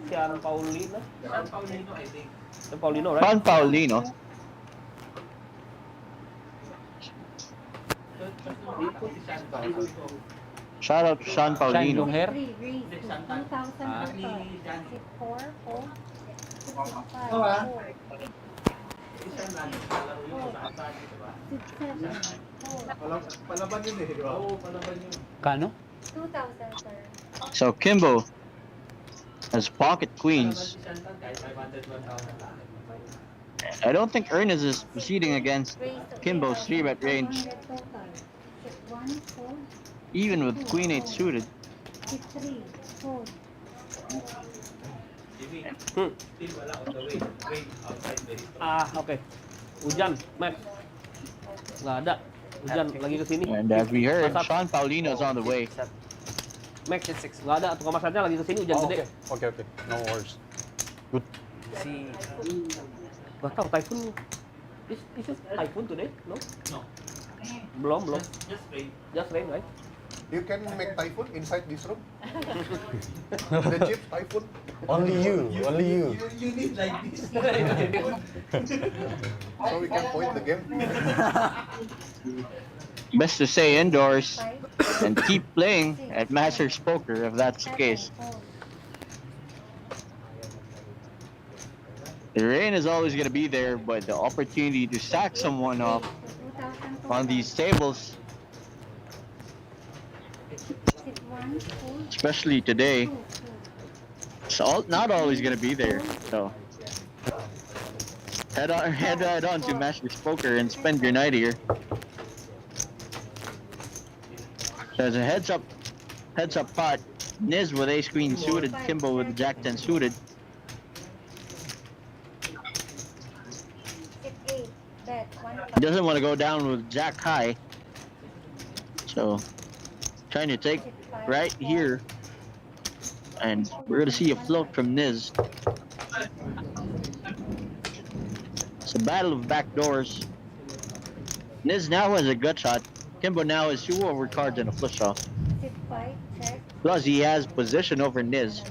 Sian Paulino? Sian Paulino, I think. Sian Paulino, right? Juan Paulino. Shout out to Sean Shine Paulino. long hair? 2,000 Kano? 2,000, sir. So Kimbo has pocket queens. I don't think Ernest is proceeding against Kimbo's 3-bet range, 100 total. 1, 4, even with Queen 8 suited. 3, 4. Okay. Hujan, Max. Nggak ada. Hujan lagi kesini. And as we heard, Masat. Sean Paulino is on the way. Max, nggak ada. Tukang masaknya lagi kesini hujan gede. Oke. No worries. Good. Gak tahu typhoon. Is it typhoon today? No? No. Belum. Just rain, right? You can make typhoon inside this room. The chip typhoon. Only you. You need like this. So we can point the game. Best to stay indoors and keep playing at Masters Poker if that's the case. The rain is always going to be there, but the opportunity to sack someone off on these tables, especially today, it's not always going to be there. So head on to Masters Poker and spend your night here. There's a heads up pot. Niz with ace queen suited, Kimbo with jack 10 suited. He doesn't want to go down with jack high, so trying to take right here, and we're gonna see a float from Niz. It's a battle of backdoors. Niz now has a gut shot. Kimbo now has 2 over cards and a flush draw. Plus he has position over Niz.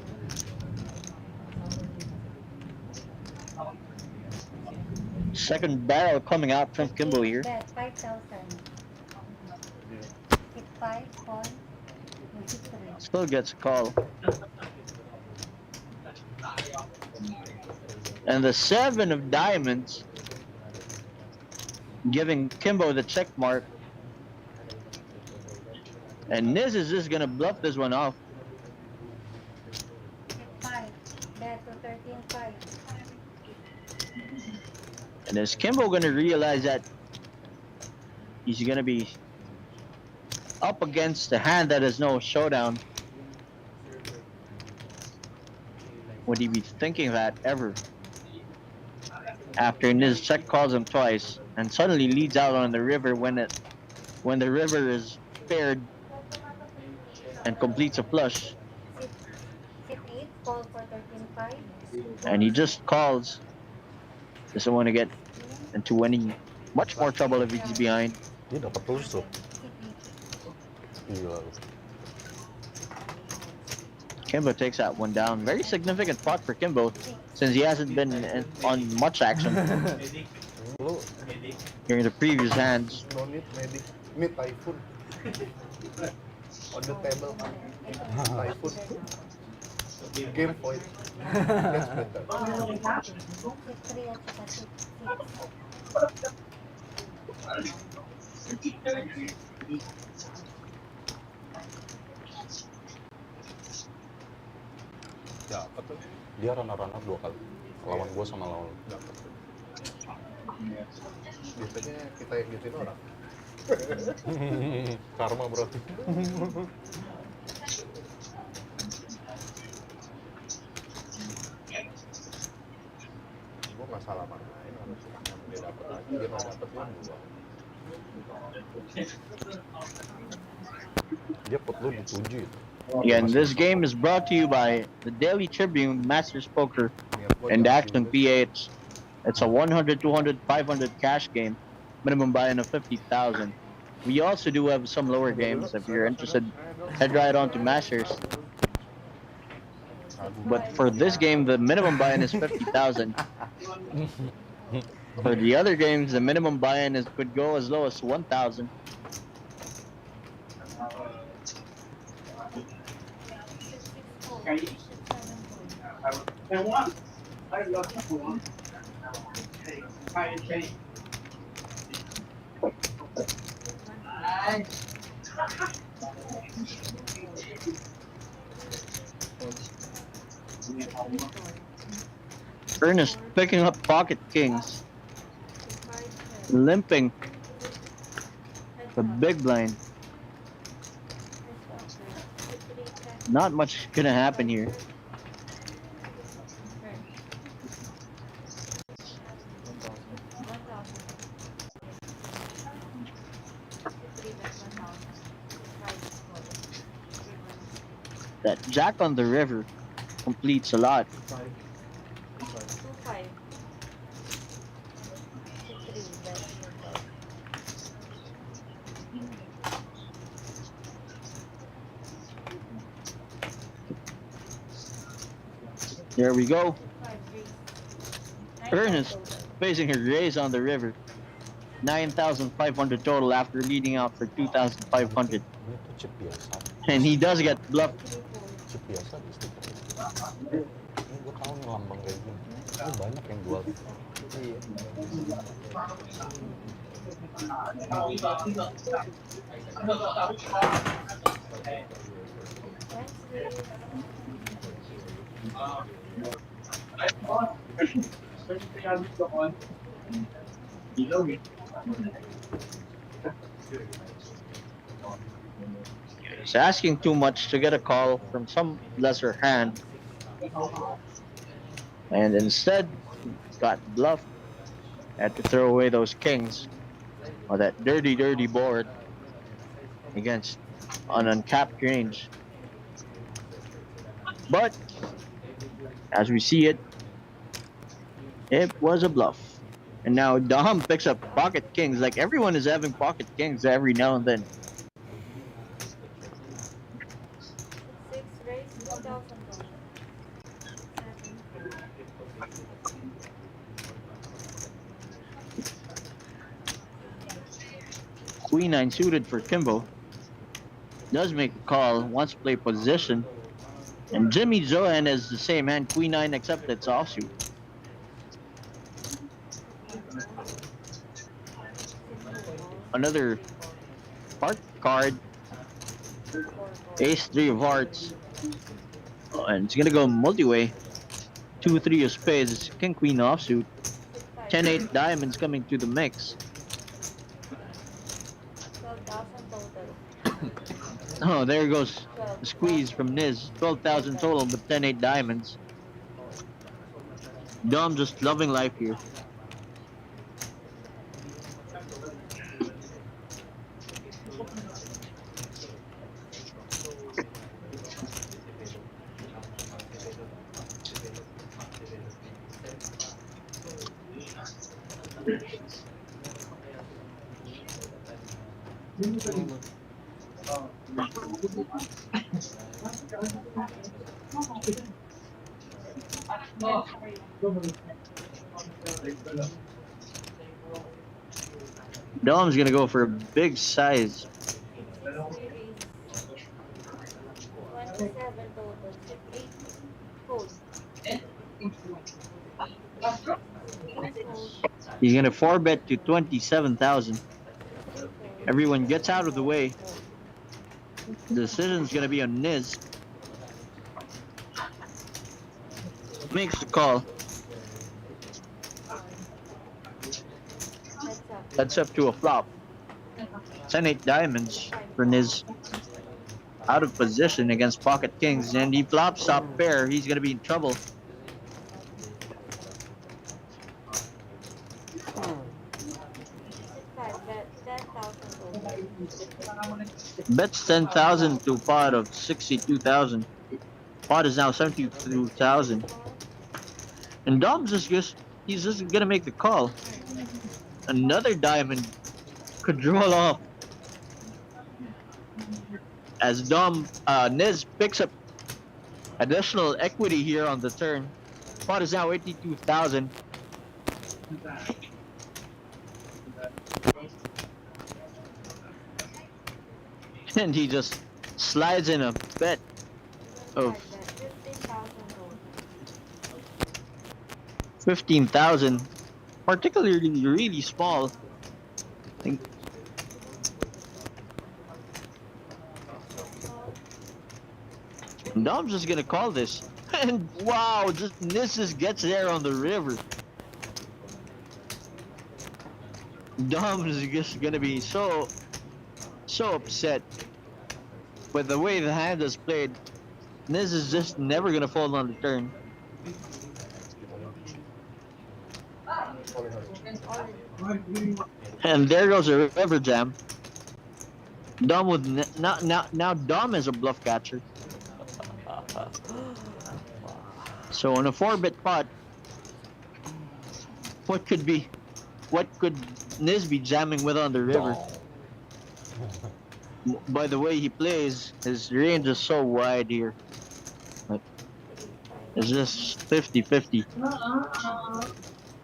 Second barrel coming out from Kimbo here. 5,000. Hit 5, call. Still gets a call. And the 7 of diamonds, giving Kimbo the check mark. And Niz is just gonna bluff this one off. 5, bet to 13.5. And is Kimbo gonna realize that he's gonna be up against a hand that has no showdown? Would he be thinking that ever? after Niz check calls him twice and suddenly leads out on the river when the river is paired and completes a flush, Sit 8, call for 13-5. and he just calls. Doesn't want to get into any much more trouble if he's behind. Dia dapat terus tuh. Gila lu. Kimbo takes that one down. Very significant pot for Kimbo since he hasn't been on much action Lu during the previous hands. No need medic. Need typhoon. On the table. Typhoon. Game point. That's better. Sit 3 at saka sit 6. Dapat tuh. dia runner 2 kali. Lawan gua sama lawan lu. Dapat tuh. Biasanya kita yang gituin orang. Karma berarti. Gue nggak salah main, harus cuma yang dia dapat lagi, dia nggak dapat dia dua. Dia put lu di 7 itu. Again, this game is brought to you by the Daily Tribune, Masters Poker, and Action PH. It's a 100, 200, 500 cash game. Minimum buy-in of 50,000. We also do have some lower games. If you're interested, head right on to Masters. But for this game, the minimum buy-in is 50,000. For the other games, the minimum buy-in could go as low as 1,000. Ernest picking up pocket kings, limping the big blind. Not much gonna happen here. That jack on the river completes a lot. 2-5. Sit 3, that's your call. There we go. 5 raise. Ernest facing a raise on the river. 9,500 total after leading out for 2,500. Ini tuh chip biasa. And he does get bluffed. Chip biasa di stiker. Ini gua tahu nih lambang kayak gini. Ini banyak yang jual. He's asking too much to get a call from some lesser hand. And instead, got bluffed. Had to throw away those kings on that dirty board against an uncapped range. But as we see it, it was a bluff. And now Dom picks up pocket kings. Like everyone is having pocket kings every now and then. 6 raise, 2,000 total. 7. Queen 9 suited for Kimbo. Does make a call, wants to play position. And Jimmy Johan has the same hand, Queen 9, except it's offsuit. Another heart card. Ace 3 of hearts. Oh, and it's gonna go multi-way. 2-3 of spades, King Queen offsuit. 10-8 diamonds coming to the mix. 12,000 total. Oh, there goes the squeeze from Niz. 12,000 total, but 10-8 diamonds. Dom just loving life here. Dom's gonna go for a big size. 27 total. 8 fold. He's gonna 4-bet to 27,000. Everyone gets out of the way. The decision's gonna be on Niz. Makes the call. That's up to a flop. 10-8 diamonds for Niz. Out of position against pocket kings, and he flops top pair. He's gonna be in trouble. Bets 10,000 to pot of 62,000. Pot is now 72,000. And Dom's he's just gonna make the call. Another diamond could draw off. As Niz picks up additional equity here on the turn. Pot is now 82,000. And he just slides in a bet of 15,000, particularly really small. I think. And I'm just gonna call this, and wow, this just gets there on the river. Dom is just gonna be so upset with the way the hand is played. This is just never gonna fold on the turn. And there goes a river jam. Dom with now Dom is a bluff catcher. So on a 4-bet pot, what could Niz be jamming with on the river? By the way he plays, his range is so wide here. Like, it's just 50-50.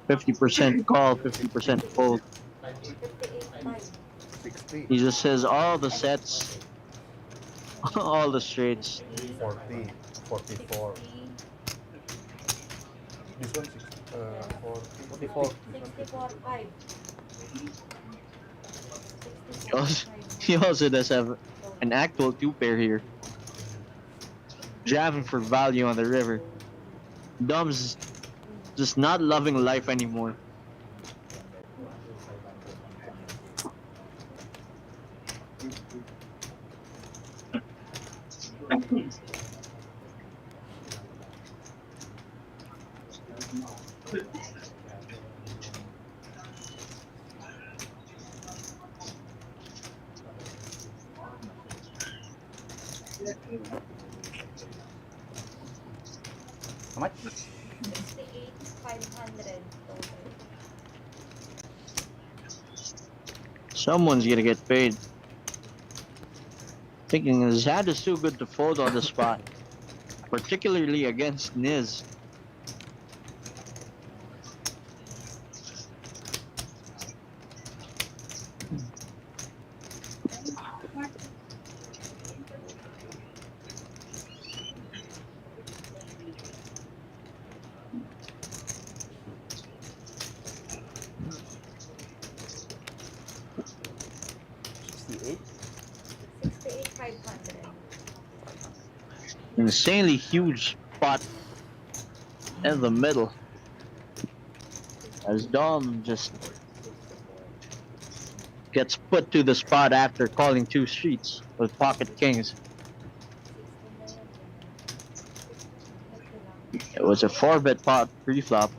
50% call, 50% fold. He just says all the sets, all the straights. 40, 44. This one 44. 64.5. He also does have an actual 2-pair here. Jamming for value on the river. Dom's just not loving life anymore. How much? 68,500 total. Someone's gonna get paid. Thinking his hand is too good to fold on the spot. Particularly against Niz. Insanely huge spot in the middle. As Dom just gets put to the spot after calling 2 streets with pocket kings. It was a 4-bet pot pre-flop.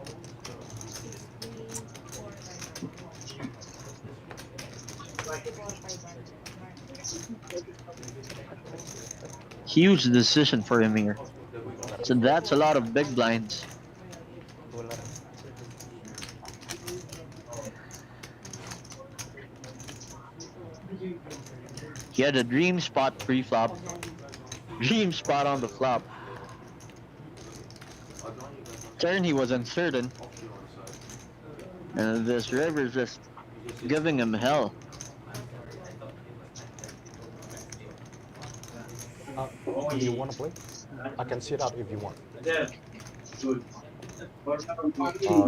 Huge decision for him here. So that's a lot of big blinds. He had a dream spot pre-flop, dream spot on the flop. Turn he was uncertain, and this river is just giving him hell. Do you want to play? I can sit out if you want.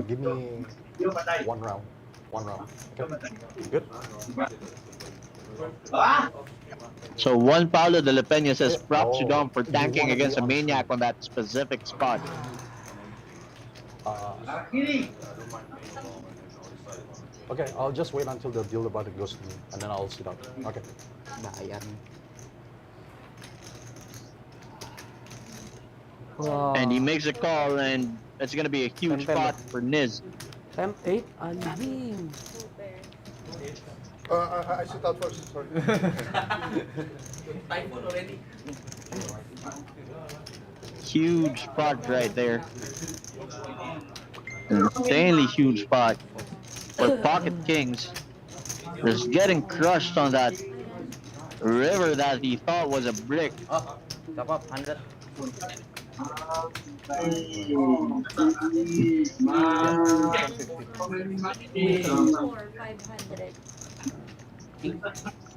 Give me one round. Okay. Good. So Juan Paulo de la Peña says Yeah. props you down for You tanking wanna be against a on maniac stream. on that specific spot. Okay, I'll just wait until the dealer button goes to me, and then I'll sit out. Okay. Bahaya nih. And he makes a call, and it's gonna be a huge Tempe spot loh. for Niz. Tem 8 anjing. I sit out first. Sorry. Huge spot right there. Insanely huge spot. For pocket kings, just getting crushed on that river that he thought was a brick. Oh, top up 100. Or 500.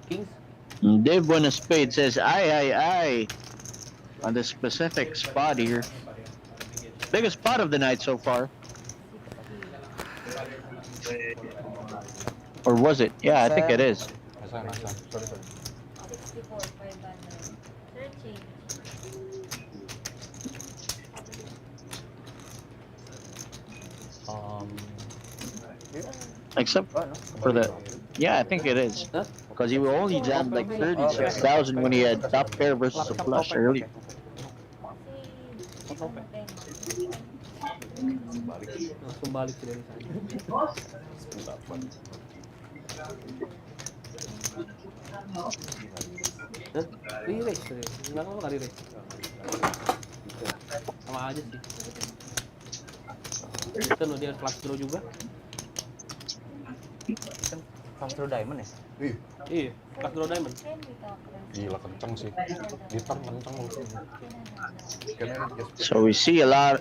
Kings. Dave Buenaspade says, aye, on the specific spot here. Biggest spot of the night so far. Or was it? Yeah, I think it is. Sorry. 64, 500. Searching. Except for the, yeah, I think it is. Huh? Because he only jammed like 36,000 when he had top pair versus a flush early. Langsung balik sih dari sana. Hah? Re-raise tuh. Enggak apa kali raise. Sama aja sih. Itu loh dia flash draw juga. Kan flash draw diamond ya? Iya, flash draw diamond. Gila kenceng sih. Di turn kenceng lu. So we see a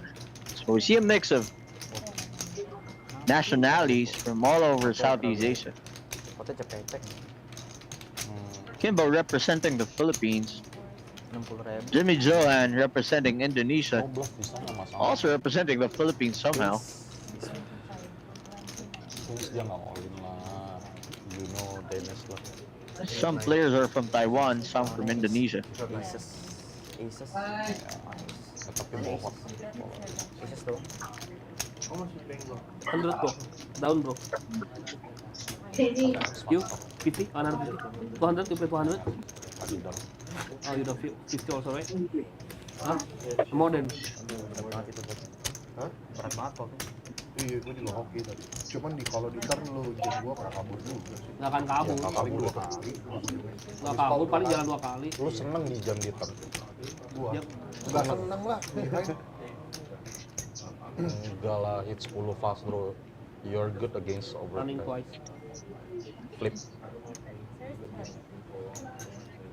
mix of nationalities from all over Southeast Asia. Foto cepet. Kimbo representing the Philippines. 60.000. Jimmy Johan representing Indonesia. No bluff di sana masalah. Also representing the Philippines somehow. Terus dia nggak all in lah. You know Dennis lah. Some players are from Taiwan, some from Indonesia. Aces. Ya, tapi bohong. Aces dong. 100 bro. Down bro. You 50, 150. 200, you play 200. Tadi dah. Oh, you udah 50 also right? Hah? More than. Berat banget itu bro. Hah? Berat banget kok. Iya, gue juga hoki tadi. Cuman kalau di turn lu jam gua pernah kabur juga sih. Nggak akan kabur. Ya, Paling 2 kali. Nggak kabur, paling jalan 2 kali. Lu seneng di jam di turn? Gua Yep. nggak seneng lah. Enggak lah, hit 10 fast draw. You're good against over. Running twice. Flip.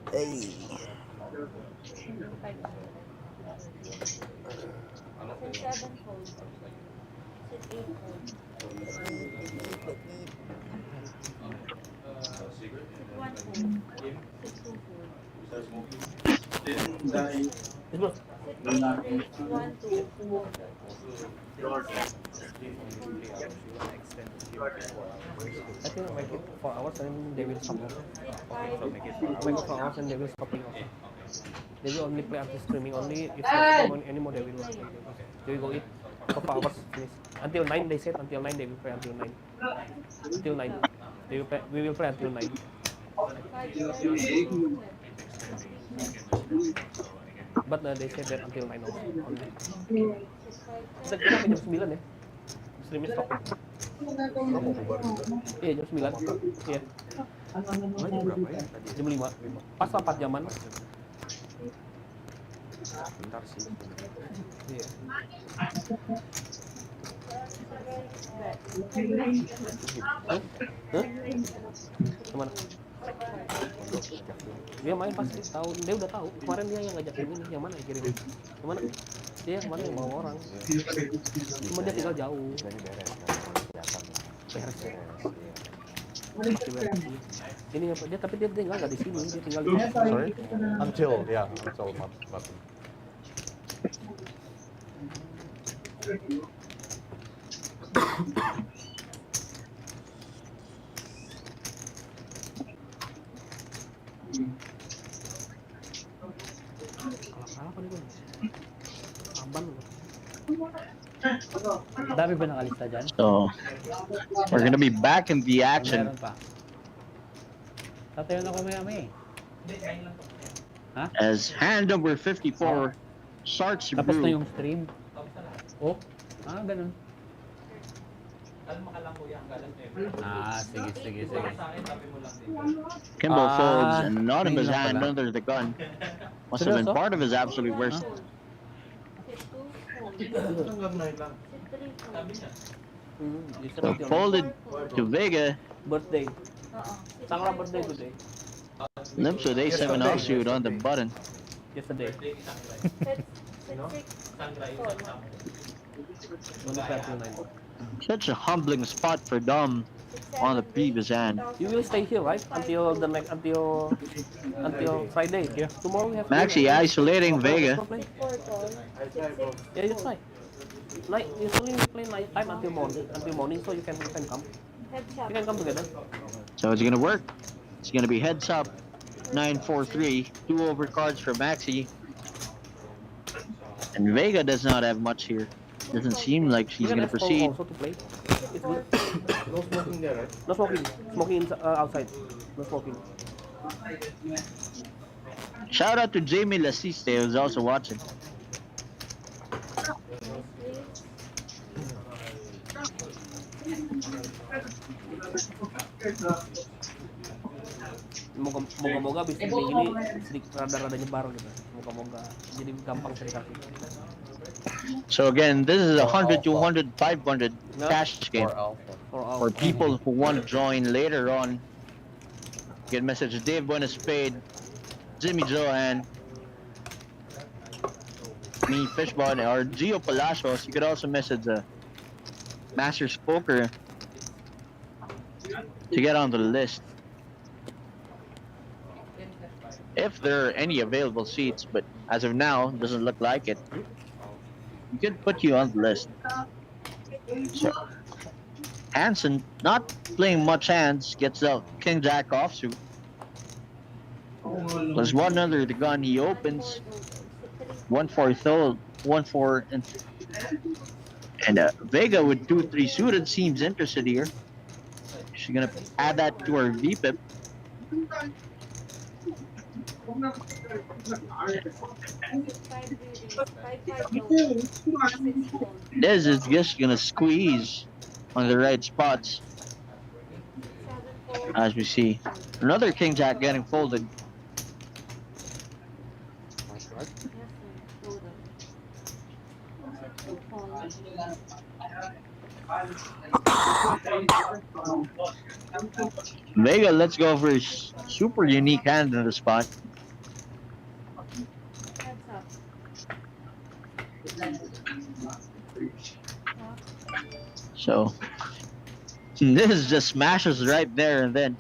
Hey. Yes, bro. I think make it 4 hours and they will stop. Make it 4 hours and they will stopping also. They will only play after streaming only. If not stream anymore, they will go eat for 4 hours. Finish. Until 9 they said. Until 9 they will play until 9. Until 9. They will play. We will play until 9. But they said that until 9 also. Only. Kita sampai jam 9 ya. Streaming stop. Lo mau bubar juga? Iya jam 9. Iya. Mulai berapa ya tadi? Jam 5. Pas lah 4 jaman. Bentar sih. Iya. Hah? Kemana? Dia main pasti tahu, dia udah tahu. Kemarin dia yang ngajakin ini, yang mana yang kirim? Yang mana? Dia yang kemarin yang bawa orang. Cuma dia tinggal jauh. Istilahnya beres, nggak mau kelihatan. Beres. Beres, iya. Masih beres. Ini apa? Dia tapi dia tinggal nggak di sini, dia tinggal di. Sorry? Until button. Kalah apa nih gue? Aban loh. Dami ba nakalista dyan? So we're gonna be back in the action. Meron pa. Tatayo na ko maya-maya As hand number 54 starts to Tapos na brew. yung stream. Oh, ganun. Sige. Kimball folds Ah, an anonymous ayun lang hand pala. under the gun. Must have been Seryoso? part of his absolute worst. So folded to Vega. Birthday. Sangka birthday today. Limps with a7 offsuit on the button. Yesterday. Such a humbling spot for Dom on the previous hand. You will stay here, right? Until the next, until Friday. Yeah. Tomorrow we have. Maxi isolating Vega. Yeah, you try. Night, usually we play night time until morning, so you can come. You can come together. So it's gonna work. It's gonna be heads up. 9-4-3. 2 overcards for Maxi. And Vega does not have much here. Doesn't seem like she's You can gonna ask Paul proceed. also to play. It's good. No smoking there, right? No smoking. Smoking outside. No smoking. Shout out to Jamie Lasiste who's also watching. Moga-moga bisnis ini sedikit rada-rada nyebar gitu. Moga-moga jadi gampang serikasi. So again, this is 100, 200, 500 cash game for people who want to join later on. Get message Dave Buenaspade, Jimmy Johan, me Fishbone, or Gio Palacios. You could also message Masters Poker to get on the list. If there are any available seats, but as of now, doesn't look like it. We could put you on the list. So, Hansen, not playing much hands, gets the King Jack offsuit. There's one under the gun, he opens. 1-4 throw, 1-4, and Vega with 2-3 suited seems interested here. She's gonna add that to her VPIP. This is just gonna squeeze on the right spots. As we see, another King Jack getting folded. Vega, let's go for his super unique hand in the spot. So this just smashes right there and then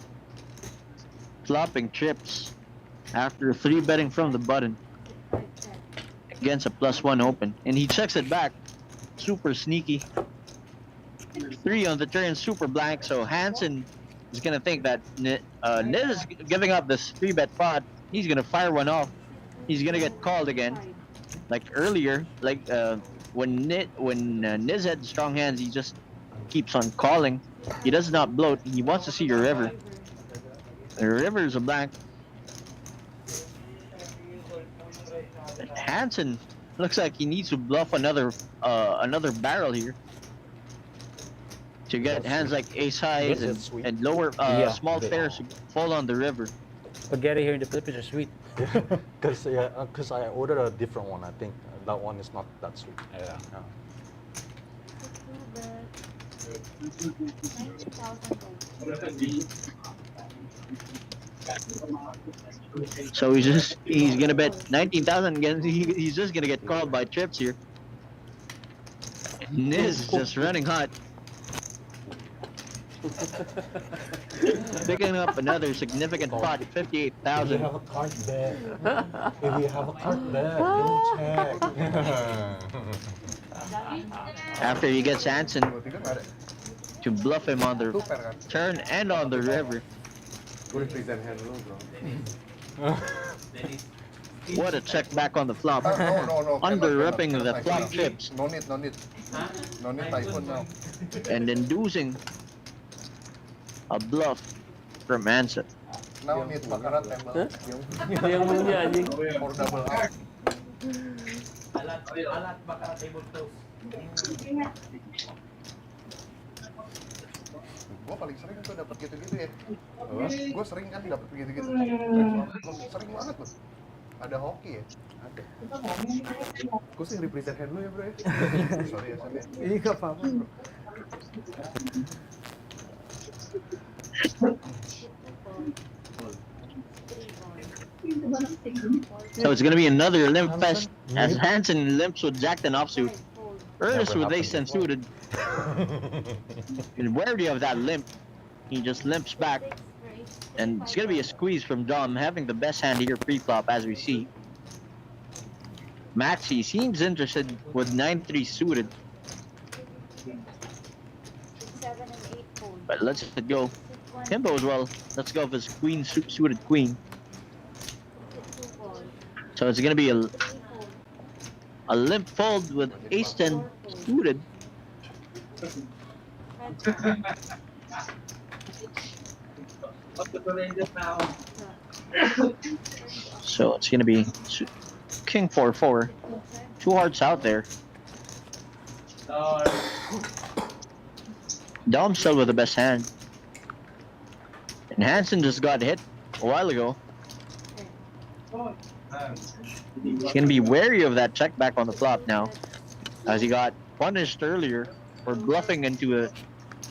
flopping trips after 3 betting from the button against a +1 open, and he checks it back. Super sneaky. 3 on the turn, super blank. So Hansen is gonna think that Niz is giving up this 3-bet pot. He's gonna fire one off. He's gonna get called again, like earlier. Like when Niz had strong hands, he just keeps on calling. He does not bloat. He wants to see your river. The river is a blank. Hansen looks like he needs to bluff another barrel here to get hands like ace highs and lower small pairs to fall on the river. Spaghetti here in the Philippines are sweet. Because I ordered a different one. I think that one is not that sweet. Yeah. So he's gonna bet 19,000 again. He's just gonna get called by trips here. Niz is just running hot. Picking up another significant pot, If you 58,000. have a card bet, if you have a card bet, don't check. After he gets Hansen 23 nggak ada. to bluff him on the Itu pair kan? turn and on the river. Gue represent hand dulu bro. What a check back on the flop. No. Under-ripping cannot the typhoon flop now. chips No need. No need typhoon now. and inducing a bluff from Hansen. Now need bakaran table. Yang punya anjing. For double up. Alat bakaran table toast. Gue paling sering tuh dapet gitu-gitu ya. Gue sering kan dapet gitu-gitu. Sering banget tuh. Ada hoki ya? Ada. Gue sih represent hand lu ya bro ya. Sorry ya. Ini gak apa-apa bro. So it's gonna be another limp fest as Hansen limps with Jack and offsuit. Ernest with ace and suited. And wary of that limp, he just limps back. And it's gonna be a squeeze from Dom, having the best hand here pre-flop as we see. Maxi seems interested with 9-3 suited. 7 and 8 fold. But let's let it go. Kimbo as well. Let's go with his queen suited queen. So it's gonna be a limp fold with ace 10 suited. So it's gonna be king 4-4. Two hearts out there. Dom still with the best hand. And Hansen just got hit a while ago. He's gonna be wary of that check back on the flop now, as he got punished earlier for bluffing into a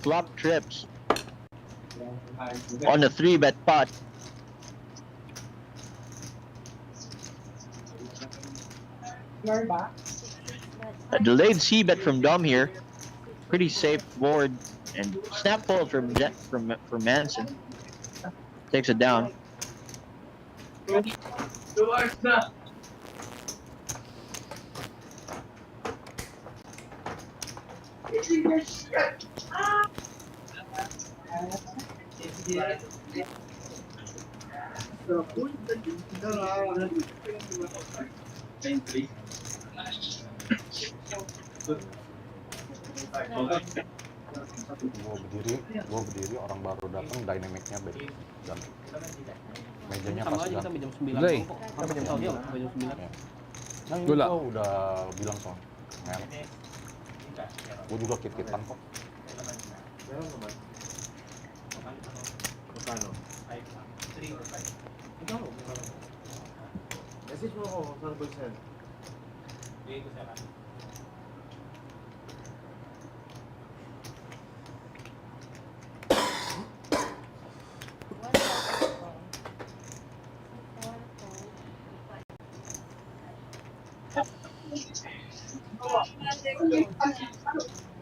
flop trips on the 3-bet pot. A delayed C-bet from Dom here. Pretty safe board, and snap fold from Hansen. Takes it down. Gue berdiri, orang baru datang, dynamicnya beda. Dan mejanya Sama pas aja kita ganti. jam 9 Gay. kok. Sampai jam 9 sampai jam 9. Nah ini Gula. gue udah bilang soal ngelak. Gue juga kit-kitan kok.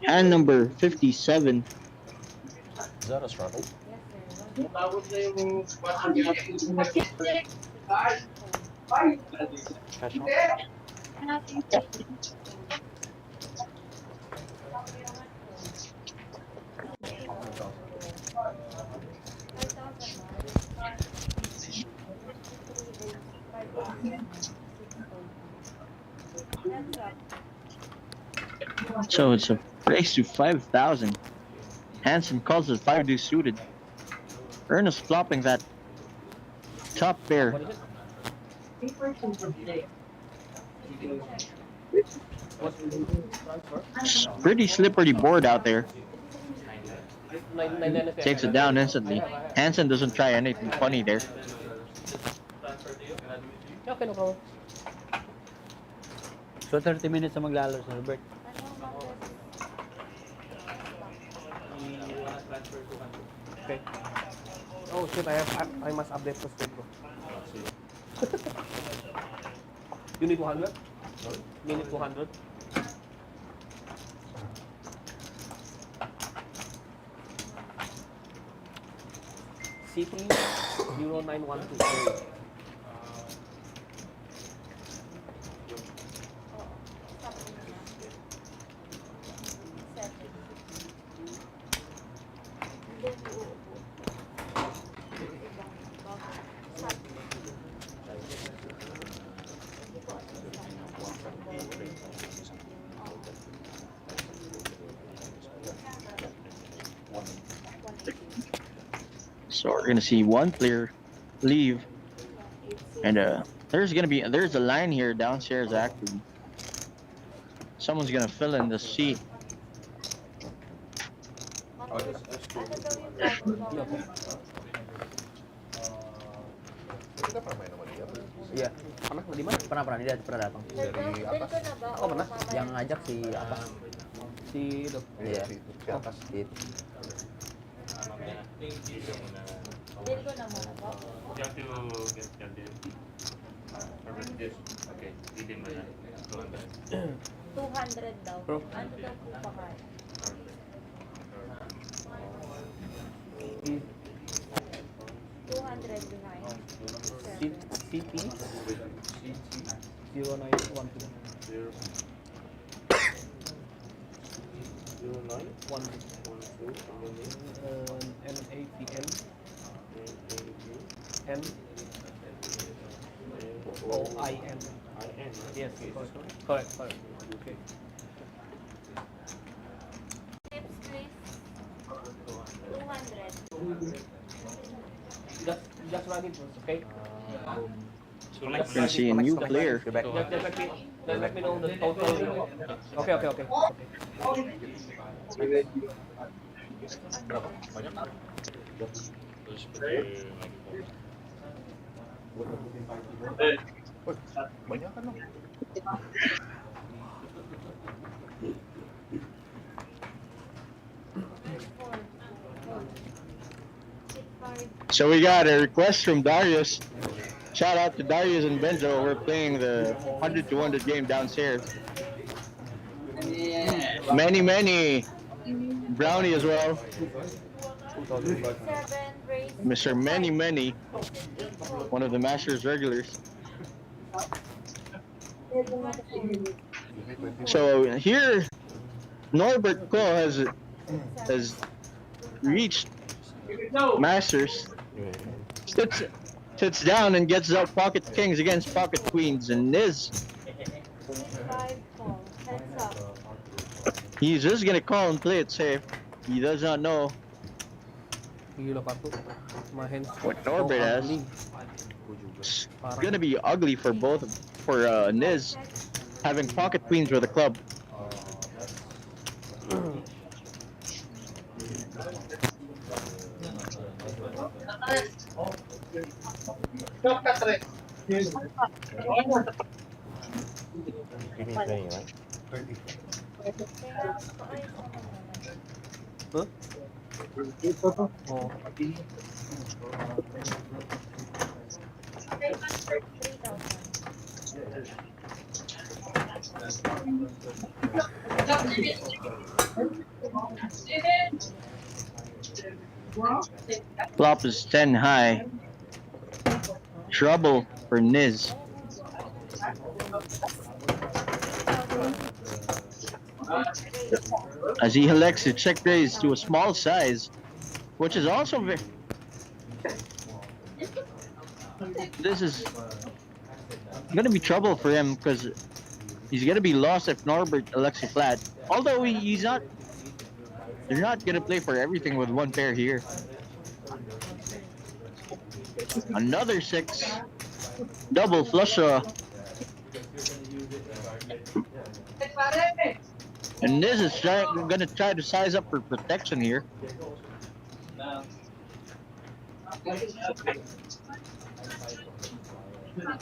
Hand number 57. Is that a struggle? Cash out? So it's a raise to 5,000. Hansen calls it 5-2 suited. Ernest flopping that top pair. Pretty slippery board out there. Takes it down instantly. Hansen doesn't try anything funny there. Okay, no problem. So 30 minutes na maglalaro sa Robert. Okay. Oh shit, I must update the state, bro. You need 200? You need 200? CT 0912. So we're gonna see one player leave, and there's a line here downstairs actually. Someone's gonna fill in the seat. Kita pernah main sama dia. Iya. Pernah di mana? Pernah dia pernah datang. Dari atas. Oh pernah? Yang ngajak si apa? Si itu. Iya. Di atas. Itu. Okay, 200 daw. Bro. Ano daw po pa kayo? Si 200 behind. CT 0912. 0912 NAPN N OIN. Yes, correct. Okay. Tips, please. 200. Just run it, okay? We're gonna see a new player. Just let me know the total. Okay. Berapa? Banyak? Banyak kan dong? So we got a request from Darius. Shout out to Darius and Benzo. We're playing the 100 to 100 game downstairs. Many. Brownie as well. 7, raise. Mr. Many. One of the Masters regulars. So here, Norbert Cole has reached Masters. Sits down and gets out pocket kings against pocket queens, and Niz, 5 call. Heads up. he's just gonna call and play it safe. He does not know Gila Patu. My hands. what Norbert has. ugly. It's gonna be ugly for Niz having pocket queens with a club. Huh? Oh. 3,000. Flop is 10 high. Trouble for Niz. As he elects to check raise to a small size, which is also very... This is gonna be trouble for him because he's gonna be lost if Norbert elects to flat. Although he's not... They're not gonna play for everything with one pair here. Another 6. Double flush draw. And this is gonna try to size up for protection here.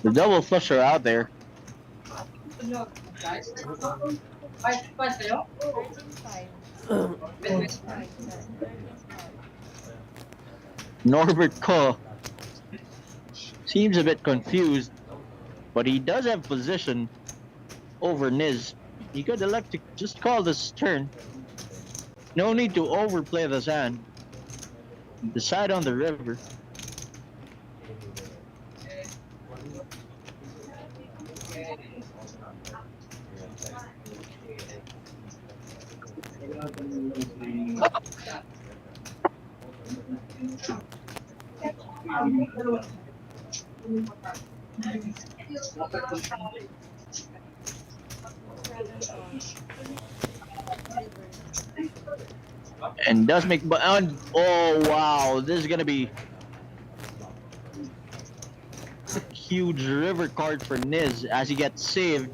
The double flush are out there. 13,500. Norbert Ko seems a bit confused, but he does have position over Niz. He could elect to just call this turn. No need to overplay this hand. Decide on the river. And does make, but oh wow, this is gonna be huge river card for Niz as he gets saved,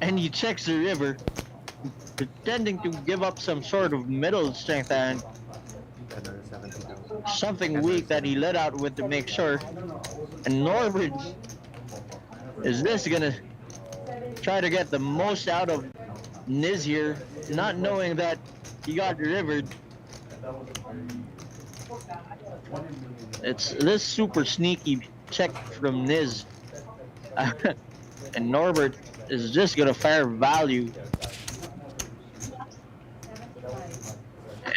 and he checks the river, pretending to give up some sort of middle strength hand, something weak that he let out with to make sure. And Norbert, is this gonna try to get the most out of Niz here, not knowing that he got rivered? It's this super sneaky check from Niz. And Norbert is just gonna fire value.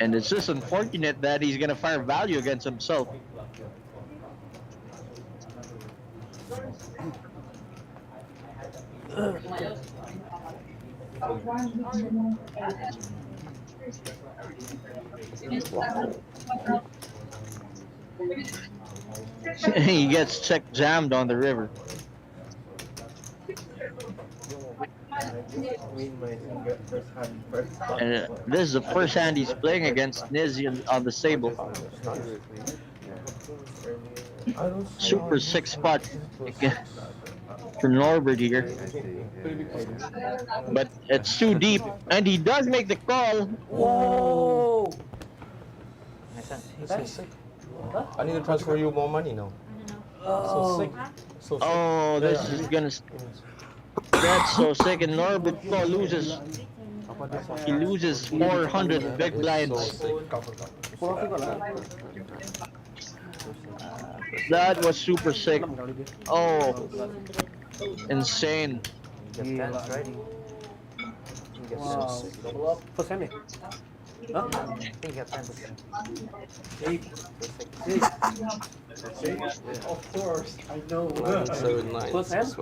And it's just unfortunate that he's gonna fire value against himself. He gets check jammed on the river. And this is the first hand he's playing against Nizian on the Sable. Super 6-spot for Norbert here. But it's too deep, and he does make the call. Whoa! I need to transfer you more money now. So sick. So sick. Oh, this is gonna. That's so sick, and Norbert loses. He loses 400 big blinds. That was super sick. Oh, insane. Wow. First hand ya? Hah? Of course, I know. First hand?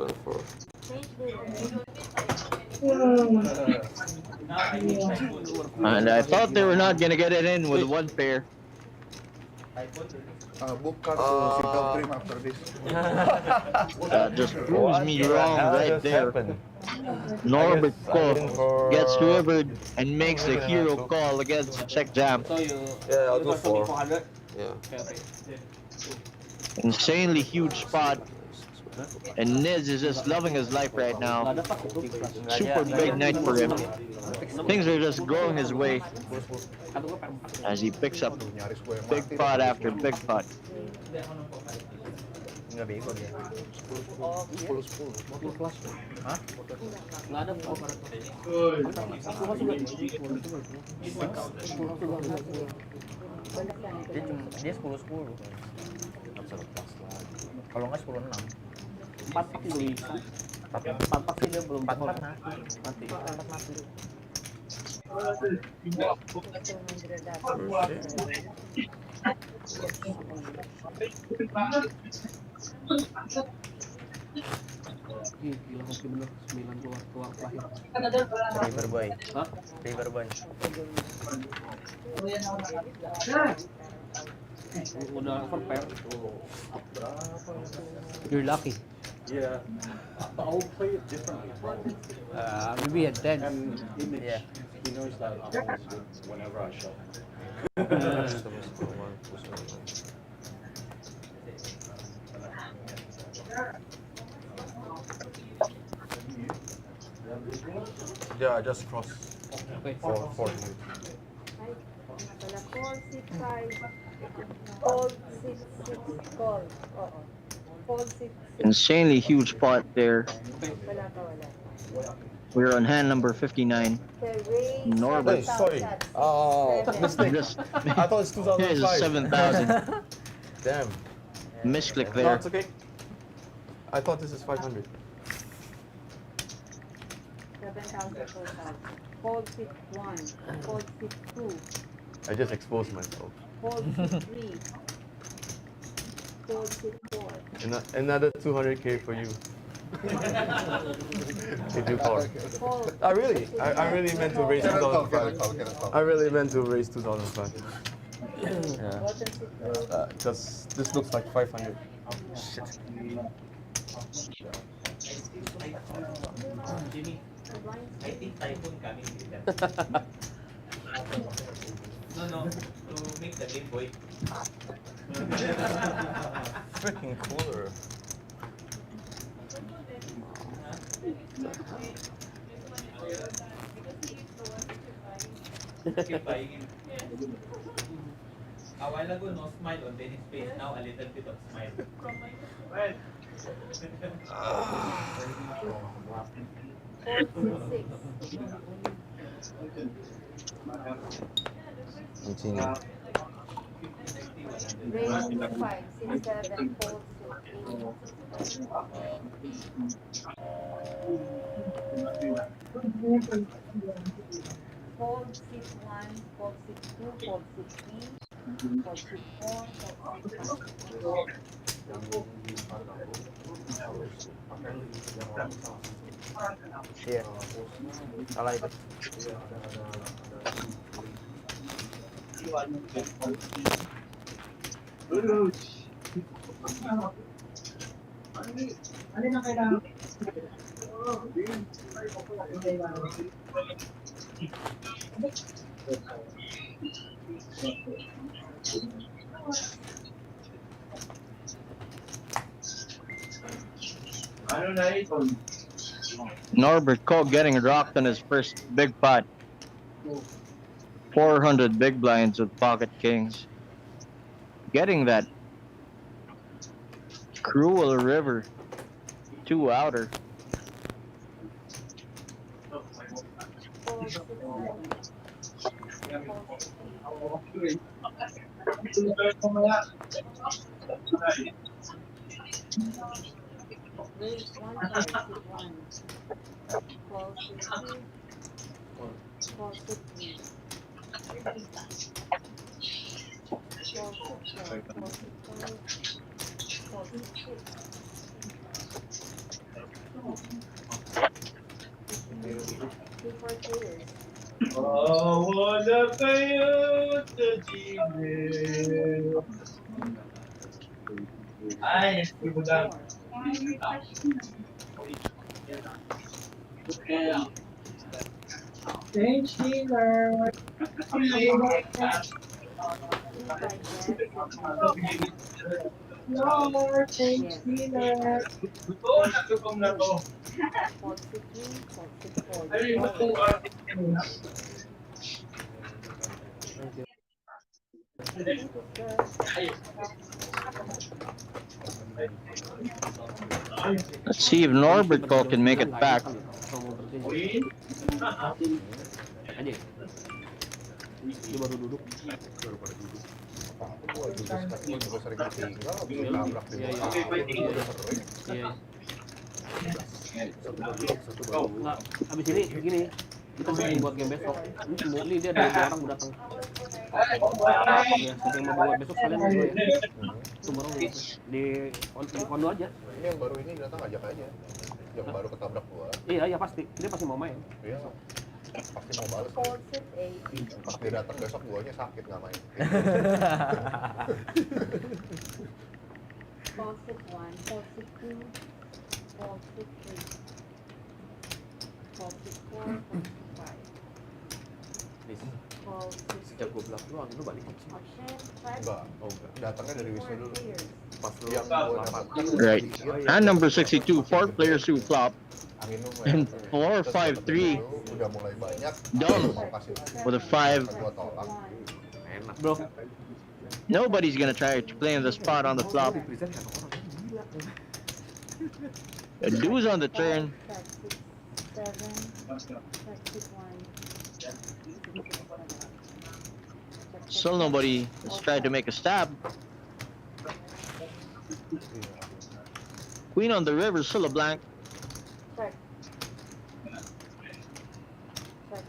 And I thought they were not gonna get it in with one pair. Book card to Simple Dream after this. That just proves me wrong right there. Norbert gets rivered and makes a hero call against the check jam. So you... Yeah, I'll you go got 24 for. 100? Yeah. Okay. Insanely huge spot. And Niz is just loving his life right now. Super big night for him. Things are just going his way as he picks up big pot after big pot. Nggak bego dia. 10 kelas. Hah? Nggak ada power. Dia 10-10. Kalau nggak 10-6. 4 pak juga bisa. 4 pak sih dia belum 4 mati. mati. 4 mati. Gila hoki bener 9 keluar terakhir. River boy. Hah? River boy. Udah prepare. You're lucky. Yeah. I'll play it differently. Maybe a 10. And Image, Yeah. he knows that I'm always good whenever I show. Yeah, I just cross Okay. for you. 4, 6, 5. Fold 6, 6, call. Oo. Fold 6, 6. Insanely huge pot there. Wala ka, wala. We're on hand number 59. Norbert. Hey, sorry. Mistake. Just I thought it's here's 2005. 7,000. Damn. Misclick No, there. it's okay. I thought this is 500. 7,000 total. Fold 6-1. Fold 6-2. I just exposed myself. Fold 6-3. Fold 6-4. Another 200k for you. Did you call? Fold. I really meant to raise 2005. I really meant to raise 2005. Bottom 6-2. Because this looks like 500. Shit. I think Typhoon coming with that. No, to make the Game Boy. Freaking cooler. Keep buying him. A while ago, no smile on Dennis' face. Now, a little bit of smile. Well. continue. Raise 5, 6, 7, fold 6. Fold 6-1, fold 6-2, fold 6-3, fold 6-4, fold 6-5. Iya. Salah itu. Ano na kailangan? Ano na ito? Norbert Koch getting rocked on his first big pot. 400 big blinds with pocket kings. Getting that cruel river. 2 outer. Raise 1, 5, 6-1. Fold 6-2, fold 6-3. Fold 6-4, fold 6-5, fold 6-6. Super clears. Wala kayo sa Gmail. Ay, nagsibugan. Thanks, Sheila. Lord, thanks, Sheila. Ito, natugong na to. Ay, matuwa. Let's see if Norbert Koch can make it back. Aja. Dia baru duduk. Nah, abis ini gini, kita sering buat game besok. Ini murni dia ada 2 orang udah datang. Ya, sedang mau buat besok kalian berdua ya. Itu baru di kondo aja. Ini yang baru ini datang ajak aja. Yang baru ketabrak gua. Iya, ya pasti. Dia pasti mau main. Iya. Pasti mau bales. Pas dia datang besok guanya sakit nggak main. Fold 6-1, fold 6-2, fold 6-3. Fold 6-4, fold 6-5. Fold 6-6. Sejak gua bluff doang, lu balik. Enggak, datangnya dari Wisnu dulu. Pas lu yang Right. And number 62, 4 players who flop. And 4, 5, 3. Udah mulai banyak. Dumb. With a 5. Enak, bro. Nobody's gonna try to play in the spot on the flop. A deuce on the turn. 7, check 6-1. Still nobody has tried to make a stab. Queen on the river, still a blank. Check.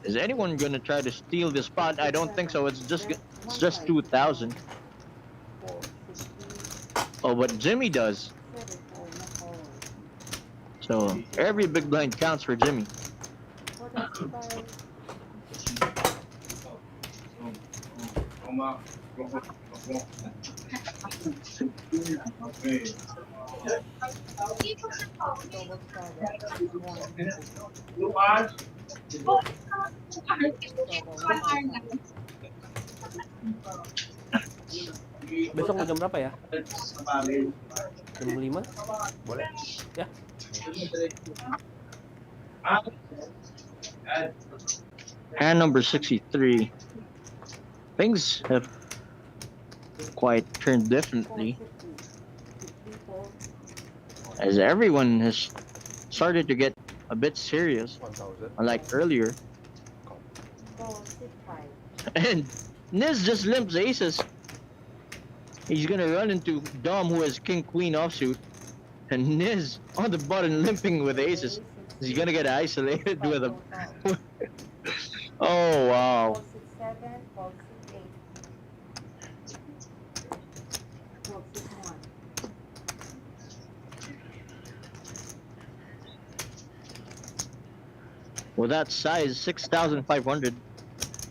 Is anyone gonna try to steal this spot? I don't think so. It's just 2,000. Oh, but Jimmy does. So every big blind counts for Jimmy. Besok mau jam berapa ya? Jam 5? Boleh. Ya. Hand number 63. Things have quite turned differently, as everyone has started to get a bit serious, 1000. unlike earlier. And Niz just limps aces. He's gonna run into Dom, who has king queen offsuit, and Niz on the button limping with aces. He's gonna get isolated with a. Oh wow! 467, 468. 461. With that size, 6,500.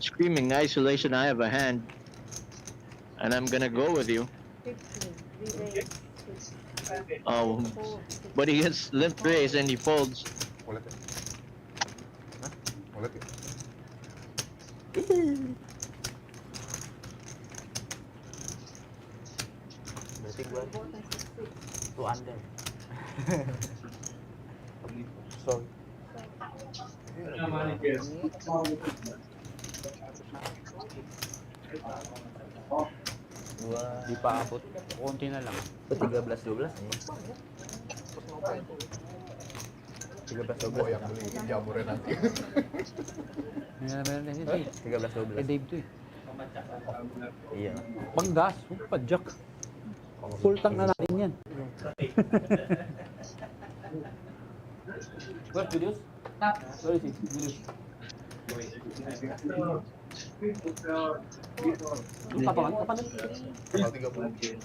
Screaming isolation, I have a hand. And I'm gonna go with you. 15. Re-raise. Oh, but he gets limp raise and he folds. Wallet ya? Hah? Wallet ya? Berarti gua tuh under. Sorry. Gua Dipaabot. Konti na lang. 13-12 nih. 13-12 yang beli jamurnya nanti. Meron din siya. 13-12. Kay Dave to eh. Iya. Panggas. Padjak. Full tank na natin yan. Where's Julius? Where is he? Julius. Kapan? Kapan? Tanggal 30.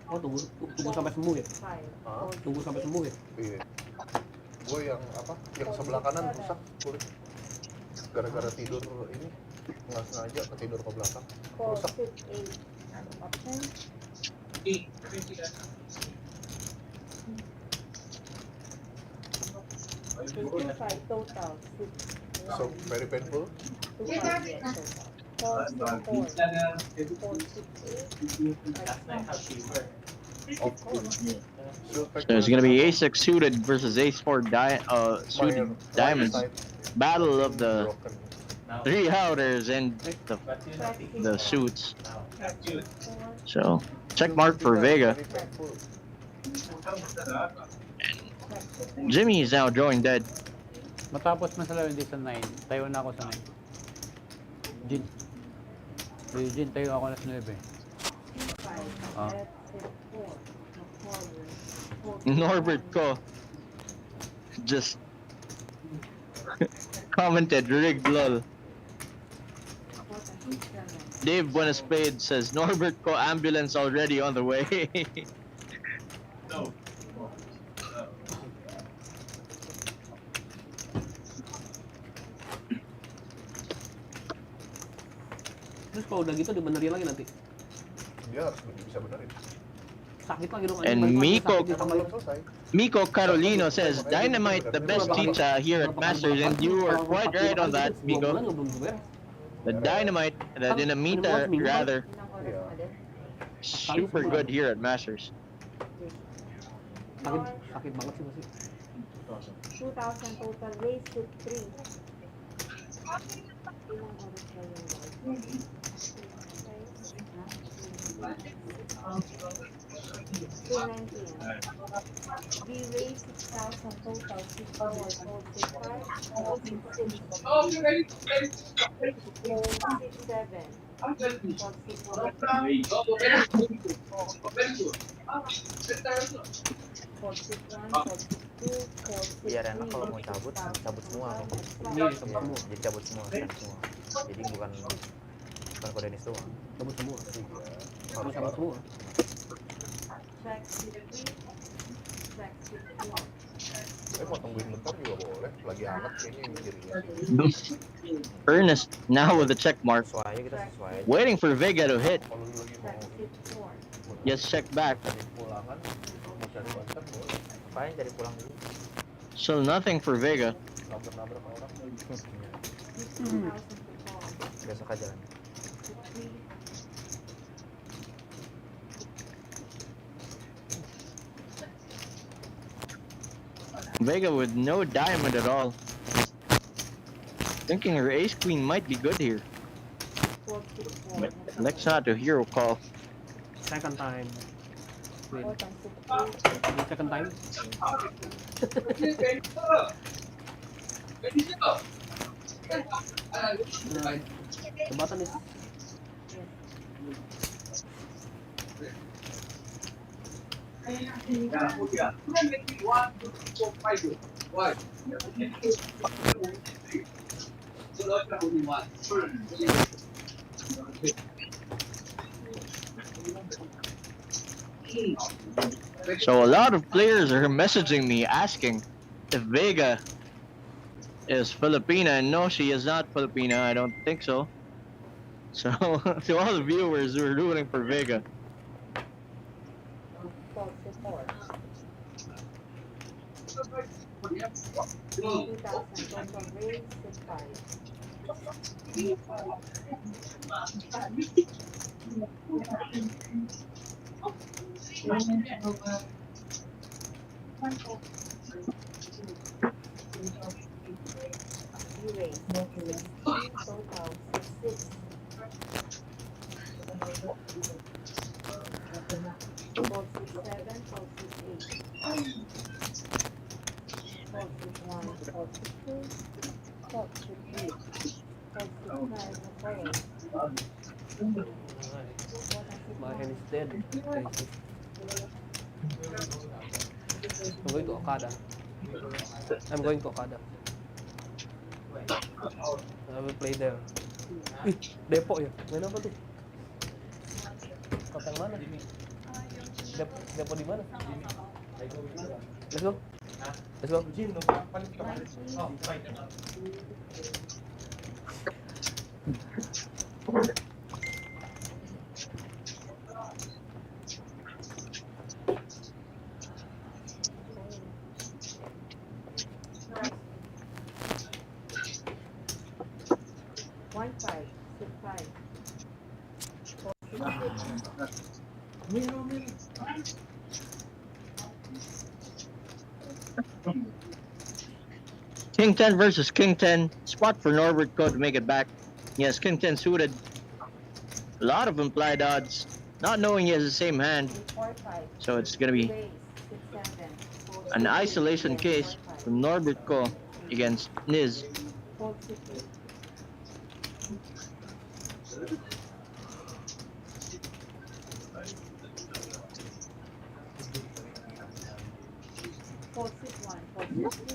Oh, tunggu sampai sembuh ya? Hah? Tunggu sampai sembuh ya? Iya. Gue yang apa? Yang sebelah kanan rusak kulit. Gara-gara tidur ini nggak sengaja ketidur ke belakang. Rusak. 468. Option. Total. So very painful. 25 yes, total. 468. Of course. So it's gonna be ace 6 suited versus ace 4 suited diamonds. Battle of the three outers and the suits. So check mark for Vega. Jimmy is now drawing dead. Matapos man sa laro hindi sa 9. Tayo na ako sa 9. Jin. Jin, tayo ako na sa 9 eh. Ah. Norbert ko just commented rigged lol. Dave Buenaspade says Norbert ko ambulance already on the way. No. Terus kalau udah gitu dibenerin lagi nanti. Dia harus bisa benerin. Sakit lagi dong. And Selesai. Miko Carolino says Dynamite the best pizza here at Masters, and you are quite right on that, Miko. The Dynamite, the Dinamita rather, super good here at Masters. Sakit banget sih masih. 2,000 total, raise to 3. Ilang oras ba yung 319. We raise 6,000 total, 64, 465, 466, 467, 468, 461, 462, Biar enak 463, kalau mau cabut, 6,000 cabut semua total, kok. and stop. Iya, cabut Iya, semua. jadi cabut semua, stand semua. Jadi bukan kode Dennis doang. Cabut semua. Harus Cabut semua. Track 63, track 61. Mau tungguin bentar juga boleh. Lagi hangat kayaknya mikirnya. Ernest now with the check mark, Sesuai aja kita sesuai aja. waiting for Vega to hit. Kalau lu lagi Track mau 64. Just check back. cari pulangan, mau cari bentar boleh. Apain cari pulang dulu. Still nothing for Vega. Nabrak-nabrak orang. 50,000 total. Besok aja kan. 53, Vega with no diamond at all. Thinking her ace queen might be good here, 464. but elects not to hero call. Second time. Win. 468. Second time. Nah, jembatan nih. So a lot of players are messaging me asking if Vega is Filipina, and no, she is not Filipina. I don't think so. So to all the viewers who are rooting for Vega, 464. 2,000 total raise, 65. You raise 16, total 66. 467, 468. 461, 462, 463, 465, My hand is dead. I'm going to Okada. I'm going to Okada. I will play there. Ih, Depok ya? Main apa tuh? Kota yang mana? Depok di mana? Let's go. Let's go. One five, six five. King 10 versus King 10. Spot for Norbert Code to make it back. Yes, King 10 suited. A lot of implied odds. Not knowing he has the same hand, 4 5. so it's gonna be Raise 6 7. an isolation case from Norbert Co against Niz. 4 6 4 6 1. 4 6 2.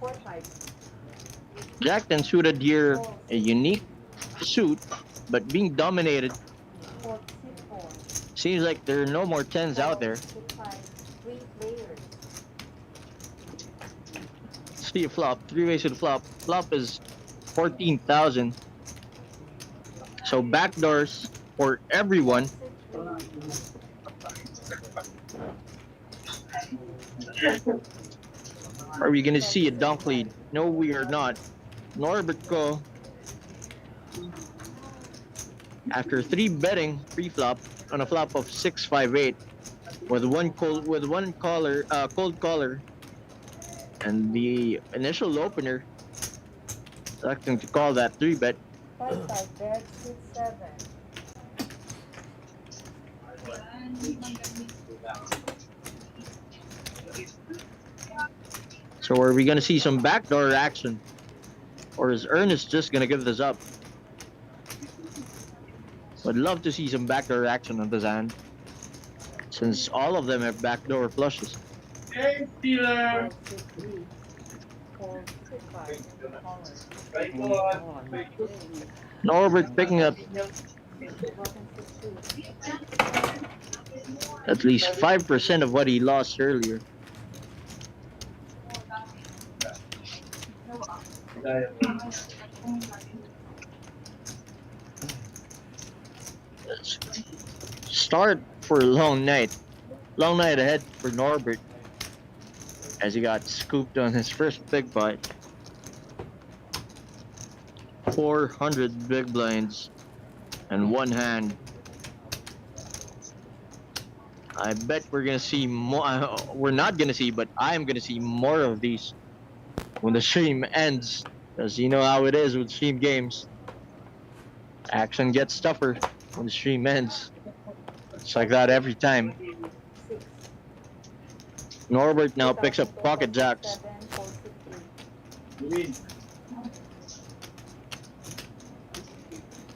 4 5. Jack 10 suited here, a unique suit, but being dominated. 4 6 4. Seems like there are no more 10s out there. 6 5. 3 players. See a flop, 3 ways to the flop. Flop is 14,000. So backdoors for everyone. 6 3. Are we gonna see a dunk lead? No, we are not. Norbert Co, after 3 betting pre-flop on a flop of 6-5-8 with one cold caller, and the initial opener electing to call that 3 bet. 5 bet 6-7. So are we gonna see some backdoor action? Or is Ernest just gonna give this up? Would love to see some backdoor action on this hand, since all of them have backdoor flushes. Hey, Steeler! 4-6-3. 4-6-5. Right on. Norbert picking up Button 6-2. at least 5% of what he lost earlier. Start for a long night. Long night ahead for Norbert, as he got scooped on his first big bite. 400 big blinds and one hand. I bet we're gonna see more. We're not gonna see, but I'm gonna see more of these when the stream ends. Because you know how it is with stream games. Action gets tougher when the stream ends. It's like that every time. Norbert now picks up pocket jacks.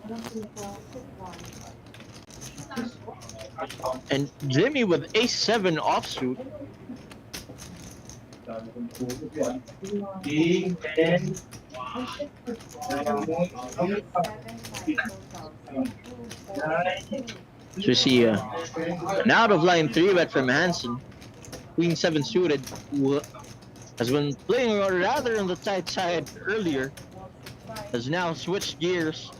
7-4-6-3. And Jimmy with ace-7 offsuit. So you see an out-of-line 3-bet from Hansen. Queen-7 suited, who has been playing rather on the tight side earlier, has now switched gears.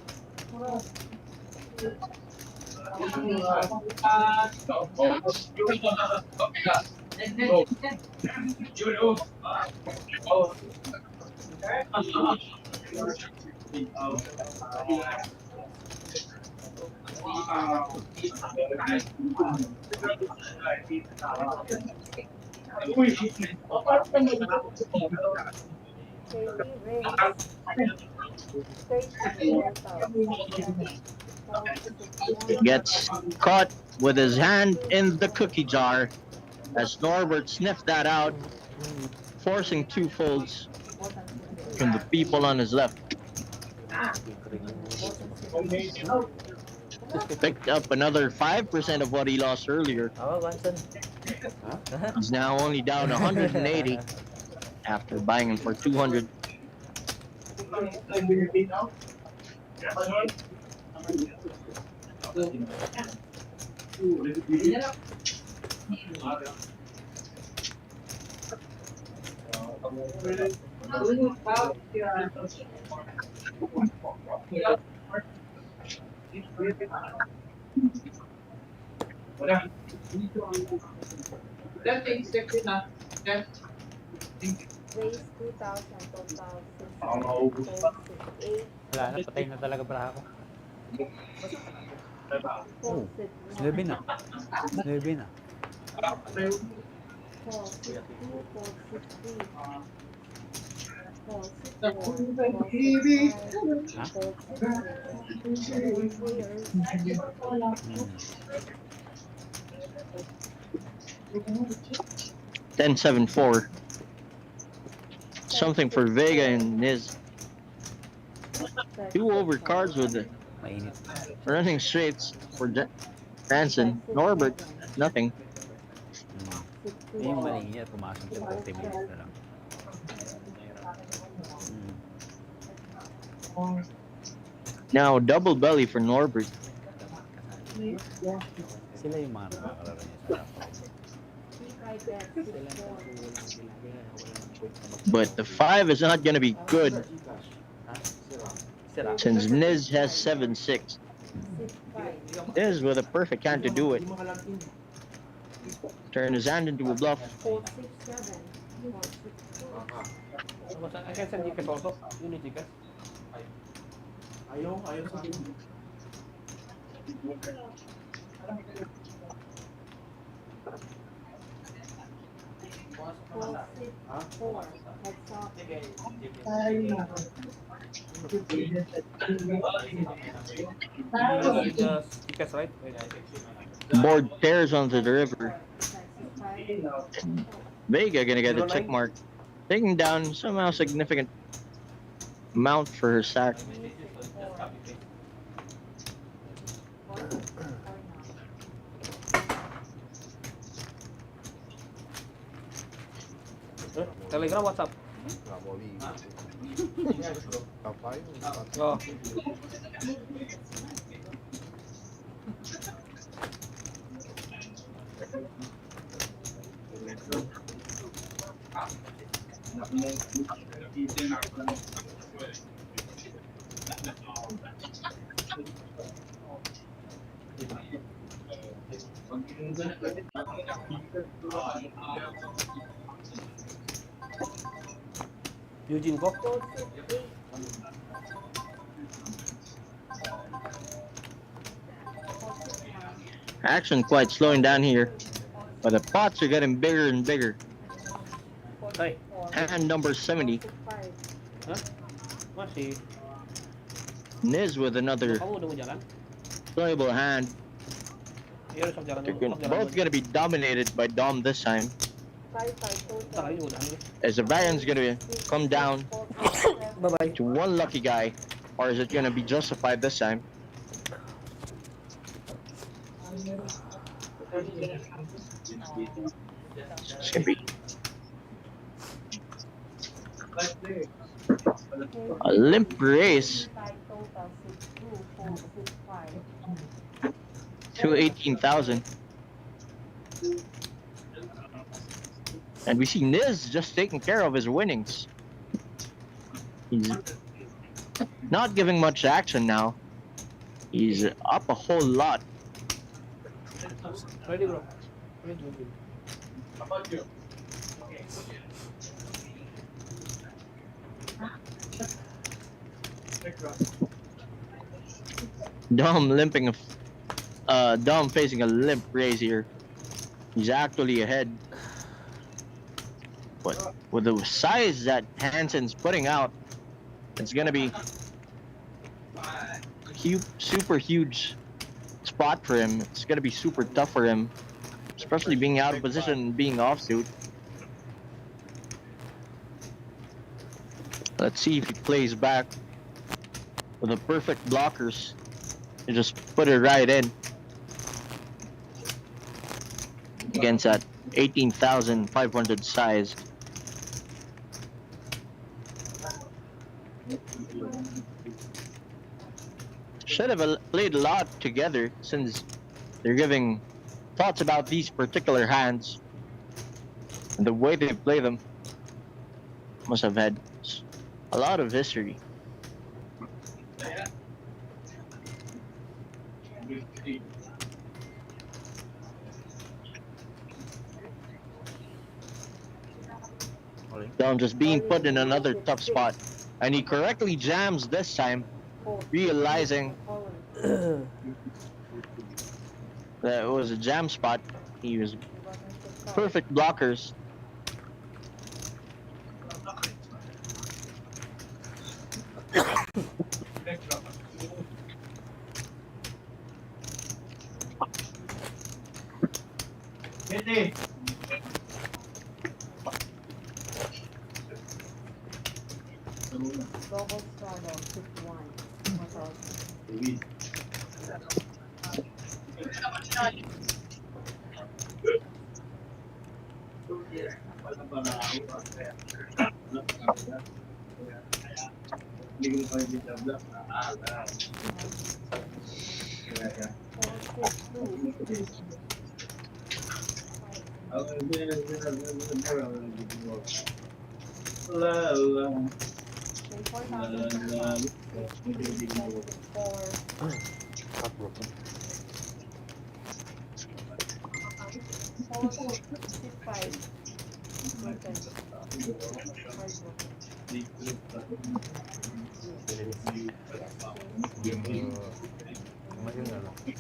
Gets caught with his hand in the cookie jar as Norbert sniffed that out, forcing 2 folds from the people on his left. Picked up another 5% of what he lost earlier. He's now only down 180 after buying him for 200. Raise 2,000 total. 6-8. Wala na, patay na talaga para ako. 4-6-1. 9 na. 9 na. 4-6-2. 4-6-3. 10-7-4. Something for Vega and Niz. 2 overcards with it. Mainit. Running straights for Hansen. Norbert, nothing. Yung mali niya, pumasok sa 30 minutes na lang. Now double belly for Norbert. Sila yung mga nakakarara niya sa But the 5 is not gonna be good since Niz has 7-6. Niz with a perfect hand to do it. Turn his hand into a bluff. 4-6-7. 4-6-2. Akin sa Gcash also. Yun yung Gcash. Ayaw sa akin. Four, six, four. Heads up. You just tickets, right? Board pairs onto the river. Maxi five. Vega gonna get a 09. check mark, taking down somehow significant amount for her sack. Telegram, WhatsApp. Nggak mau lihat. Ngapain? Oh. Eugene kok. Four, six, eight. Action quite slowing down here, but the pots are getting bigger and bigger. Hey. Hand number 70. Five. Hah? Masih. Niz with another Kamu udah mau jalan? playable hand. Iya, usap jalan They're dulu. gonna, both gonna be dominated by Dom this time, Five, five, Bentar lagi udah. as the Baron's gonna come down Bye-bye. to one lucky guy, or is it gonna be justified this time? It's gonna be a limp race total, six, two, four, six, five. to 18,000. And we see Niz just taking care of his winnings. He's not giving much action now. He's up a whole lot. Ready, bro. Ready. Dom Dom facing a limp raise here. He's actually ahead. But with the size that Hansen's putting out, it's gonna be super huge spot for him. It's gonna be super tough for him, especially being out of position and being offsuit. Let's see if he plays back with the perfect blockers. You just put it right in against that 18,500 size. Should have played a lot together, since they're giving thoughts about these particular hands, and the way they play them must have had a lot of history. Down just being put in another tough spot, and he correctly jams this time, realizing that it was a jam spot. He was perfect blockers. Double struggle, 51. 1,000.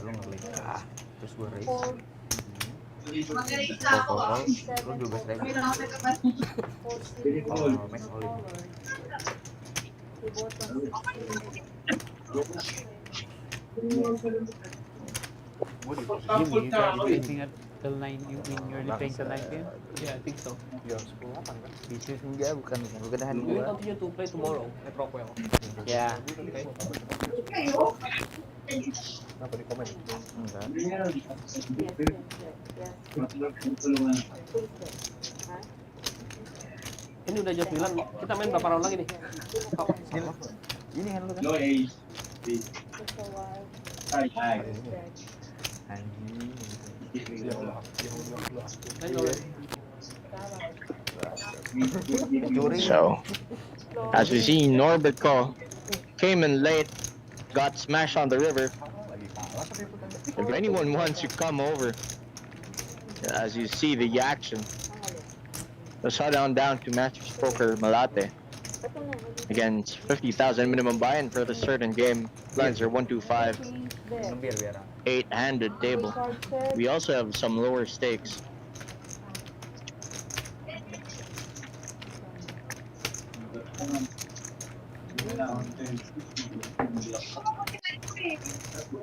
Lu ngerlink terus gue raise Lu 12.000. Oh, Max all in. He bought 160. Gue di posisi Jim, you got Oh, anything at till 9? You mean you're only playing till 9 p.m.? Yeah, I think so. ya 10-8 kan? Itu enggak, bukan kegedean We will gua. continue to play tomorrow at Rockwell. Ya, Okay. Kenapa di komen? enggak. Yes, yes, yes, yes. Ini udah jam 9, kita main berapa round lagi nih? Oh, Ini kan lu kan? No ace. Just a while. Hi. Anjing. Curi. So, as we see, Norbert came in late, got smashed on the river. If anyone wants to come over, as you see the action, the showdown down to Masters Poker Malate. Again, it's 50,000 minimum buy-in for the certain game. Blinds are 125, Biar 8-handed table. We also have some lower stakes.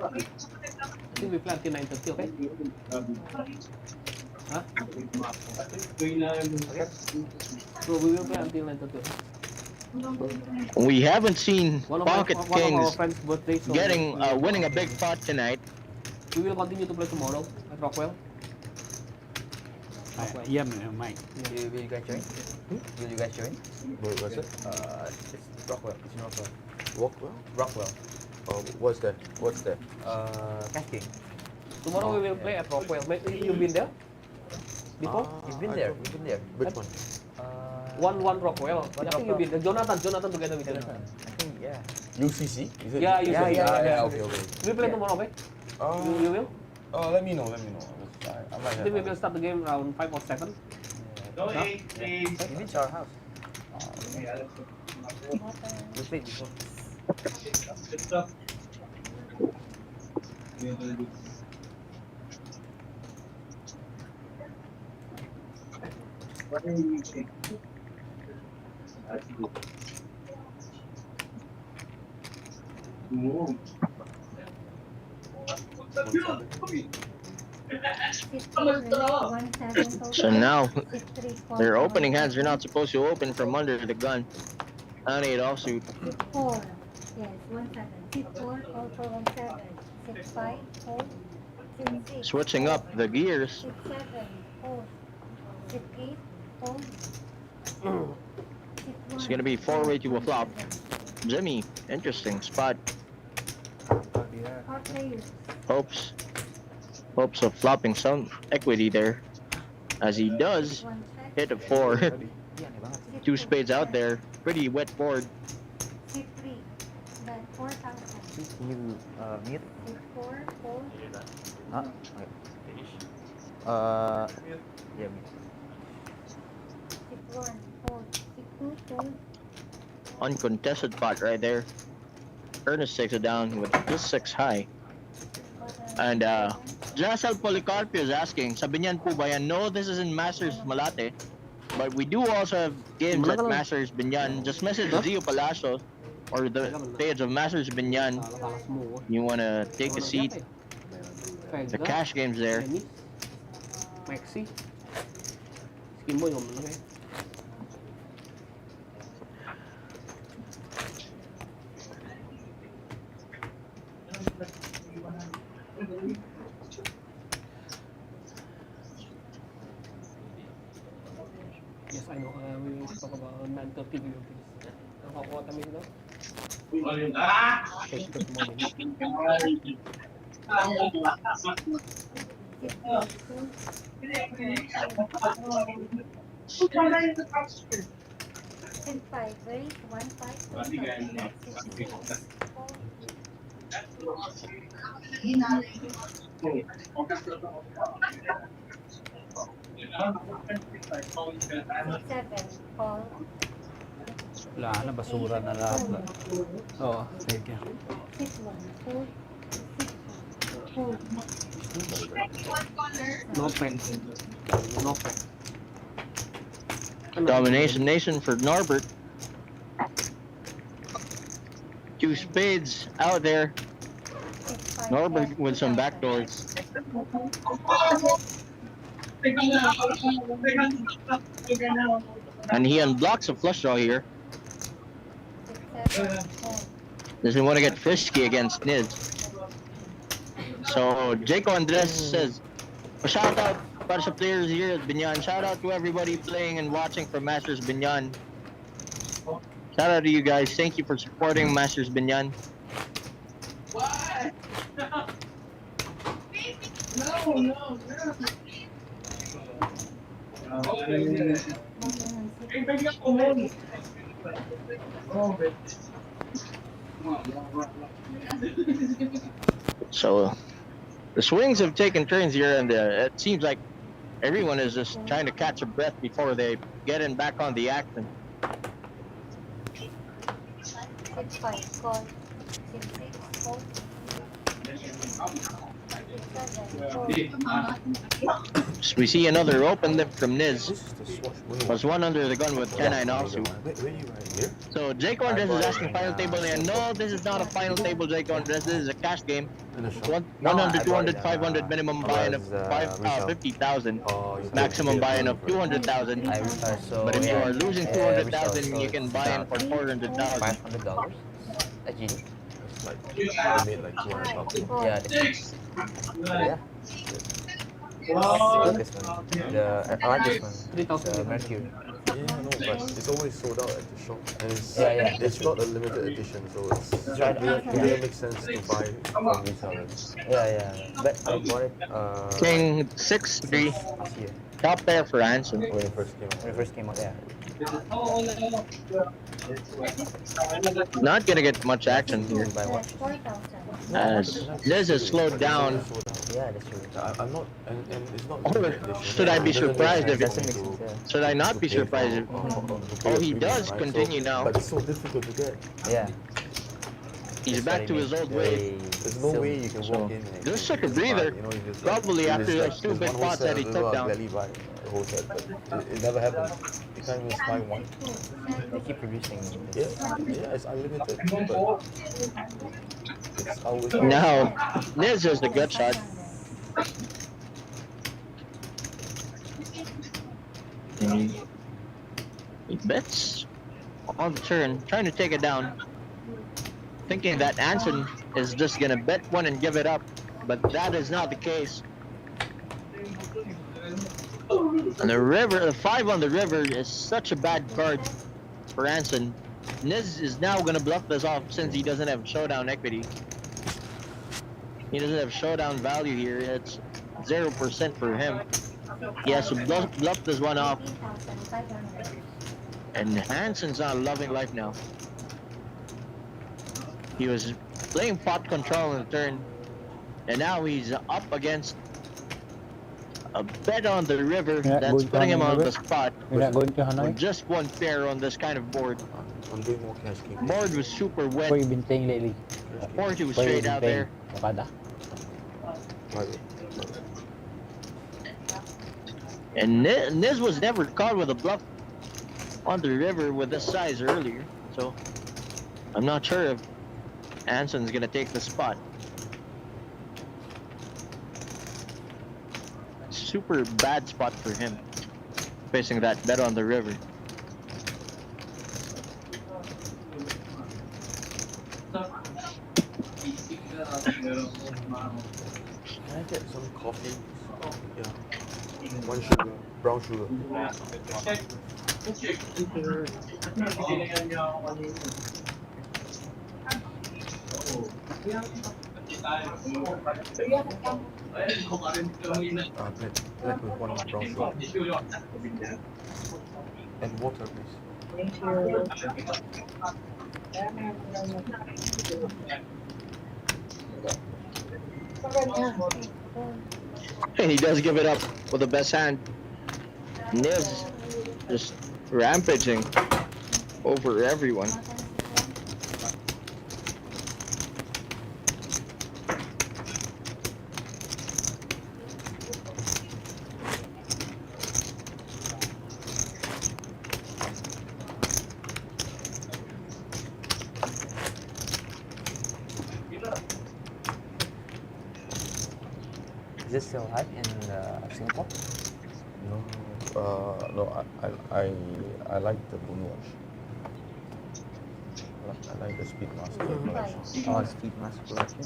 I think we play until 9:30, okay? Huh? So we will play until 9:30. We haven't seen One of Pocket our Kings friends' birthday, so winning a big pot tonight. we will continue to play tomorrow at Rockwell. Yeah, Mike. Will you guys join? Will you guys join? What's it? It's Rockwell. It's in Rockwell. Rockwell? Rockwell. Oh, what's that? What's that? Casting. Tomorrow we will play at Rockwell. You've been there before? You've been there. You've been there. Which one? 1-1 Rockwell. I think you've been there. Jonathan together with Jonathan. I think yeah. UCC? Is it? Yeah, UCC. Yeah, okay. We play tomorrow, okay? You will? Let me know. I might I think we will start the game around 5 or 7. No ace, please. You reach our house. We played before. Good stuff. What are you using? So now, their opening hands are not supposed to open from under the gun. On 8 offsuit. 4. Yes, 1-7. 6-4, call for 1-7. 6-5, hold. 6-6. Switching up the gears. 6-7, hold. 6-8, hold. It's gonna be 4-way to a flop. Jimmy, interesting spot. Our players. Hopes of flopping some equity there. As he does, 1 check. hit a 4. 2 spades out there. Pretty wet board. 6-3. Then 4,000. You meet? 6-4, hold. Huh? Okay. Yeah, meet. 6-1, hold. 6-2, hold. Uncontested pot right there. Ernest takes it down with just 6 high. And Jasal Policarpio is asking, sa Binyan po ba yan? No, this is in Masters Malate. But we do also have games at Masters Binyan. Just message Zio Palacio or the page of Masters Binyan. You want to take a seat. The cash game's there. Maxi. Skin mo yung malaki. Yes, I know. We will talk about 9:30 video, please. Nakakuha kami dito. Okay, good morning. And 5, raise 7, call. Wala na, basura na lahat. Oo. Thank you. 6-1, hold. 6-1, hold. No pen. No pen. Domination Nation for Norbert. 2 spades out there. Norbert with some backdoors. And he unblocks a flush draw here. Doesn't want to get frisky against Niz. So Jaco Andres says, shout out para sa players here at Binyan. Shout out to everybody playing and watching from Masters Binyan. Shout out to you guys. Thank you for supporting Masters Binyan. What? No. So the swings have taken turns here, and it seems like everyone is just trying to catch a breath before they get in back on the action. 6-5 call. 6-6 call. So we see another open lip from Niz. Was one under the gun with 10-9 offsuit. So Jaco Andres is asking final table, and no, this is not a final table, Jaco Andres. This is a cash game. 100, 200, 500 minimum buy-in of 50,000. Maximum buy-in of 200,000. But if you are losing 200,000, you can buy in for 400,000. $500 at GD. I made like 200 bucks. Yeah. Yeah. This one. I like this one. The Mercury. Yeah, no, but it's always sold out at the shop. And it's, Yeah. it's not a limited edition, so it doesn't make sense to buy from retailers. Yeah. But I bought it. King 6-3. This year. Top pair for Hansen. When it first came out. When it first came out, yeah. Not gonna get much action here. By what? 4,000. As Liz has slowed down. Yeah, that's true. I'm not, and it's not. Or should I be surprised if Doesn't it? make sense, yeah. Should I not be surprised if? Oh, he does continue now. But it's so difficult to get. Yeah. He's back to his old way. There's no way you can walk in. And Just took a breather. Probably after those 2 big pots that he took down. The whole set, but it never happens. You can't even spy one. They keep producing. Yeah, it's unlimited, but it's always. Now, Niz has the gut shot. And he bets on the turn, trying to take it down. Thinking that Anson is just gonna bet one and give it up, but that is not the case. And the river, the 5 on the river is such a bad card for Anson. Niz is now gonna bluff this off since he doesn't have showdown equity. He doesn't have showdown value here. It's 0% for him. He has to bluff this one off. And Hanson's not loving life now. He was playing pot control on the turn, and now he's up against a bet on the river that's putting him on the spot. You're not going to Hanoi? With just one pair on this kind of board. I'm doing more cash game. Board was super wet. What you been playing lately? 4-2 straight out there. Okada? And Niz was never caught with a bluff on the river with this size earlier, so I'm not sure if Anson's gonna take the spot. Super bad spot for him, facing that bet on the river. Can I get some coffee? Yeah. 1 sugar, brown sugar. Black with 1 brown sugar. And water, please. He does give it up with the best hand. Niz just rampaging over everyone. this still live in Singapore? No, I like the Moonwash. I like the Speedmaster collection. Oh, Speedmaster collection.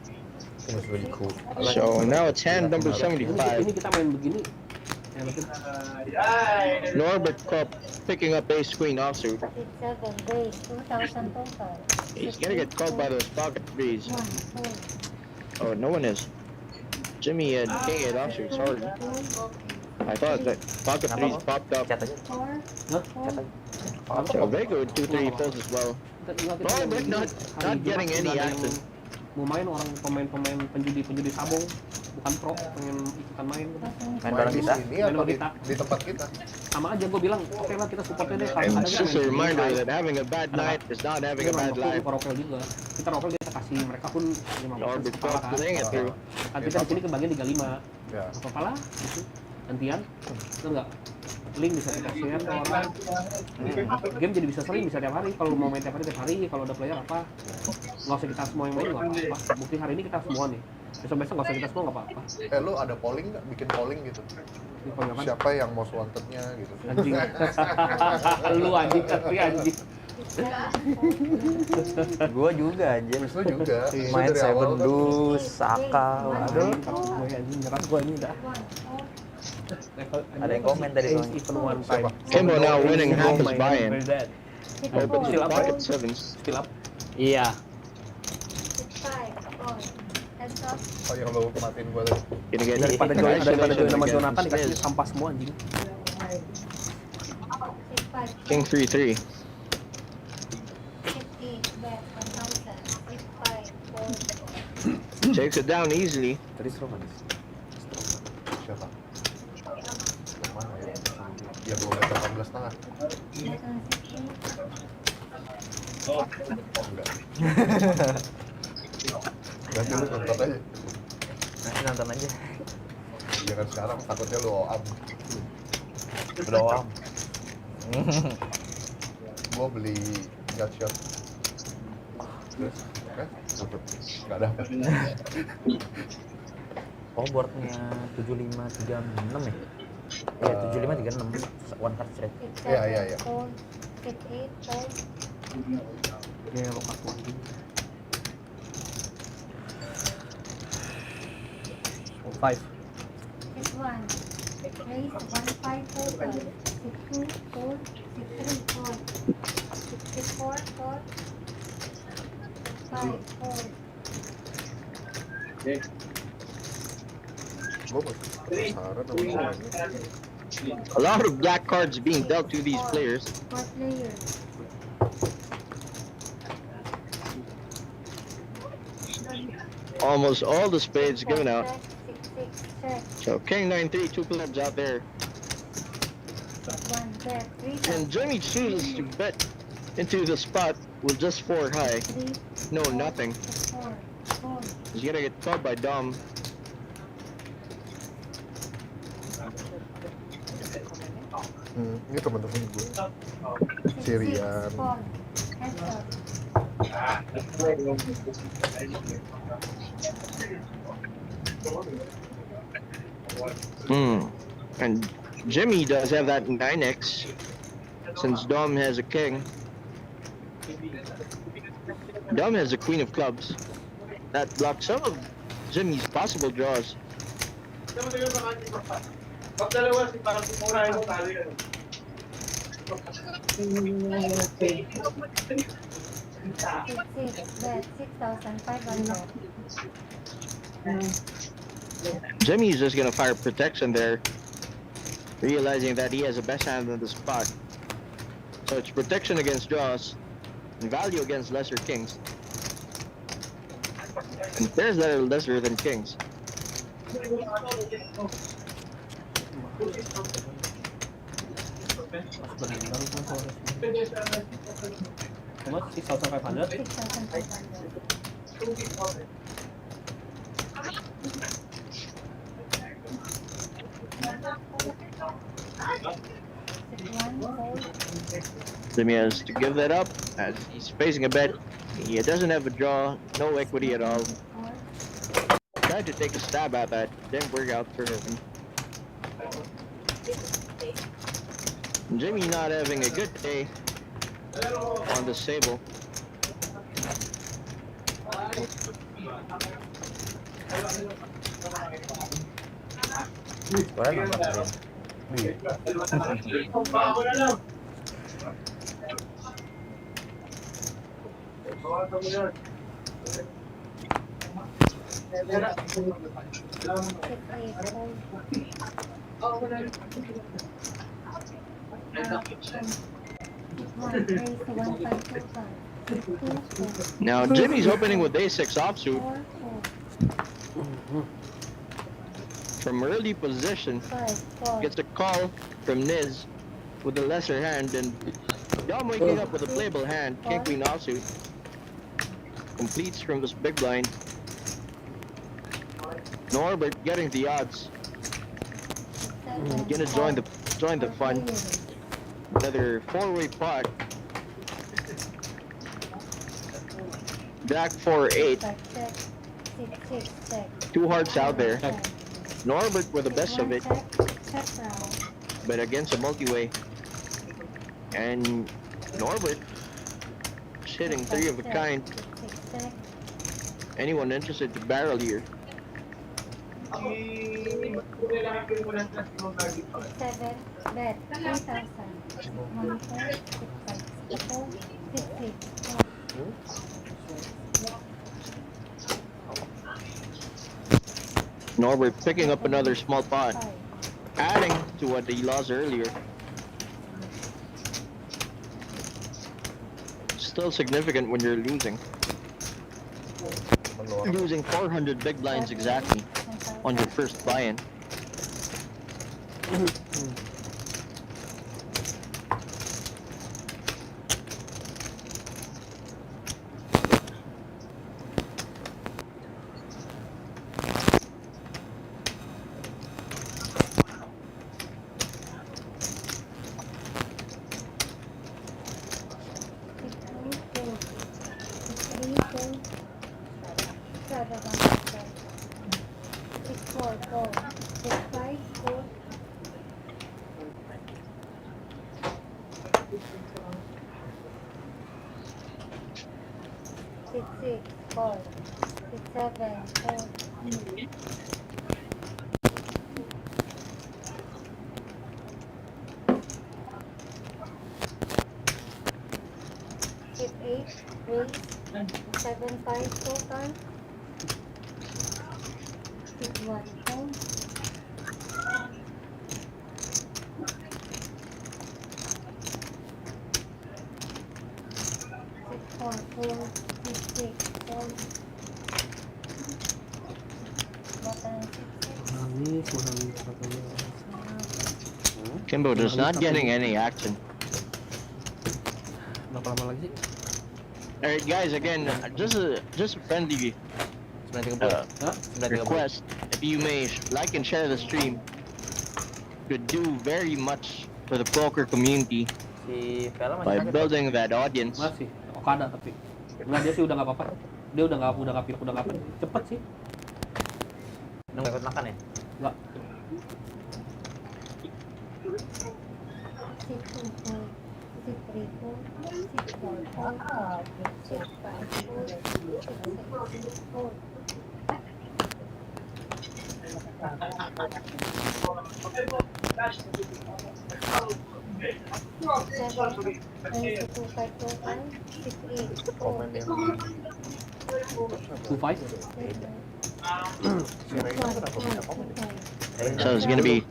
I think it's really cool. So now it's hand number Ini 75. kita main begini. Norbert Cup picking up ace queen offsuit. 7 days, 2,000 total. He's gonna get called by those pocket threes. 1, 4, Oh, no one is. Jimmy and king 8 offsuit. Sorry. I thought that pocket threes popped up. Chat aja. 4, So they go 2-3 folds as well. Norbert not getting any action. Mau main orang pemain-pemain penjudi sabung, bukan pro, pengen ikutan main. Main bareng kita. Ini apa di tempat kita? Sama aja gue bilang, oke lah kita supportnya deh. And it's just a reminder that having a bad night is not having a bad life. Ropel juga. Kita ropel kita kasih mereka pun 5% Norbert kepala Cup kan. playing it through. Kan kita di sini kebagian 35. Ya. Apa lah? Gitu. Gantian, itu enggak. Link bisa kita share ke orang. Game jadi bisa sering, bisa tiap hari. Kalau mau main tiap hari, kalau ada player apa, nggak usah kita semua yang main nggak apa-apa. Bukti hari ini kita semua nih. Besok-besok nggak usah kita semua nggak apa-apa. Lu ada polling nggak? Bikin polling gitu. Siapa yang most wanted-nya gitu. Anjing. Lu anjing, tapi anjing. Gua juga anjir. Lu juga. Main Dari Seven awal kan. Blues, Saka, aduh. Gue anjing nyerah gue ini dah. Ada yang komen tadi soalnya. Even one time. Kimbo now winning half his buy-in. Triple Open to Still up, pocket sevens. Still up. Iya. 5, on. Heads up. Oh, yang lu matiin gua tadi. Gonna get Daripada join sama against Jonathan his dikasih miss. sampah semua anjing. 6, 5, King 3-3. 50, bet 1,000. 6, 5, 4. Takes it down easily. Tadi seru kan? Siapa? Mana ya? Dia 2,18,5. Bet on 60. Oh, enggak. Nanti lu nonton aja. Nanti nonton aja. Jangan sekarang, takutnya lu OAM. Udah om. Gua beli gutshot. Terus, tutup. Nggak dapet. Oh, boardnya 7536 ya? Iya, 7536. One card straight. Iya. Fold. 8, fold. Ya lo kartu anjing. 5. 6, 1. Raise 1, 5, total. 6, 2, fold. 6, 3, fold. 64, fold. 5, fold. Gua masih penasaran sama mainnya. A lot of black cards being dealt to these players. 4 players. Almost all the spades given out. 6, 6, check. So King 9-3, 2 clubs out there. 1, bet 3, And Jimmy chooses to bet into the spot with just 4 high. 3, No, nothing. 4, fold. He's gonna get caught by Dom. Ini teman-teman gue. Syrian. Fold. Heads up. And Jimmy does have that 9x, since Dom has a king. Dom has a queen of clubs. That blocks some of Jimmy's possible draws. Pag dalawa, si parang kumurahin mo talo yan. 6, bet 6,500. Jimmy's just gonna fire protection there, realizing that he has the best hand in the spot. So it's protection against draws, and value against lesser kings. And pairs that are lesser than kings. How much? 6,500? 6,500. Jimmy has to give that up as he's facing a bet. He doesn't have a draw, no equity at all. tried to take a stab at that. Didn't work out for him. Jimmy not having a good day on the table. Soalnya nonton Now Jimmy's opening with A6 offsuit. From early position, gets a call from Niz with a lesser hand, and Dom waking up with a playable hand, King Queen offsuit. Completes from this big blind. Norbert getting the odds. Gonna join the fun. Another 4-way pot. Jack 4-8. 2 hearts out there. Norbert with the best of it, but against a multi-way. And Norbert hitting 3 of a kind. Anyone interested to barrel here? 7 bet 3,000. 1 4 6 5 6 Norbert picking up another small pot, adding to what he lost earlier. Still significant when you're losing. Losing 400 big blinds exactly on your first buy-in. Kimbo just not getting any action. Alright guys, again, just a friendly request. If you may like and share the stream, could do very much for the poker community by building that audience. Masih Okada tapi nggak, dia sih udah nggak apa-apa. Dia udah nggak cepet sih. Udah nggak ikut makan ya? Nggak. So it's gonna be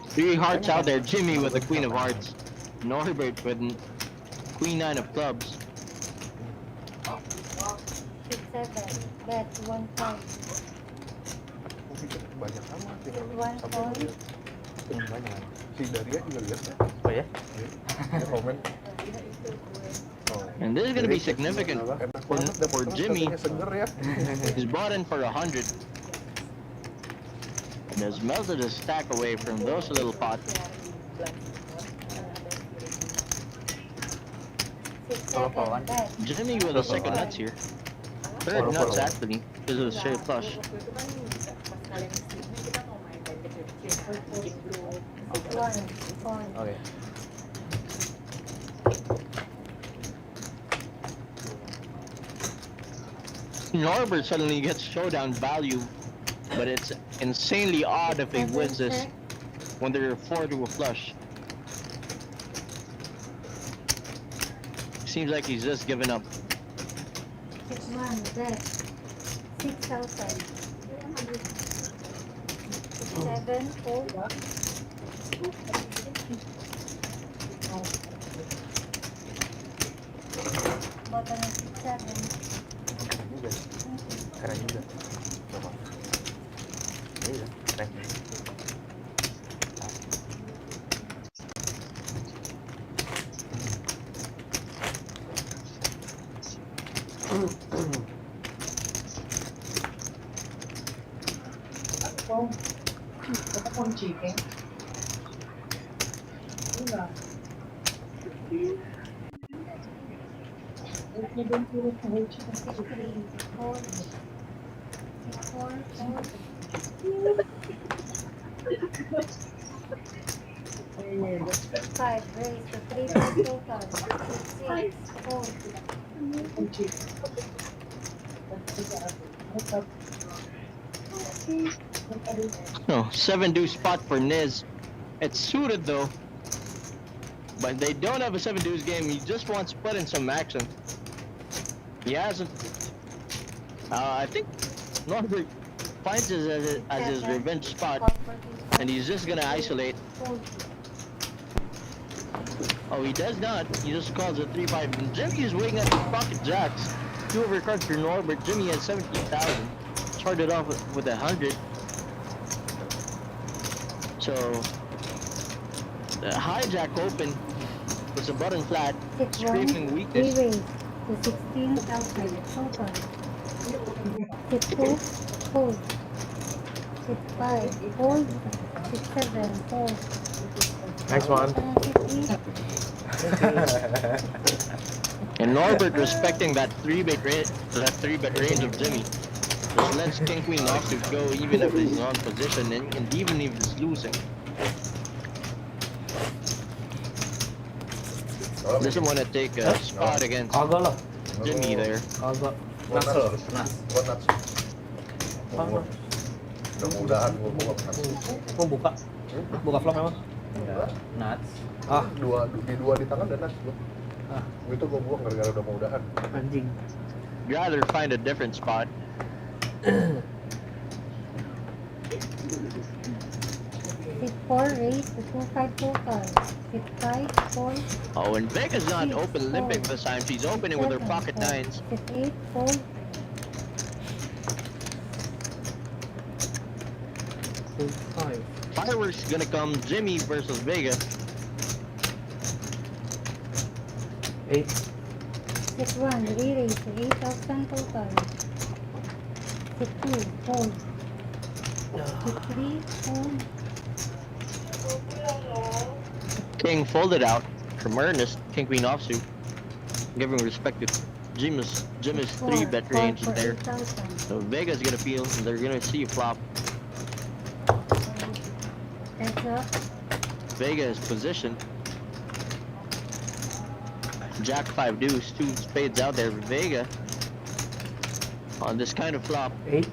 three hearts out there. Jimmy with the Queen of Hearts, Norbert with Queen 9 of Clubs. 6 7 bet 1 5. Banyak sama, tinggal 1 point. banyak. Si Daria juga lihat ya? Oh ya? Dia komen. And this is gonna be significant for Jimmy. He's brought in for 100. And has melted a stack away from those little pots. 6 seven, bet. Jimmy with a second nuts here. Third nuts actually, because it was straight flush. One, four. Okay. Norbert suddenly gets showdown value, but it's insanely odd if he wins this when they're 4 to a flush. Seems like he's just given up. 1, bet. 6,000. 7, 4. Bottom is 7. Keren juga. Coba. Iya, keren. Five, raise the 3 total. 6, 4. No, 7 deuce spot for Niz. It's suited though, but they don't have a 7 deuce game. He just wants to put in some action. He hasn't. I think Norbert finds it as his revenge spot, and he's just gonna isolate. Oh, he does not. He just calls a 3-5. And Jimmy is waiting at the pocket jacks. 2 overcards for Norbert. Jimmy has 17,000. Started off with 100. So the hijack open was a button flat, scraping weakness. Raise to 16,000 total. 6, 2, hold. 6, 5, hold. 6, 7, hold. Next one. And Norbert respecting that 3-bet range of Jimmy. Just lets King Queen offsuit go even if he's on position and even if he's losing. Doesn't want to take a spot against Jimmy there. Buat nuts. Mudah-mudahan gue buka nuts. Mau buka? Buka vlog emang? Nuts. Di dua di tangan dan nuts gue. Itu gue buang gara-gara udah mau udahan. Anjing. Rather find a different spot. 6-4, raise to 2-5 total. 6-5, 4. Oh, and Vega's not open limping this time. She's opening with her pocket 9s. 6-8, 4. Fireworks gonna come Jimmy versus Vega. 8. 6-1, re-raise to 8,000 total. 6-2, hold. 6-3, hold. King folded out from Ernest, King Queen offsuit, giving respect to Jimmy's 3-bet range there. So Vega's gonna feel, and they're gonna see a flop. Heads up. Vega is positioned. Jack 5 deuce, 2 spades out there. Vega on this kind of flop. 8.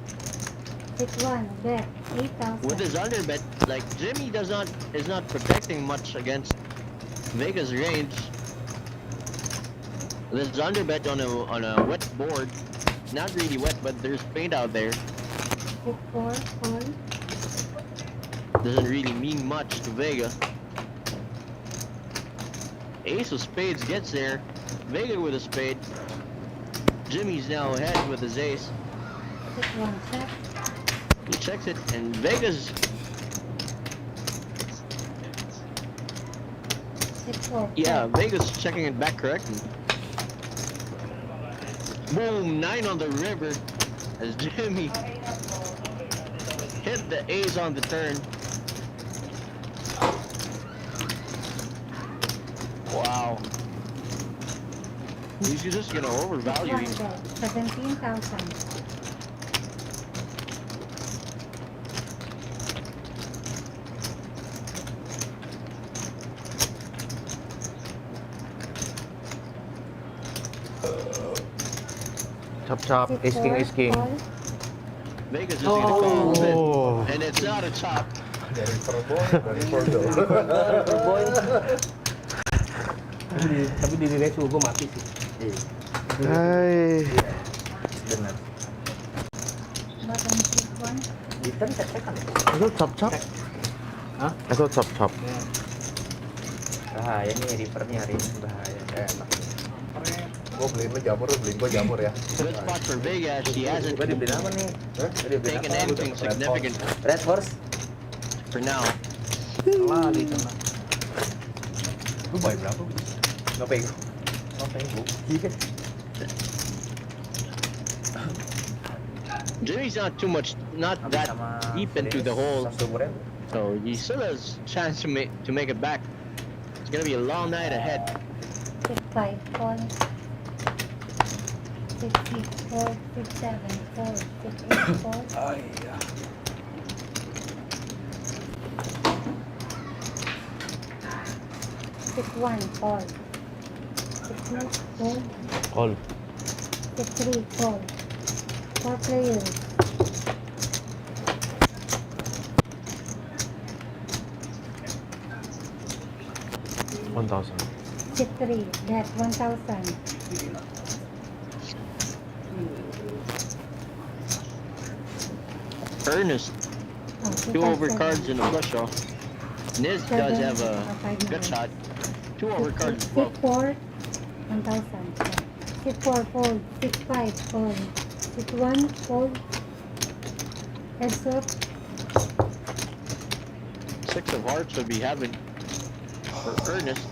6-1, bet 8,000. With his underbet, like Jimmy is not protecting much against Vega's range. With his underbet on a wet board, not really wet, but there's paint out there. 6-4, hold. Doesn't really mean much to Vega. Ace of spades gets there. Vega with a spade. Jimmy's now ahead with his ace. 6-1, check. He checks it, and Vega's 6-4. Vega's checking it back correctly. Boom, 9 on the river as Jimmy hit the ace on the turn. Wow. He's just gonna overvalue One these. bet, 17,000. Chop chop. Ace king, ace king. Vegas is gonna call it, and it's not a chop. Dari Perboy, dari Pordo. Boy. Tapi di resu gue mati sih. Hai. Benar. Bottom six one. Di turn cek kan ya? Itu chop chop. Hah? Itu chop chop. Bahaya nih rivernya hari ini bahaya. Enak. Gue beliin lo jamur, lo beliin gue jamur ya. Good spot for Vegas. He hasn't Gue dibeliin apa nih? taken anything significant Red Horse. for now. Lagi kena. Lu bayar berapa? Nggak pegang. Oh, pegang. Iya. Jimmy's not too much, not that deep into the hole, Sumurnya. so he still has a chance to make it back. It's gonna be a long night ahead. 6-5 call. 6-6 call. 6-7 call. 6-8 call. Six one call. 6-2 call. Call. 6-3 call. 4 players. $1,000. 6-3 bet 1,000. Ernest, Oh, 2 over 2,000. cards in a flush draw. Niz does have a good shot. 2 over cards as well. 6-4 1,000. 6-4 fold. 6-5 fold. 6-1 fold. Heads up. 6 of hearts would be having for Ernest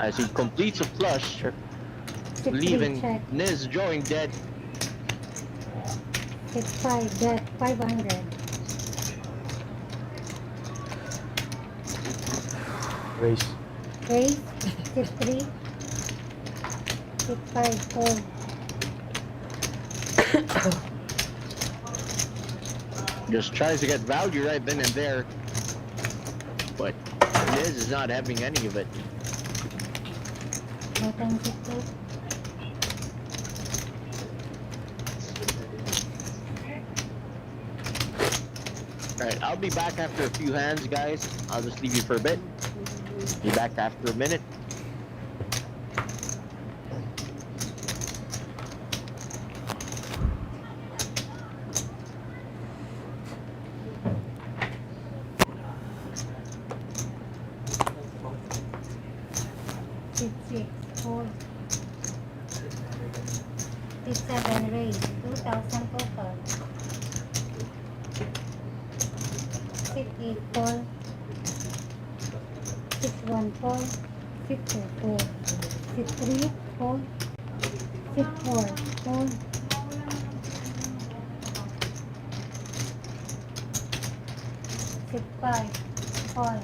as he completes a flush, 6-3 leaving check. Niz drawing dead. 6-5 bet 500. Raise. Raise 6-3. 6-5 fold. Just tries to get value right then and there, but Niz is not having any of it. Bottom 6-2. Alright, I'll be back after a few hands, guys. I'll just leave you for a bit. Be back after a minute. Six, fold. 6-7 raise 2,000 total. 6-8 fold. 6-1 fold. 6-2 fold. 6-3 fold. 6-4 fold. 6-5 fold.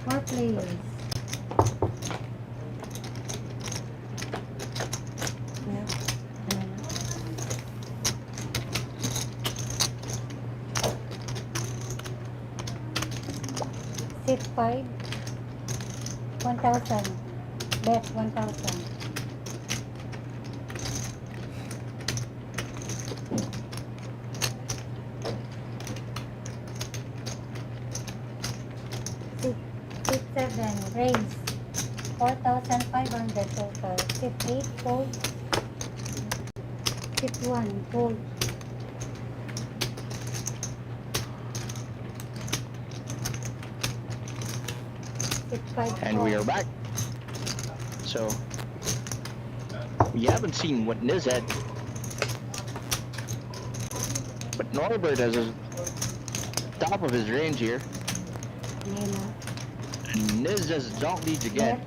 4 players. Six five 1,000 bet 1,000. Six seven raise 4,500 total. 6-8 fold. 6-1 fold. And we are back. So, we haven't seen what Niz had. But Norbert has a top of his range here. And Niz just don't lead again.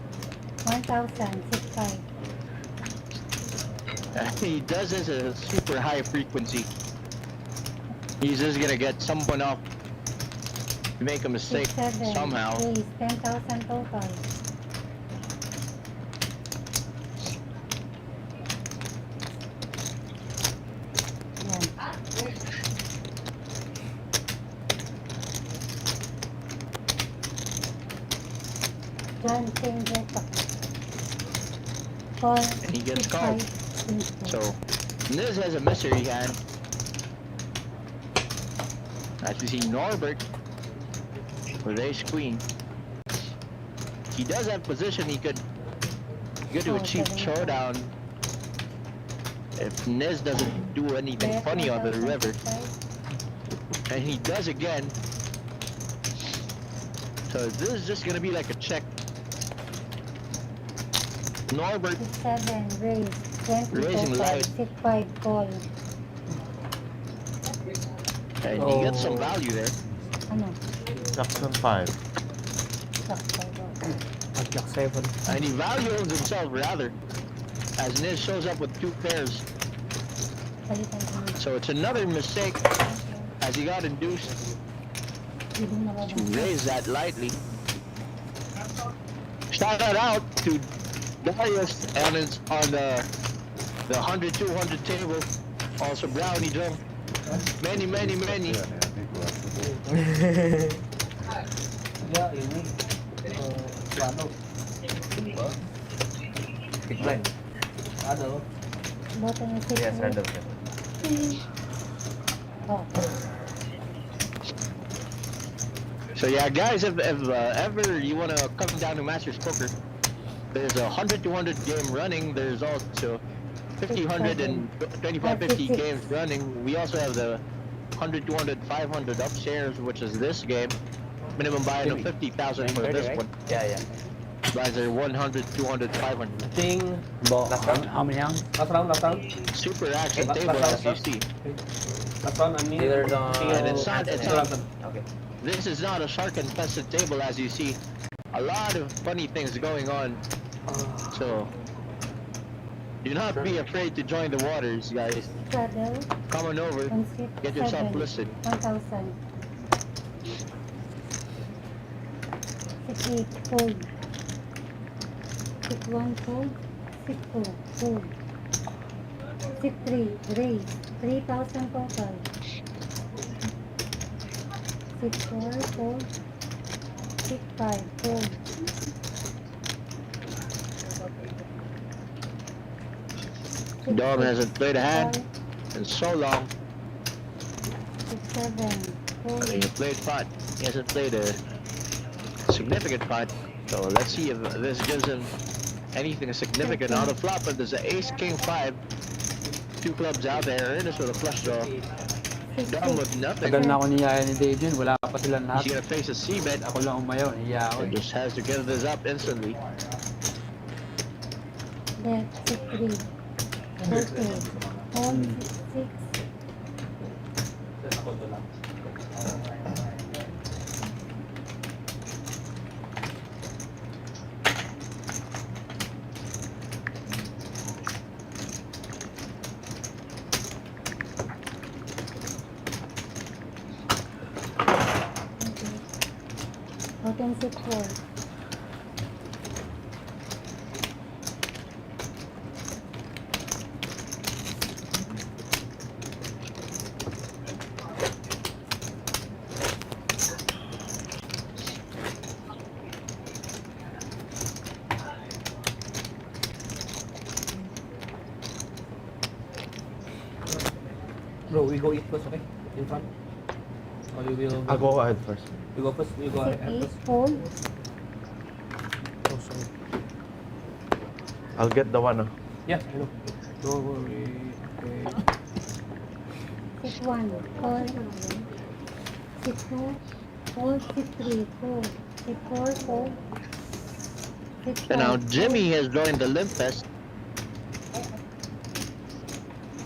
1,000 6-5. He does this at a super high frequency. He's just gonna get someone up to make a mistake 6-7 somehow. raise 10,000 total. John King Call. And he gets called. So Niz has a mystery hand. As we see Norbert with ace queen. He does have position. He could do a cheap showdown if Niz doesn't do anything funny on the river. And he does again. So this is just gonna be like a check. Norbert 7, raise. 20, raising light. 6-5, call. And he gets some value there. Ano? Jackson 5. Jack 7. And he value owns himself rather. As Niz shows up with 2 pairs. So it's another mistake as he got induced to raise that lightly. Shout out to Darius and it's on the 100-200 table. Also Brownie Drum. Many. Ya ini ano? Big blind. Ano? Yes, random. Oh. So yeah, guys, if ever you want to come down to Masters Poker, there's a 100-200 game running. There's also 50-100 and 25-50 games running. We also have the 100-200 500 upstairs, which is this game. Minimum buy-in of 50,000 for this one. Yeah. Buys are 100, 200, 500. Ting. How many rounds? Last round. Super action table as you see. Last round, I mean. Dealers on. And it's not. Okay. This is not a shark infested table as you see. A lot of funny things going on. So do not be afraid to join the waters, guys. Saddle. Come on over. Get yourself listed. 1,000. 6-8, fold. 6-1, fold. 6-2, fold. 6-3, raise. 3,000 total. 6-4, fold. 6-5, fold. Dom hasn't played a hand in so long. 6-7, I fold. mean, he played pot. He hasn't played a significant pot. So let's see if this gives him anything significant on the flop. But there's an ace, king, 5. 2 clubs out there. And it's with a flush draw. Dom with nothing. Tagal na ako niyaya ni Dejun, wala pa silang lahat. He's gonna face a c-bet. Ako lang umayaw, niya ako And just has to give this up instantly. Deck, 6-3. Okay. Hold, 6. Bottom 6-4. Bro, we go eat first, okay? In front. Or you will. I'll go ahead first. You go first. You go ahead 6-8, first. fold. Oh, sorry. I'll get the one. Yeah, I know. Don't worry. 6-1, call. 6-2, fold. 6-3, fold. 6-4, fold. 6-5, And now Jimmy has joined the Limp Fest.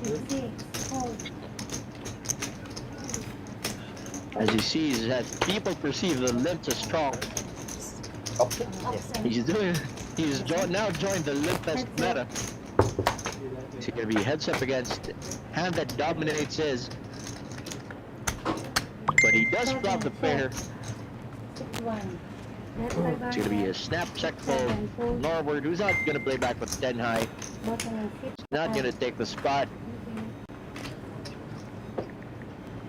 6-6, fold. As he sees that people perceive the limps as strong. Upside. Now joined the Limp Fest meta. He's gonna be heads up against hand that dominates his. But he does flop the pair. 6-1. It's gonna be a snap check fold. Norward, who's not gonna play back with 10 high. Bottom and 6. Not gonna take the spot.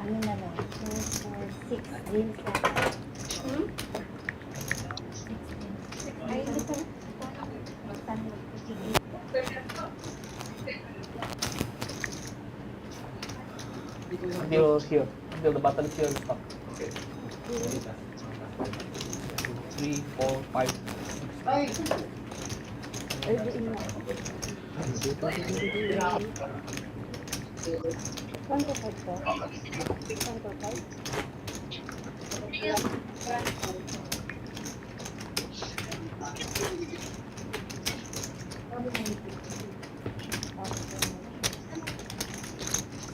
Ano na lang? 2, 4, 6. Green set. 6. until here, until the button here is stuck. Okay. 3, 4, 5, 6.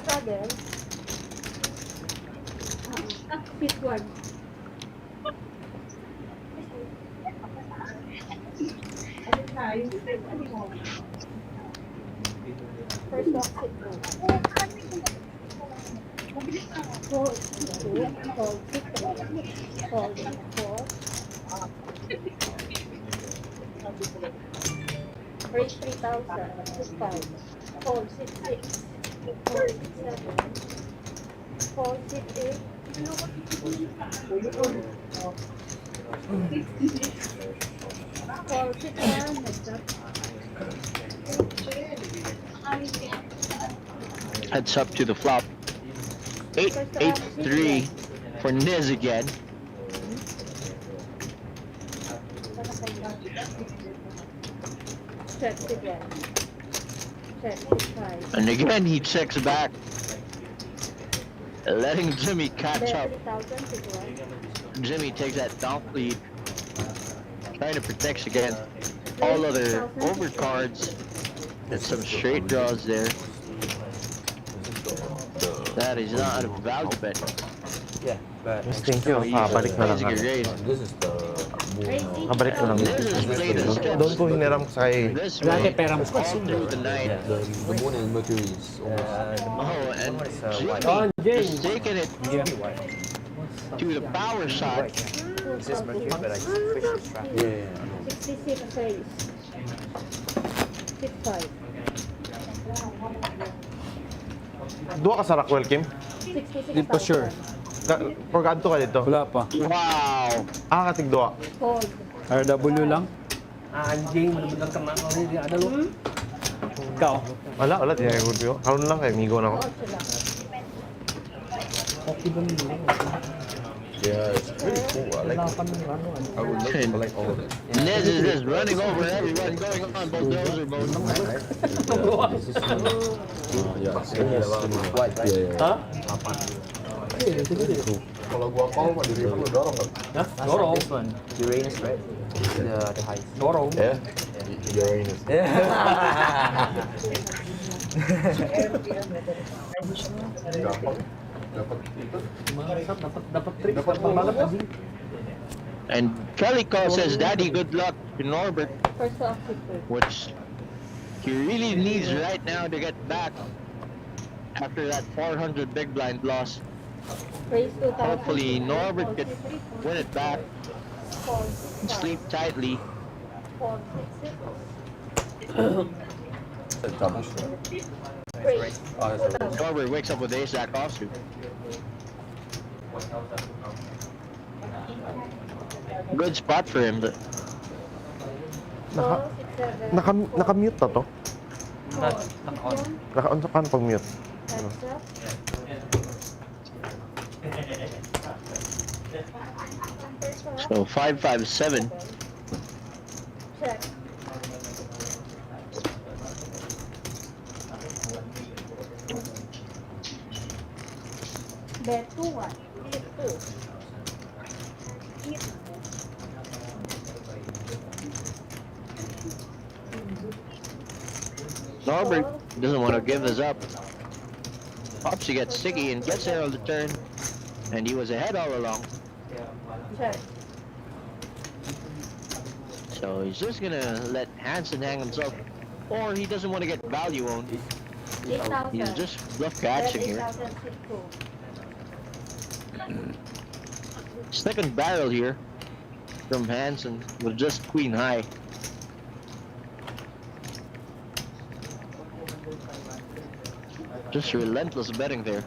Struggle. Pick one. First box it goes. Fold 2, fold 6, fold 4. Raise 3,000, 5. Fold 6, 6. Fold 7. Fold 6, 8. Fold 6, 1. Heads up to the flop. 8-8-3 for Niz again. Check again. Check 5. And again he checks back, letting Jimmy catch up. 3,000 Jimmy takes that donk lead, trying to protect against all other overcards. There's some straight draws there. That is not a value bet. Yeah, but thank you. Balik na lang. This is the Kabalik ko lang. Doon ko hiniram kay... Dati pera mo. The night. the moon and Mercury is almost. Oh, and James. Jimmy's taking it to the power shot. This is Mercury, but I switched the strap. Yeah. 66 raise. 6-5. Dua ka sa Rockwell, Kim? 66,000. Di pa sure. Pagkado ka dito? Wala pa. Wow. Katig dua. Fold. RW lang. Anjing, bener-bener kena kali dia ada lu. Kau. Wala, di ako dito. Karoon lang kay Migo na ako. 8 lang. Hoki bener. Yeah, it's pretty cool. I like it. I would love to collect all of it. Niz is just running over everyone going on bulldozer mode. Hah? Kalau gua call mah di river lu dorong kan? Hah? Dorong. This one, Uranus, right? The highest. Dorong. Ya. Uranus. Gampang. Dapat itu. Dapat trik gampang banget anjing. And Kelly Call says, "Daddy, good luck to Norbert," First to exit. which he really needs right now to get back after that 400 big blind loss. Raise 2,000. Hopefully Norbert could win it back Fold and sleep tightly. 4, 6, 6. Double. Raise. Norbert wakes up with ace jack offsuit. Good spot for him, but 4, 6, 7. Naka-mute na to? Naka-on sa kan pag-mute. Heads up. so 5-5-7. Check. Bet 2-1. Hit 2. Norbert doesn't want to give this up. Popsy gets sticky and gets there on the turn, and he was ahead all along. Check. So he's just gonna let Hansen hang himself, or he doesn't want to get value owned. 8,000. He's just bluff catching here. 8,000 hit 2. Second barrel here from Hansen with just queen high. Just relentless betting there.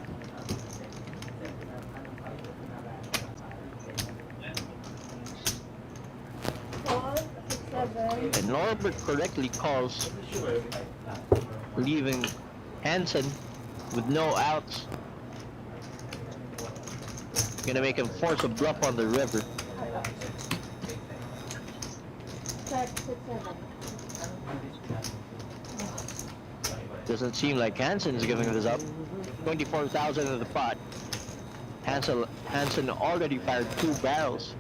And Norbert correctly calls, leaving Hansen with no outs. Gonna make him force a bluff on the river. Check 6, 7. Doesn't seem like Hansen's giving this up. 24,000 in the pot. Hansen already fired 2 barrels.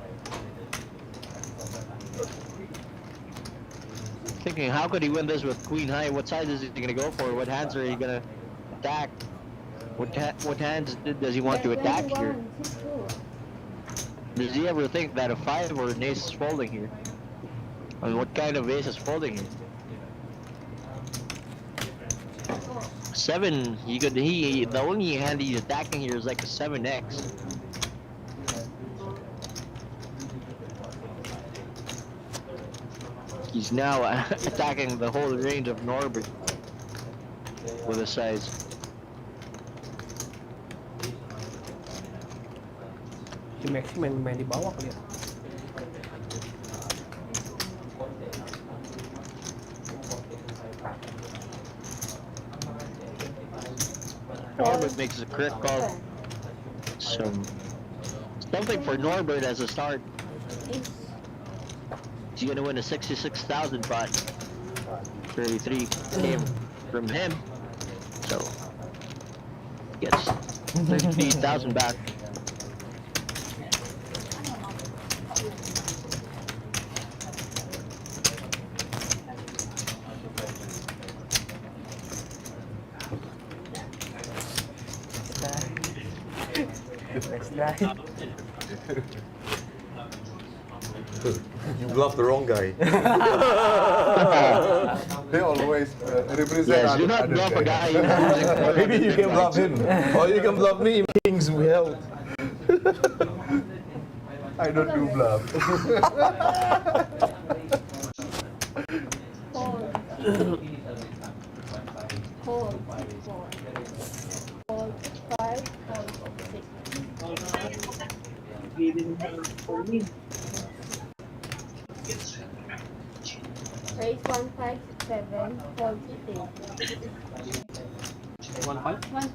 Thinking, how could he win this with queen high? What side is he gonna go for? What hands are he gonna attack? What hands does he want to attack here? Does he ever think that a 5 or an ace is folding here? I mean, what kind of ace is folding here? 7, the only hand he's attacking here is like a 7x. He's now attacking the whole range of Norbert with a size. Si Maxi main di bawah kali ya. Norbert makes a correct call. Something for Norbert as a start. He's gonna win a 66,000 pot. 33 came from him, so gets 33,000 back. Next guy. You bluffed the wrong guy. They always represent. Yes, do not bluff a guy. Maybe you can bluff him, or you can bluff me. Kings we held. I don't do bluff. Hold 5, hold 6. Raise 1, 5, 6, 7, hold 8. 1 5. 1, 5.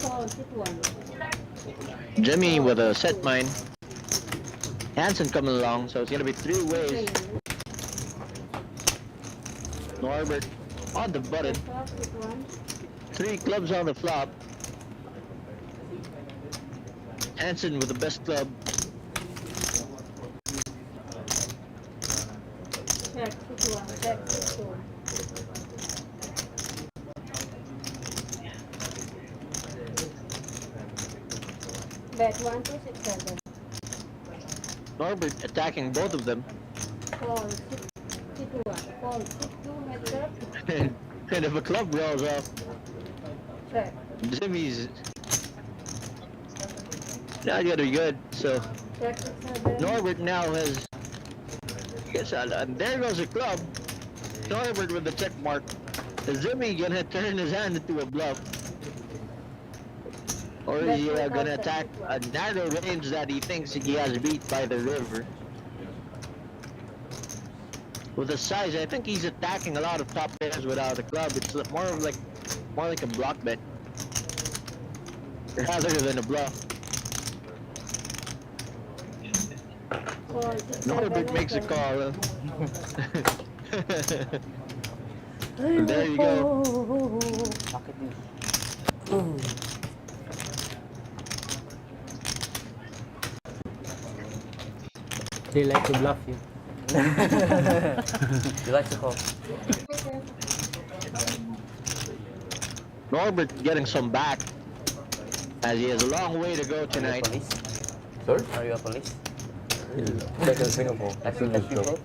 Hold 6, 1. Jimmy with a set mine. Hansen coming along, so it's gonna be 3 ways. Norbert on the button. 3 clubs on the flop. Hansen with the best club. Check 6, 1. Check 6, 2. Bet 1, 2, 6, 7. Norbert attacking both of them. Call 6, 2, 1. Call 6, 2, heads up. And if a club rolls off, Check. Jimmy's not gonna be good. So Check 6, 7. Norbert now has. Yes, and there goes a club. Norbert with the check mark. Is Jimmy gonna turn his hand into a bluff? Or is he gonna attack a narrow range that he thinks he has beat by the river? With the size, I think he's attacking a lot of top players without a club. It's more like a block bet rather than a bluff. Norbert makes a call. There you go. They like to bluff you. You like to call. Norbert getting some back as he has a long way to go tonight. Police? Sorry? Are you a police? Back in Singapore. Like to let people?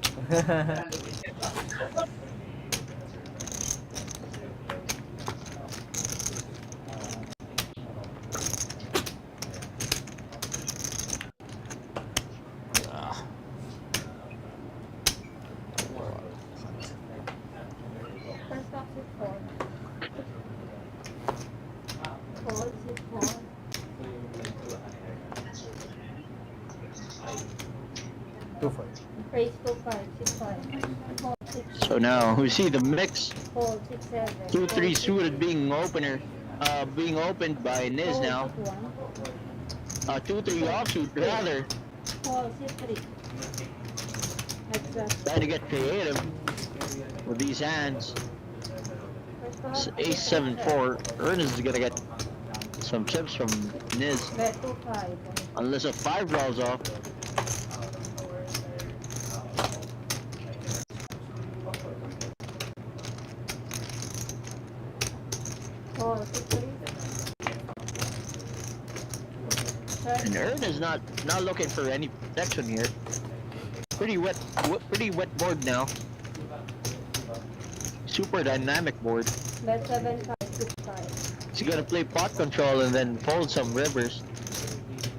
First off, 6, 4. Call 6, 4. Raise 2, 5, 6, 5. Call 6. So now we see the mix Fold 6, 7. 2-3 suited being opened by Niz now. 2-3 offsuit rather. Fold 6, 3. Exactly. Trying to get creative with these hands. Ace 7-4. Ernest is gonna get some chips from Niz. Bet 2, 5. Unless a 5 rolls off. Fold 6, 3. And Ern is not looking for any protection here. Pretty wet board now. Super dynamic board. Bet 7, 5, 6, 5. He's gonna play pot control and then fold some rivers.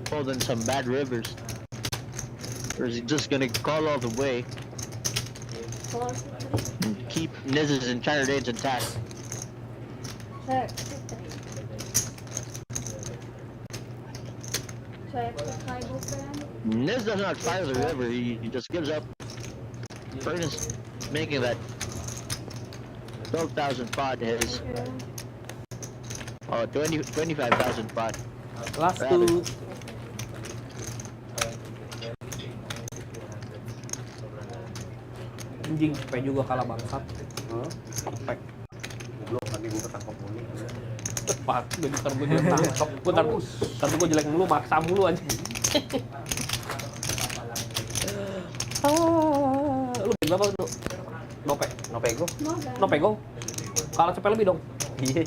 Fold in some bad rivers. Or is he just gonna call all the way Fold 6, 3. and keep Niz's entire range intact? Check 6, 3. Check 5 open. Niz does not fire the river, he just gives up. Ernest making that 12,000 pot his. Oh, 25,000 pot. Last Rather. 2. Anjing, sampai juga kalah bangsat. Sampai. Belum tadi gue ketangkep mulu. Cepat, bentar gue jelek tangkap. Bentar gue jelek mulu, maksa mulu aja. Lu main berapa dulu? Nope. Nopego. Nopego? Kalah cepet lebih dong. Iya.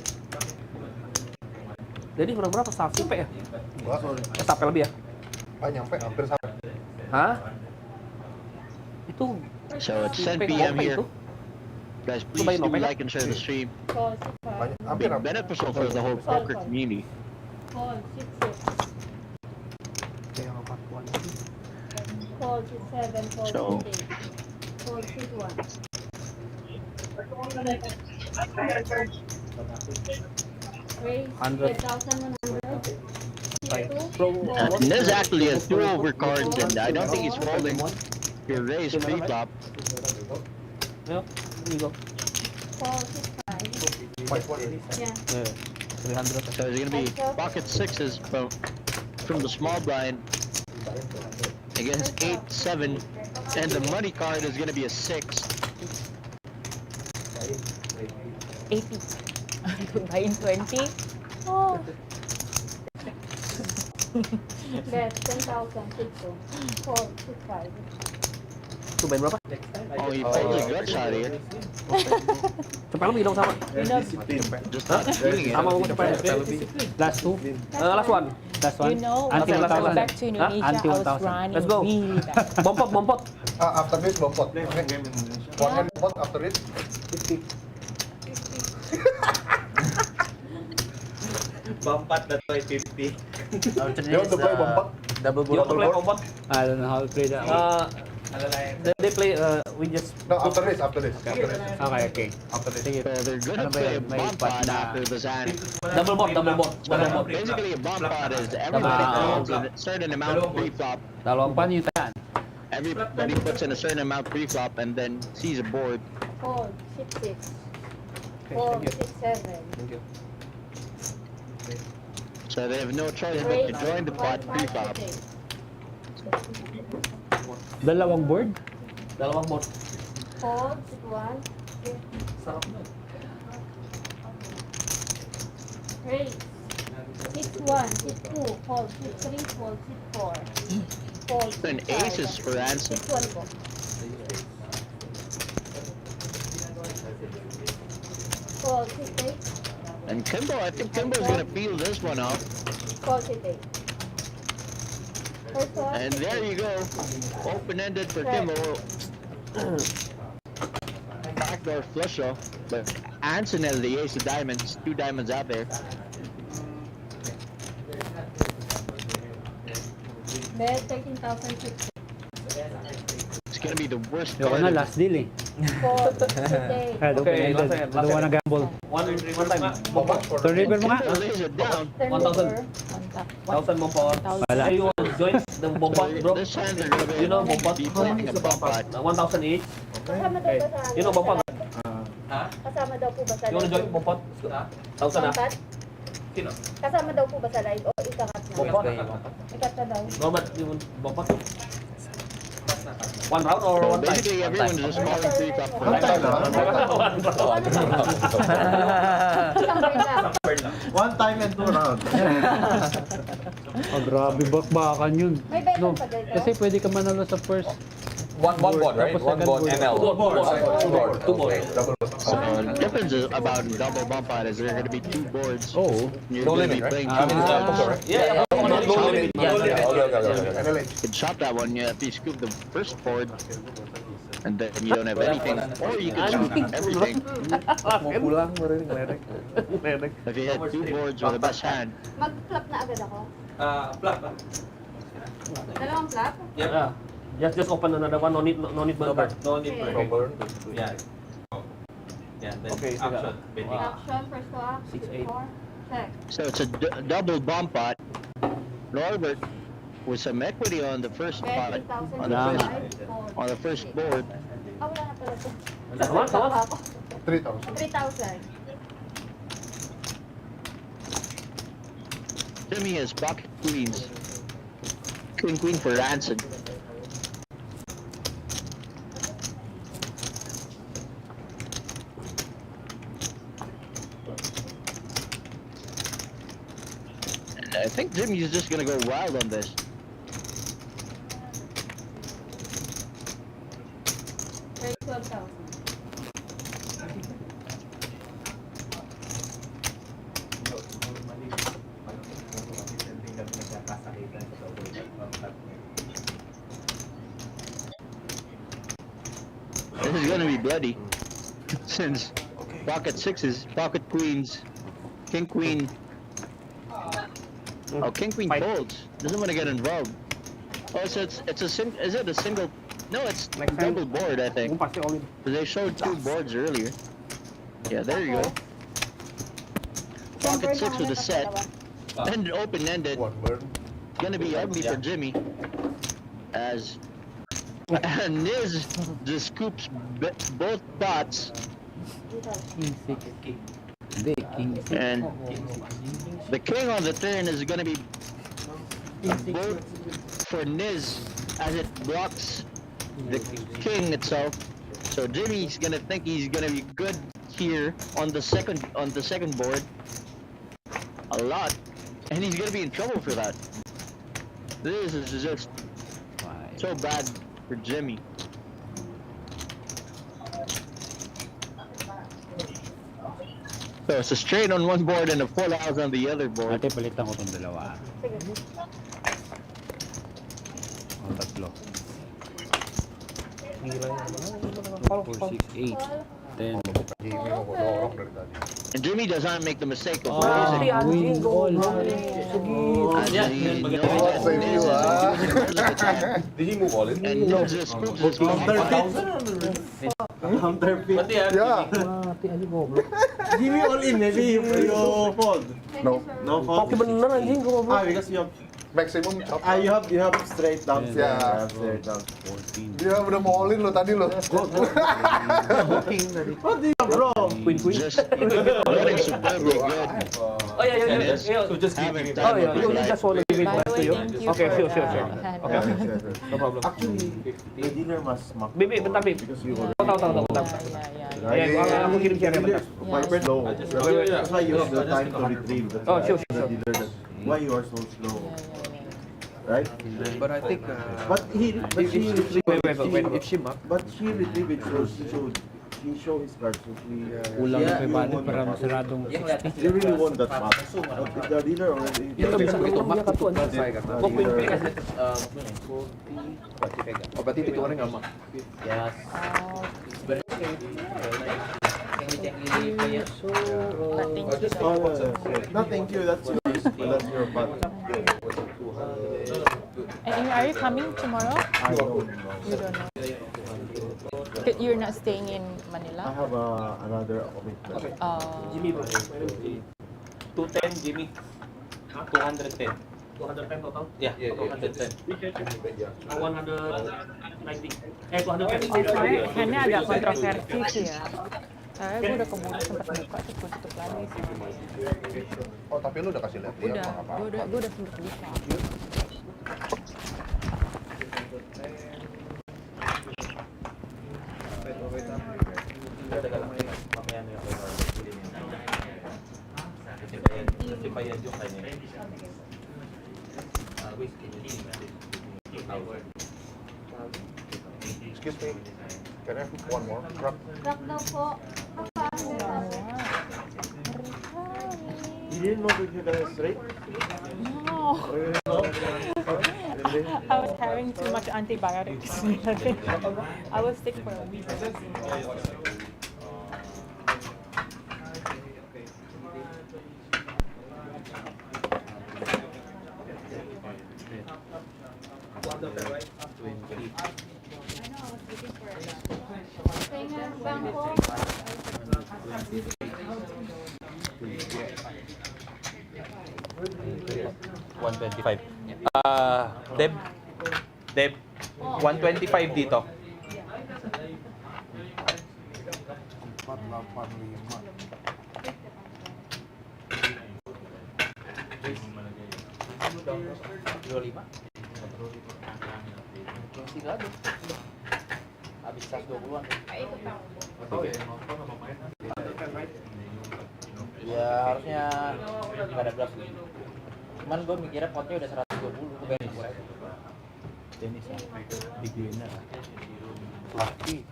Jadi menang berapa? Sampai cepet ya? Gua Sampai lebih ya? nyampe hampir sampai. Hah? Itu So it's 10 sampai p.m. ngope here. itu? Guys, please do like and share the stream. Fold 6, 5. Hampir Be beneficial for the whole poker community. Fold 6, 6. Kayak apa tuan? Fold 6, 7. Fold So- 6, 8. Fold 6, 1. Raise 100. 8,100. Bro, Niz actually has 2 overcards and I don't think he's folding your raise pre-flop. Ayo, ini go. Fold 6, 5. Yeah. 300. So it's gonna be pocket 6s from the small blind against 8-7, and the money card is gonna be a 6. 80. Combine 20. Oh. Bet 10,000. 6, 2. Fold 6, 5. Tuh main berapa? Oh, he folds a gut shot here. Cepet lebih dong sama. Just not feeling it. Sama gue cepet lebih. Last 2. Last one. Last 1. You know, Anti when I 1,000. went back to Indonesia, Anti I was 1,000. running Let's go. really bad. Bompot. After this bompot. One hand bompot after it. Bumpat na 50. You want to play bompot? Double board. Play bompot. I don't know how to play that. They play, we just... No, after this. Okay. After this. Sige. So they're gonna Ano ba play a yun? May bomb pot pot na- after this hand. Double board. Basically, a bomb pot is everybody throws a certain amount pre-flop. Dalawang Paano yung tayan? Everybody puts in a certain amount pre-flop and then sees a board. Fold 6, 6. Fold 6, 7. Thank you. So they have no choice but to join the pot pre-flop. Dalawang board? Dalawang board. Fold 6, 1. Raise 6, 1. 6, 2. Fold 6, 3. Fold 6, 4. Fold 6, And 5. aces for answer. 6, 1 po. Fold 6, 8. And Kimbo, I think Kimbo's gonna peel this one off. Fold 6, 8. First one. And there you go. Open-ended for Kimbo. Backdoor flush off. But Anson has the ace of diamonds. 2 diamonds out there. Bet 13,060. It's gonna be the worst Yung card. na, last deal eh. Fold 6, 8. Kaya Okay, open-ended. last hand. I don't wanna gamble. One time. Bompot for Third river mo nga. Kimbo lays it down. Turn 1,000. over. 1,000 bompot. Wala. Hey, you want to join the bompot, bro? This hand they're gonna be, You know bompot? be playing a bomb pot. 1,000 each. Kasama Okay. dito sa You know bompot? Ha? Kasama daw po ba sa You wanna join live? Bompot? Tausan na. Bompot? Sino? Kasama daw po ba sa live o ikakat na? Bompot. Ikat na daw. Robert, you want Bompot? One round or So one time? basically, everyone's just calling 3 cup. One time lang. One round. Isang break lang. One time and 2 rounds. Oh, grabe, bakbakan yun. May bet No, pa dito? kasi pwede ka manalo sa first. One board, right? Tapos One second board, board. ML. Two boards. Two boards. So the difference is about double bump out is there are going to be 2 boards. Oh, You're No going to be limit, right? playing I mean, it's not correct. Yeah, no limit. Yeah, okay. You can chop that one, yeah, if you scoop the first board, and then you don't have anything, or you can scoop everything. Mau pulang baru ini ngeledek. If you hit 2 boards with the best hand, Mag-flap na agad ako. Flap. Dalawang flap? Yeah. Just open another one. No need burn. No need Okay. for burn. Yeah. Yeah, then Okay, action. Betting. Action, first to act. 6-8. 4. Check. so it's a double bump pot. Norbert with some equity on the first pot, 20,000 on the Wala first, five, four, on the first board. Ah, wala na pala to. Come on. 3,000. 3,000. Jimmy has pocket queens. Queen for ransom. And I think Jimmy's just gonna go wild on this. Break 12,000. This is gonna be bloody. Since pocket sixes, pocket queens, king queen. Oh, king queen folds. Doesn't want to get involved. Oh, so it's a is it a single? No, it's Next time. double board, I think. Pasti all in. 'Cause they showed 2 boards earlier. Yeah, there you go. Pocket 6 with a set. And open-ended. One burn. Gonna be ugly for Jimmy. As Niz just scoops both pots. king 6. Hindi, king 6. And the king on the turn is gonna be both for Niz as it blocks the king itself. So Jimmy's gonna think he's gonna be good here on the second board. A lot. And he's gonna be in trouble for that. This is just so bad for Jimmy. So it's a straight on one board and a full house on the other board. Ate, palitan ko itong dalawa. Sige. O, tatlo. Call. 4, 6, 8, 10. Ini mau gue dorong dari tadi. And Jimmy does not make the mistake of Oh, raising. win all. As Yeah, he then knows mag- that Niz is most of the time. Did he move all in? And Niz just scoops his Counterfeit. Pati yan. Ya. Jimmy all in, maybe you fold. No. No fold. Oke bener anjing gua goblok. Because you have Maximum chop. you have straight down. Yeah. You have straight down. 14. Dia udah mau all in lo tadi lo. King tadi. What do you have, bro? Queen. just running superbly good. Oh yeah. And is So just having Oh time yeah, of his you life. just want to give it By back the to way, you. thank you Okay, for sure. hand. Okay. No problem. Actually, the dinner must smack. Bibi, bentar, Bib. Because you were. Tahu. Bentar. Yeah. Aku kirim share bentar. My friend low. That's why you have the time to retrieve. That's Oh, why sure. the dinner does- Why you are so slow, right? But I think But he retrieved. Wait. If she mark. But she retrieved it, so he showed his card. So we. Kulang Yeah, na you 500 won para that. masaradong 60. You really won that match. But the dinner already. Itu bisa begitu. Mak katuan. Kok queen kasi oh berarti itu orang nggak mak. Yes. No, thank you. That's yours. That's your part. And are you coming tomorrow? I don't know. You don't know. You're not staying in I Manila? have another commitment. Jimmy bro. 210 Jimmy. 210. 210 total? Yeah, 210. 190. 210. Oh, sorry. Ini agak kontroversi sih ya. Gue udah keburu sempat buka terus gue tutup lagi. Oh, tapi lu udah kasih lihat-lihat Udah, apa? gue udah sempat buka. Excuse me, can I have one more truck? Truck daw po. You didn't know that you guys straight? No. I was having too much antibiotics. I was sick for a week. Deb, 125 dito. 25? Sigado. Habis 120-an. Ya harusnya nggak ada bluff. Cuman gue mikirnya potnya udah 120, gue bayar gue. Tenis ya, big winner. Laki.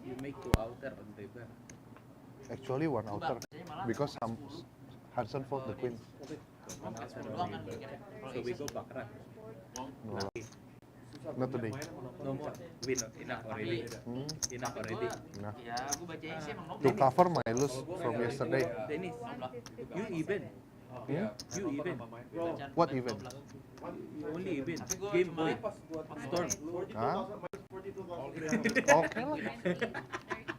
You make two outer on paper. Actually one outer, because Hansen fold the queen. So we go baccarat. No, not today. No more. Win enough already. Enough already. Enough. Ya, gue baca sih emang To cover my lose from yesterday. Dennis, you even. Hmm? You even. What even? You only even. Game boy. Storm. Huh? Okay lah.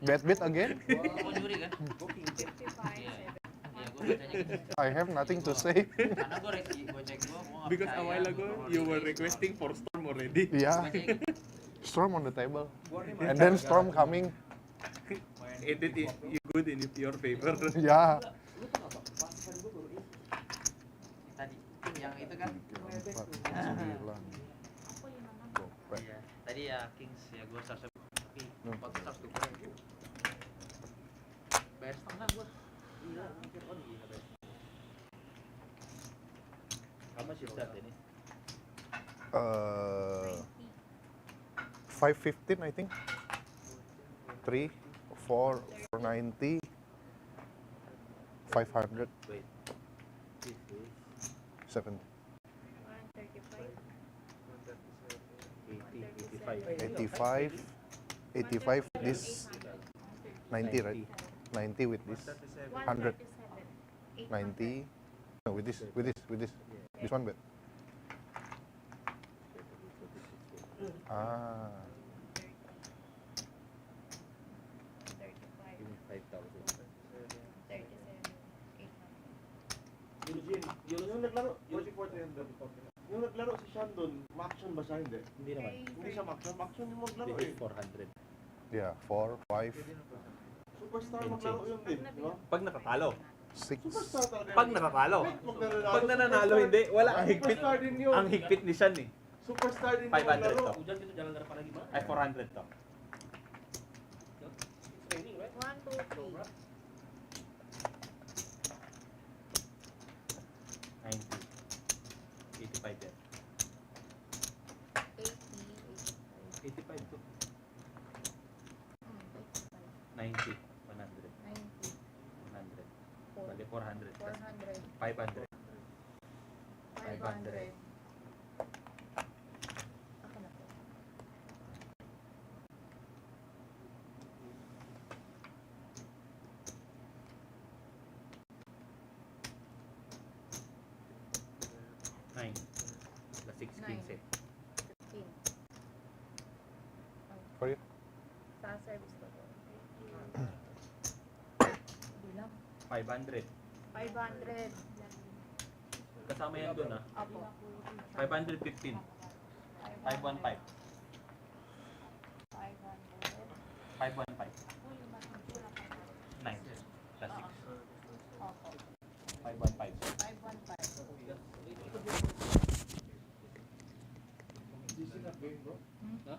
Bet again? I have nothing to say. Because a while ago you were requesting for Storm already. Yeah. Storm on the table. And then Storm coming. It you good in your favor. Yeah. Tadi yang itu kan. 4, 9. Iya. Tadi ya Kings ya gue harus potnya harus dikurangin. Bayar setengah gue. Iya, mikir gila bayar. How much is that ini? 515 I think. 3, 4, 490, 500, 70, 85, this 90, right? 90 with this 100, 90. No, with this one bet. Ah. Yung naglaro, yung naglaro si Shandon, Maxon ba siya hindi? Hindi naman. Hindi siya Maxon, Maxon yung maglaro eh. 400. Yeah, 4, 5, Superstar maglaro yun din, di ba? Pag natatalo. 6. Superstar talaga yun. Pag natatalo. Pag nananalo hindi, wala ang higpit. Superstar din yun. Ang higpit ni Shan eh. Superstar din 500 yung maglaro. to. Ay 400 to. 1, 2, 3. 90. 85 yan. 85 to. 90. 100. 100. Bali 400. 500. 500. Plus 16 For you? Sa service ko. 500. 500. Kasama yan dun ah. Apo. 515. 515. 500. Huh?